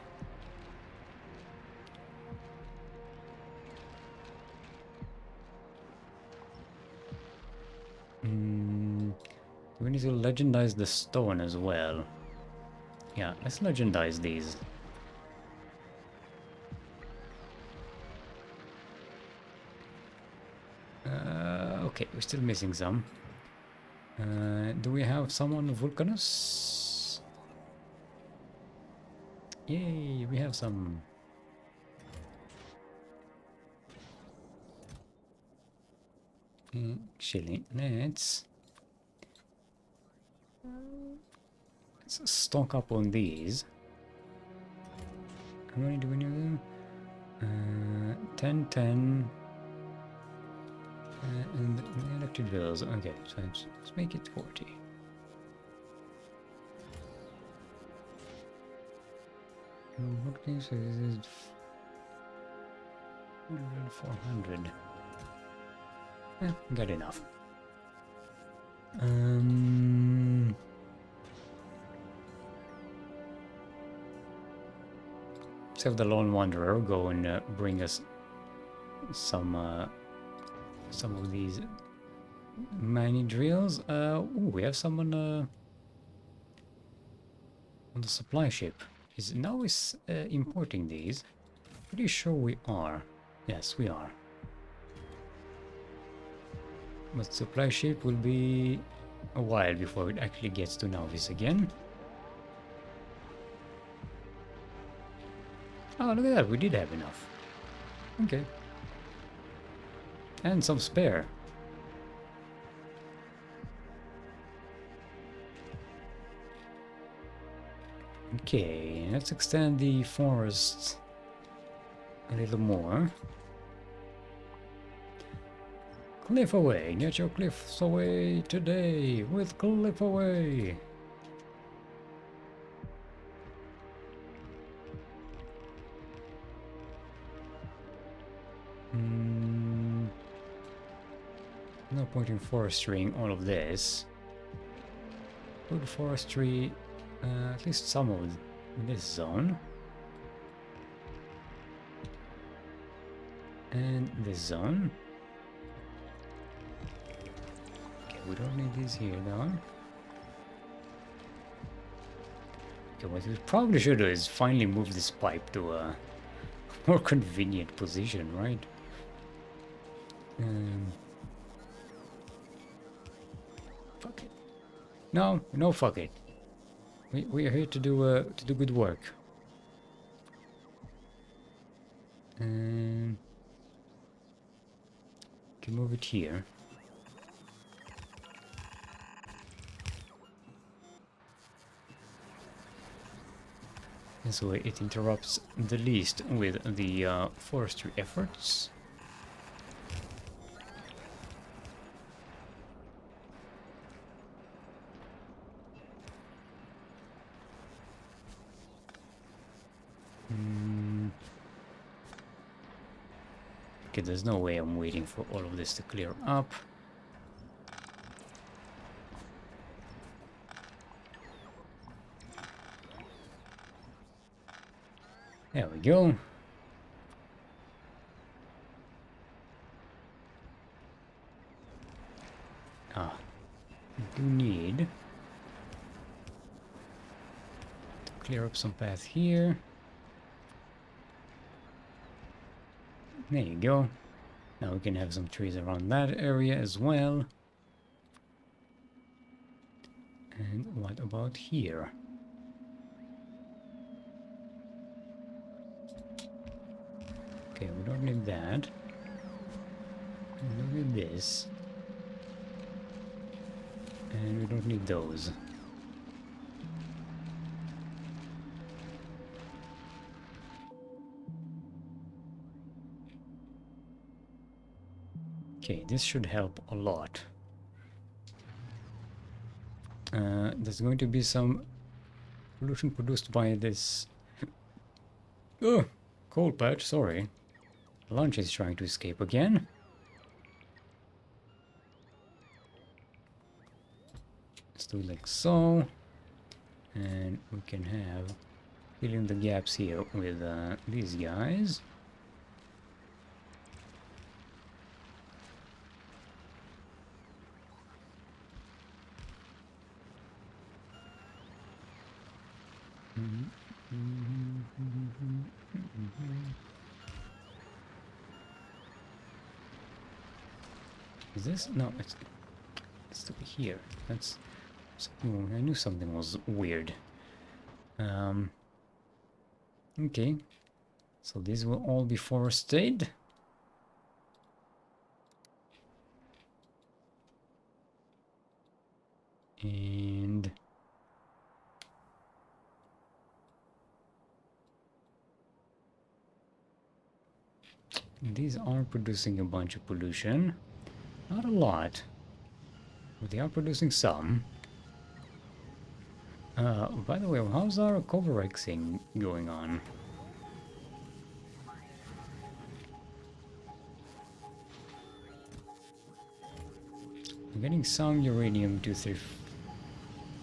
We need to legendize the stone as well. Yeah, let's legendize these. Okay, we're still missing some. Do we have someone Vulcanus? Yay, we have some. Actually, let's stock up on these. How many do we need? 10, 10. And the electric bills. Okay, so let's make it 40. What is it? 400. Yeah, got enough. Let's have the Lone Wanderer go and bring us some some of these mini drills. Ooh, we have someone on the supply ship. Is Nauvis importing these? Pretty sure we are. Yes, we are. But supply ship will be a while before it actually gets to Nauvis again. Oh, look at that, we did have enough. Okay. And some spare. Okay, let's extend the forest a little more. Cliff away, get your cliffs away today with cliff away. No point in forestrying all of this. Good forestry, at least some of this zone. And this zone. Okay, we don't need these here though. Okay, what we probably should do is finally move this pipe to a more convenient position, right? Fuck it. No, no, fuck it. We are here to do good work. And can move it here. This way it interrupts the least with the forestry efforts. Okay, there's no way I'm waiting for all of this to clear up. There we go. Ah, we do need to clear up some path here. There you go. Now we can have some trees around that area as well. And what about here? Okay, we don't need that. We don't need this. And we don't need those. Okay, this should help a lot. There's going to be some pollution produced by this... Oh, coal patch, sorry. Lunch is trying to escape again. Let's do it like so. And we can have... fill in the gaps here with these guys. Is this? No, it's still here. That's something. I knew something was weird. Okay. So these will all be forested. And these are producing a bunch of pollution. Not a lot, but they are producing some. By the way, how's our coverexing going on? I'm getting some uranium-234,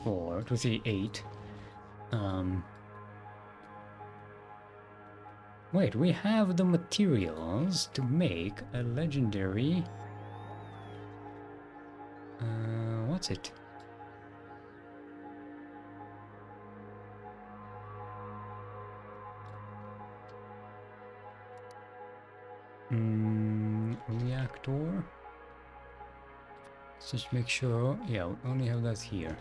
238. Wait, we have the materials to make a legendary What's it? Reactor. Let's just make sure. Yeah, we only have that here.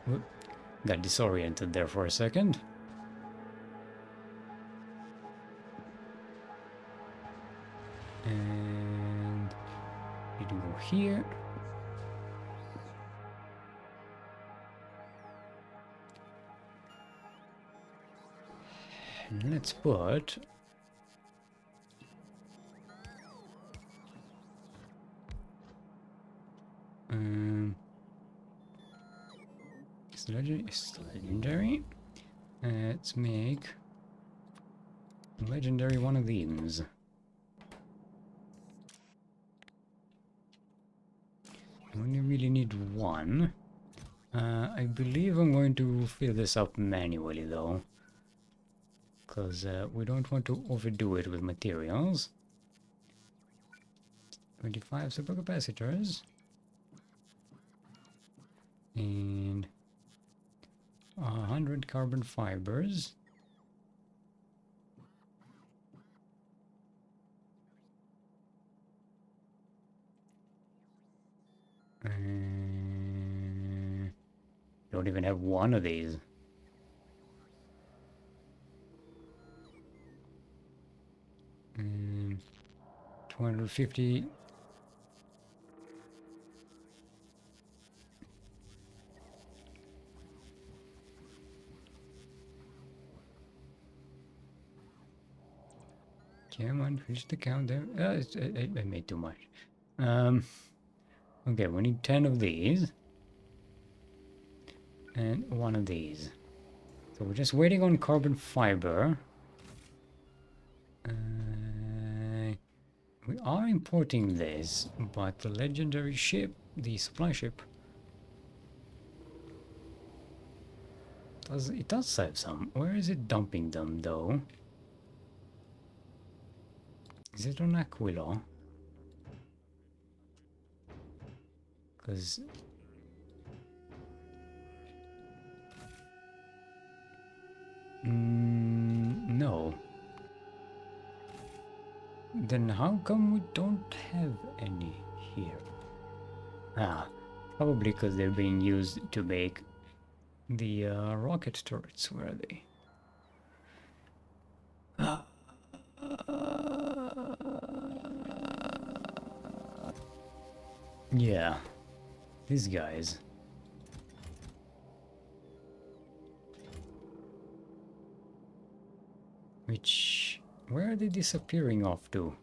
Whoop. Got disoriented there for a second. And need to go here. And let's put it's legendary. Let's make a legendary one of these. I only really need one. I believe I'm going to fill this up manually though, because we don't want to overdo it with materials. 25 supercapacitors and 100 carbon fibers. Don't even have one of these. And 250. Come on, finish the count there. I made too much. Okay, we need 10 of these. And one of these. So we're just waiting on carbon fiber. We are importing this, but the legendary ship, the supply ship, it does have some. Where is it dumping them though? Is it on Aquila? Because no. Then how come we don't have any here? Ah, probably because they're being used to make the rocket turrets. Where are they? Yeah, these guys. Where are they disappearing off to?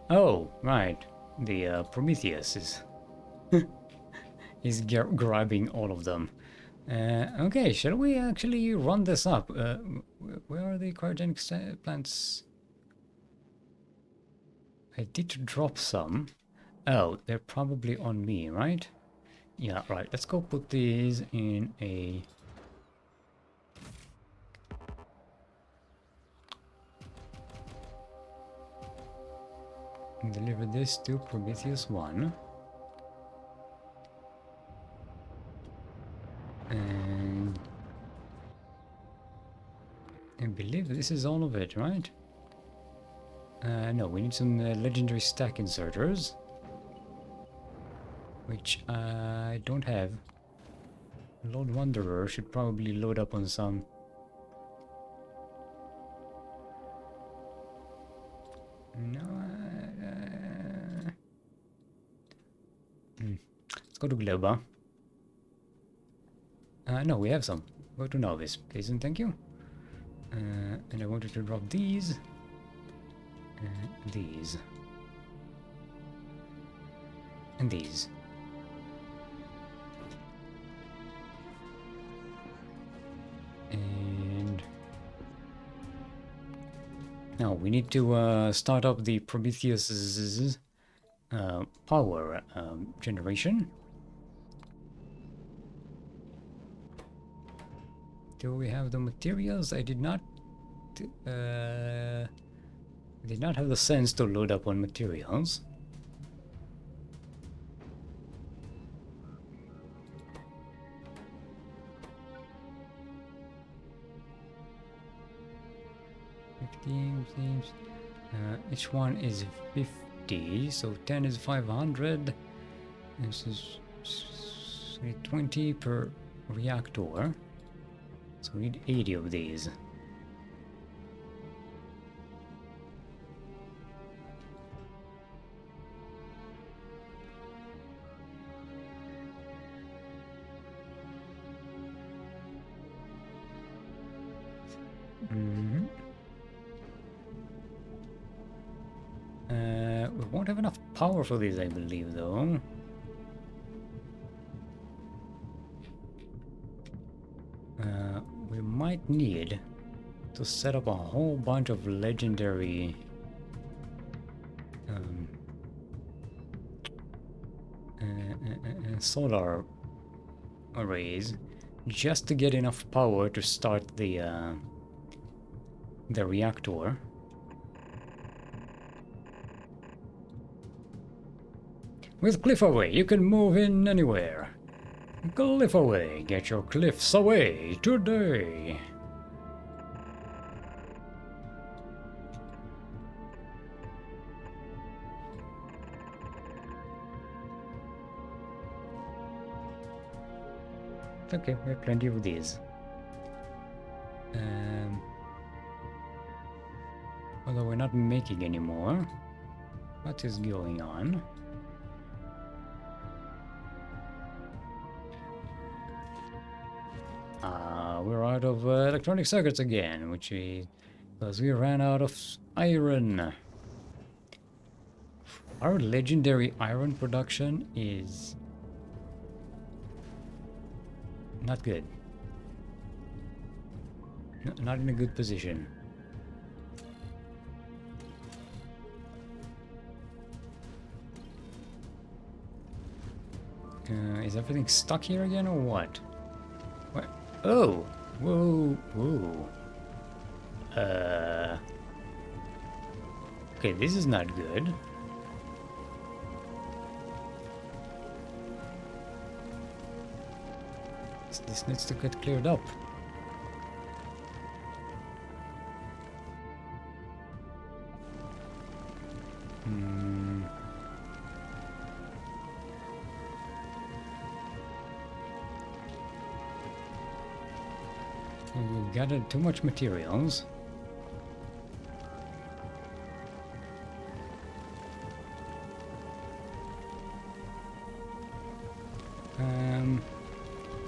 Oh, right. The Prometheus is grabbing all of them. Okay, shall we actually run this up? Where are the cryogenic plants? I did drop some. Oh, they're probably on me, right? Yeah, right. Let's go put these in a... Deliver this to Prometheus 1. And I believe this is all of it, right? No, we need some legendary stack inserters, which I don't have. Lord Wanderer should probably load up on some. No. Let's go to Globa. No, we have some. Go to Nauvis, please and thank you. And I wanted to drop these. These. And these. And now we need to start up the Prometheus's power generation. Do we have the materials? I did not have the sense to load up on materials. seems. Each one is 50, so 10 is 500. This is 20 per reactor. So we need 80 of these. We won't have enough power for these, I believe, though. We might need to set up a whole bunch of legendary solar arrays just to get enough power to start the reactor. With cliff away, you can move in anywhere. Cliff away, get your cliffs away today. Okay, we have plenty of these. Although we're not making any more. What is going on? We're out of electronic circuits again, because we ran out of iron. Our legendary iron production is not good. Not in a good position. Is everything stuck here again or what? What? Oh! Whoa! Whoa! Okay, this is not good. This needs to get cleared up. We've gathered too much materials.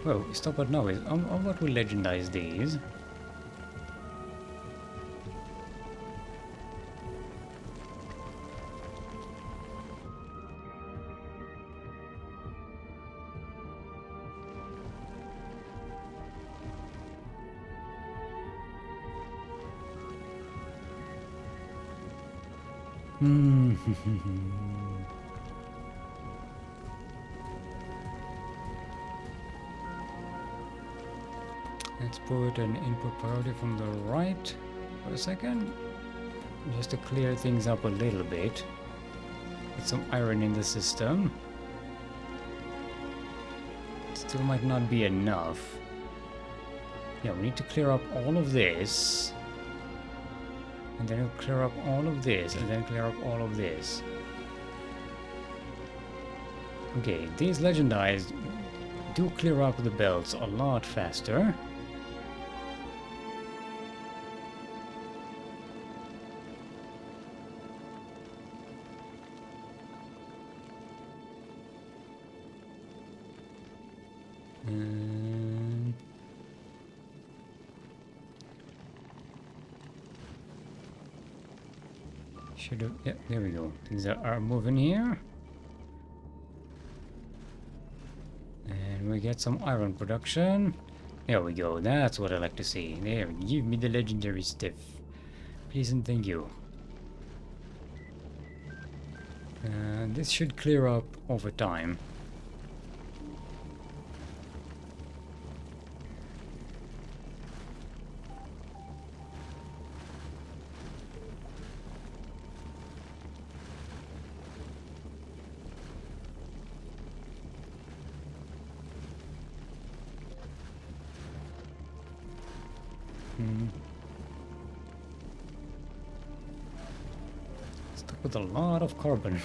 Well, stop at Nauvis. How about we legendize these? Let's put an input priority from the right for a second, just to clear things up a little bit. Get some iron in the system. Still might not be enough. Yeah, we need to clear up all of this. And then we'll clear up all of this, and then clear up all of this. Okay, these legendized do clear up the belts a lot faster. Should have, yeah, there we go. Things are moving here. And we get some iron production. There we go. That's what I like to see. There, give me the legendary stuff. Please and thank you. This should clear up over time. with a lot of carbon.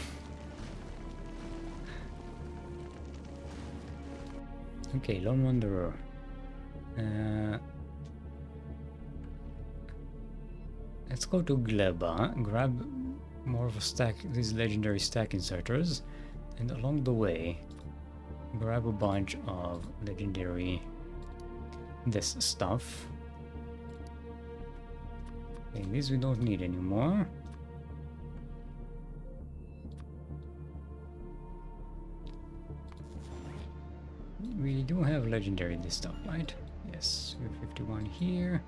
Okay, Lone Wanderer. Let's go to Gleba, grab more of a stack, these legendary stack inserters, and along the way, grab a bunch of legendary this stuff. Okay, these we don't need anymore. We do have legendary this stuff, right? Yes, we have 51 here.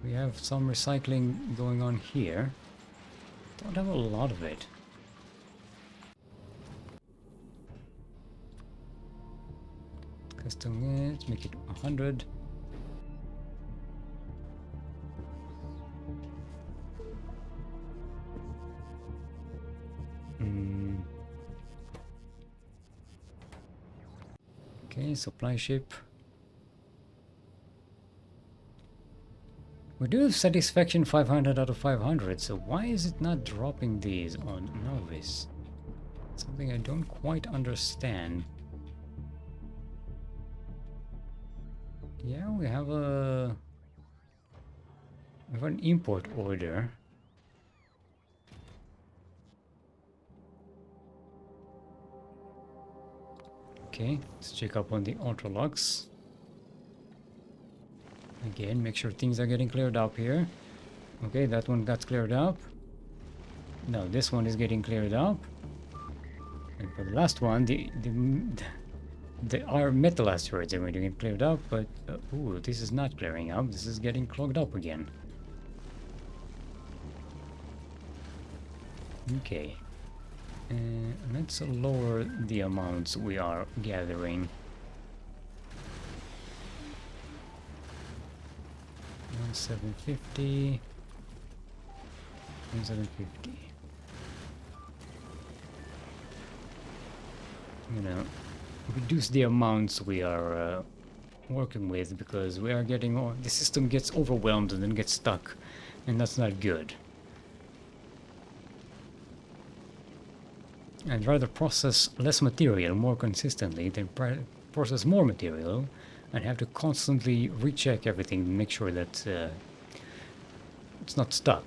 We have some recycling going on here. Don't have a lot of it. Custom it, make it 100. Okay, supply ship. We do have satisfaction 500 out of 500, so why is it not dropping these on Nauvis? Something I don't quite understand. Yeah, we have an import order. Okay, let's check up on the Ultralux. Again, make sure things are getting cleared up here. Okay, that one got cleared up. No, this one is getting cleared up. And for the last one, our metal asteroids are going to get cleared up, but ooh, this is not clearing up. This is getting clogged up again. Okay. Let's lower the amounts we are gathering. 1750. 1750. I'm gonna reduce the amounts we are working with because we are getting the system gets overwhelmed and then gets stuck, and that's not good. I'd rather process less material more consistently than process more material and have to constantly recheck everything to make sure that it's not stuck.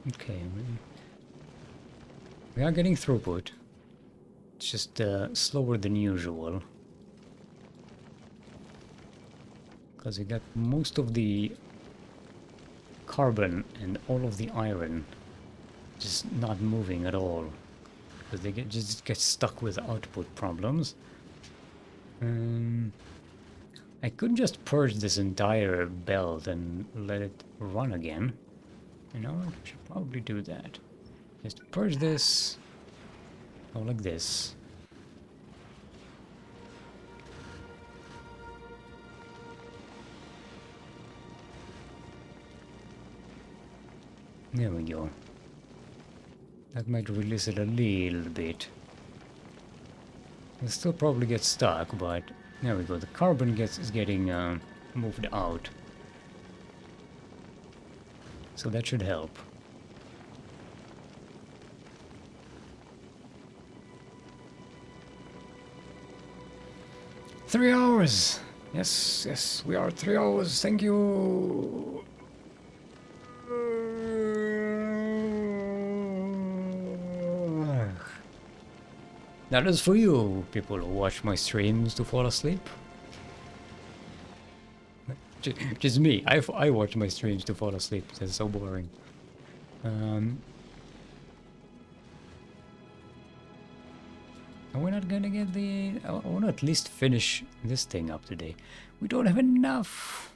Okay, we are getting throughput. It's just slower than usual. Because we got most of the carbon and all of the iron just not moving at all. Because they just get stuck with output problems. I could just purge this entire belt and let it run again. You know, I should probably do that. Just purge this. Oh, like this. There we go. That might release it a little bit. It'll still probably get stuck, but there we go. The carbon is getting moved out. So that should help. Three hours! Yes, yes, we are 3 hours, thank you! That is for you, people who watch my streams to fall asleep. Just me, I watch my streams to fall asleep, that's so boring. We're not gonna get the... I want to at least finish this thing up today. We don't have enough!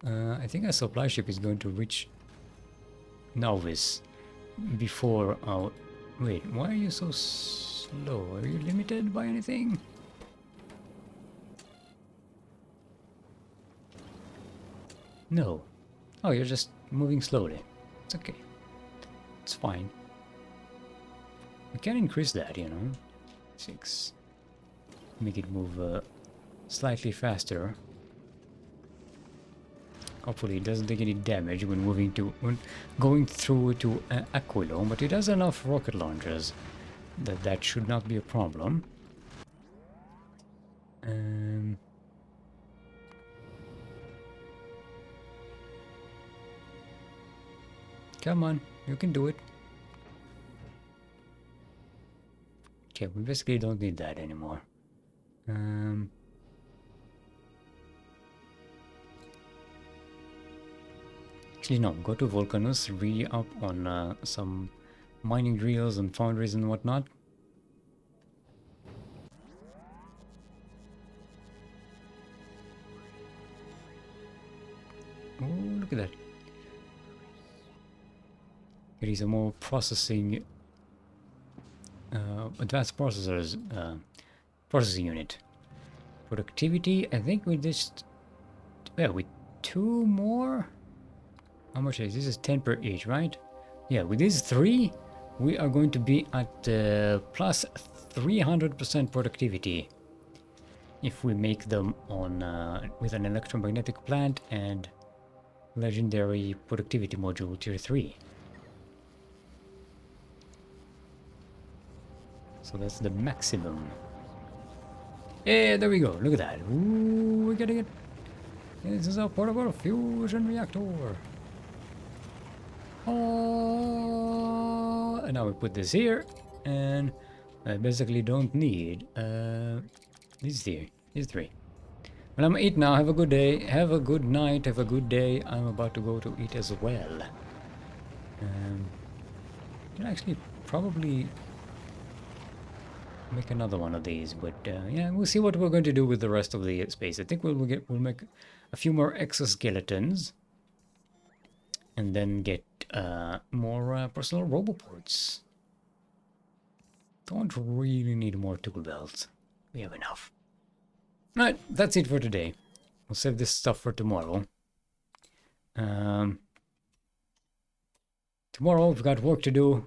I think our supply ship is going to reach Nauvis before our... Wait, why are you so slow? Are you limited by anything? No. Oh, you're just moving slowly. It's okay. It's fine. We can increase that, you know. 6. Make it move slightly faster. Hopefully it doesn't take any damage when when going through to Aquilo, but it has enough rocket launchers that should not be a problem. Come on, you can do it. Okay, we basically don't need that anymore. Actually, no. Go to Volcanus, re-up on some mining drills and foundries and whatnot. Oh, look at that. There is a more processing, advanced processors, processing unit. Productivity, I think we just, yeah, with 2 more? How much is this? This is 10 per each, right? Yeah, with these 3, we are going to be at plus 300% productivity. If we make them on with an electromagnetic plant and legendary productivity module tier 3. So that's the maximum. Yeah, there we go. Look at that. Ooh, we're getting it. This is a portable fusion reactor. Oh, and now we put this here, and I basically don't need these 3. Well, I'm 8 now. Have a good day. Have a good night. Have a good day. I'm about to go to eat as well. Can actually probably make another one of these, but yeah, we'll see what we're going to do with the rest of the space. I think we'll make a few more exoskeletons, and then get more personal roboports. Don't really need more tool belts. We have enough. Alright, that's it for today. We'll save this stuff for tomorrow. Tomorrow we've got work to do.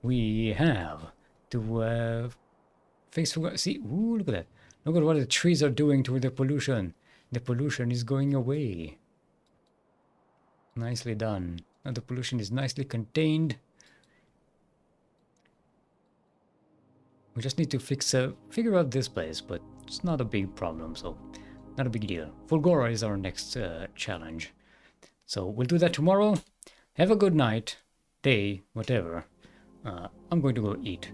We have to face... See, ooh, look at that. Look at what the trees are doing to the pollution. The pollution is going away. Nicely done. Now the pollution is nicely contained. We just need to figure out this place, but it's not a big problem, so not a big deal. Fulgora is our next challenge. So we'll do that tomorrow. Have a good night, day, whatever. I'm going to go eat.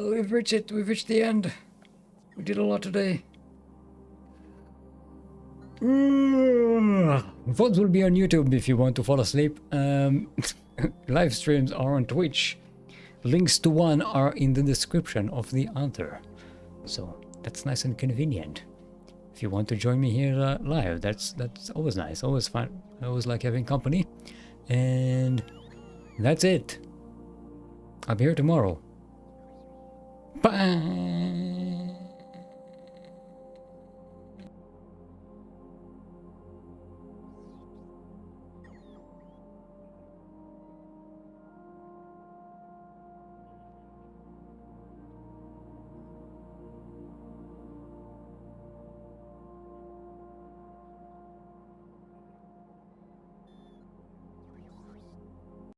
We've reached it. We've reached the end. We did a lot today. VODs will be on YouTube if you want to fall asleep. Live streams are on Twitch. Links to one are in the description of the other. So that's nice and convenient. If you want to join me here live, that's always nice, always fun. I always like having company. And that's it. I'll be here tomorrow. Bye.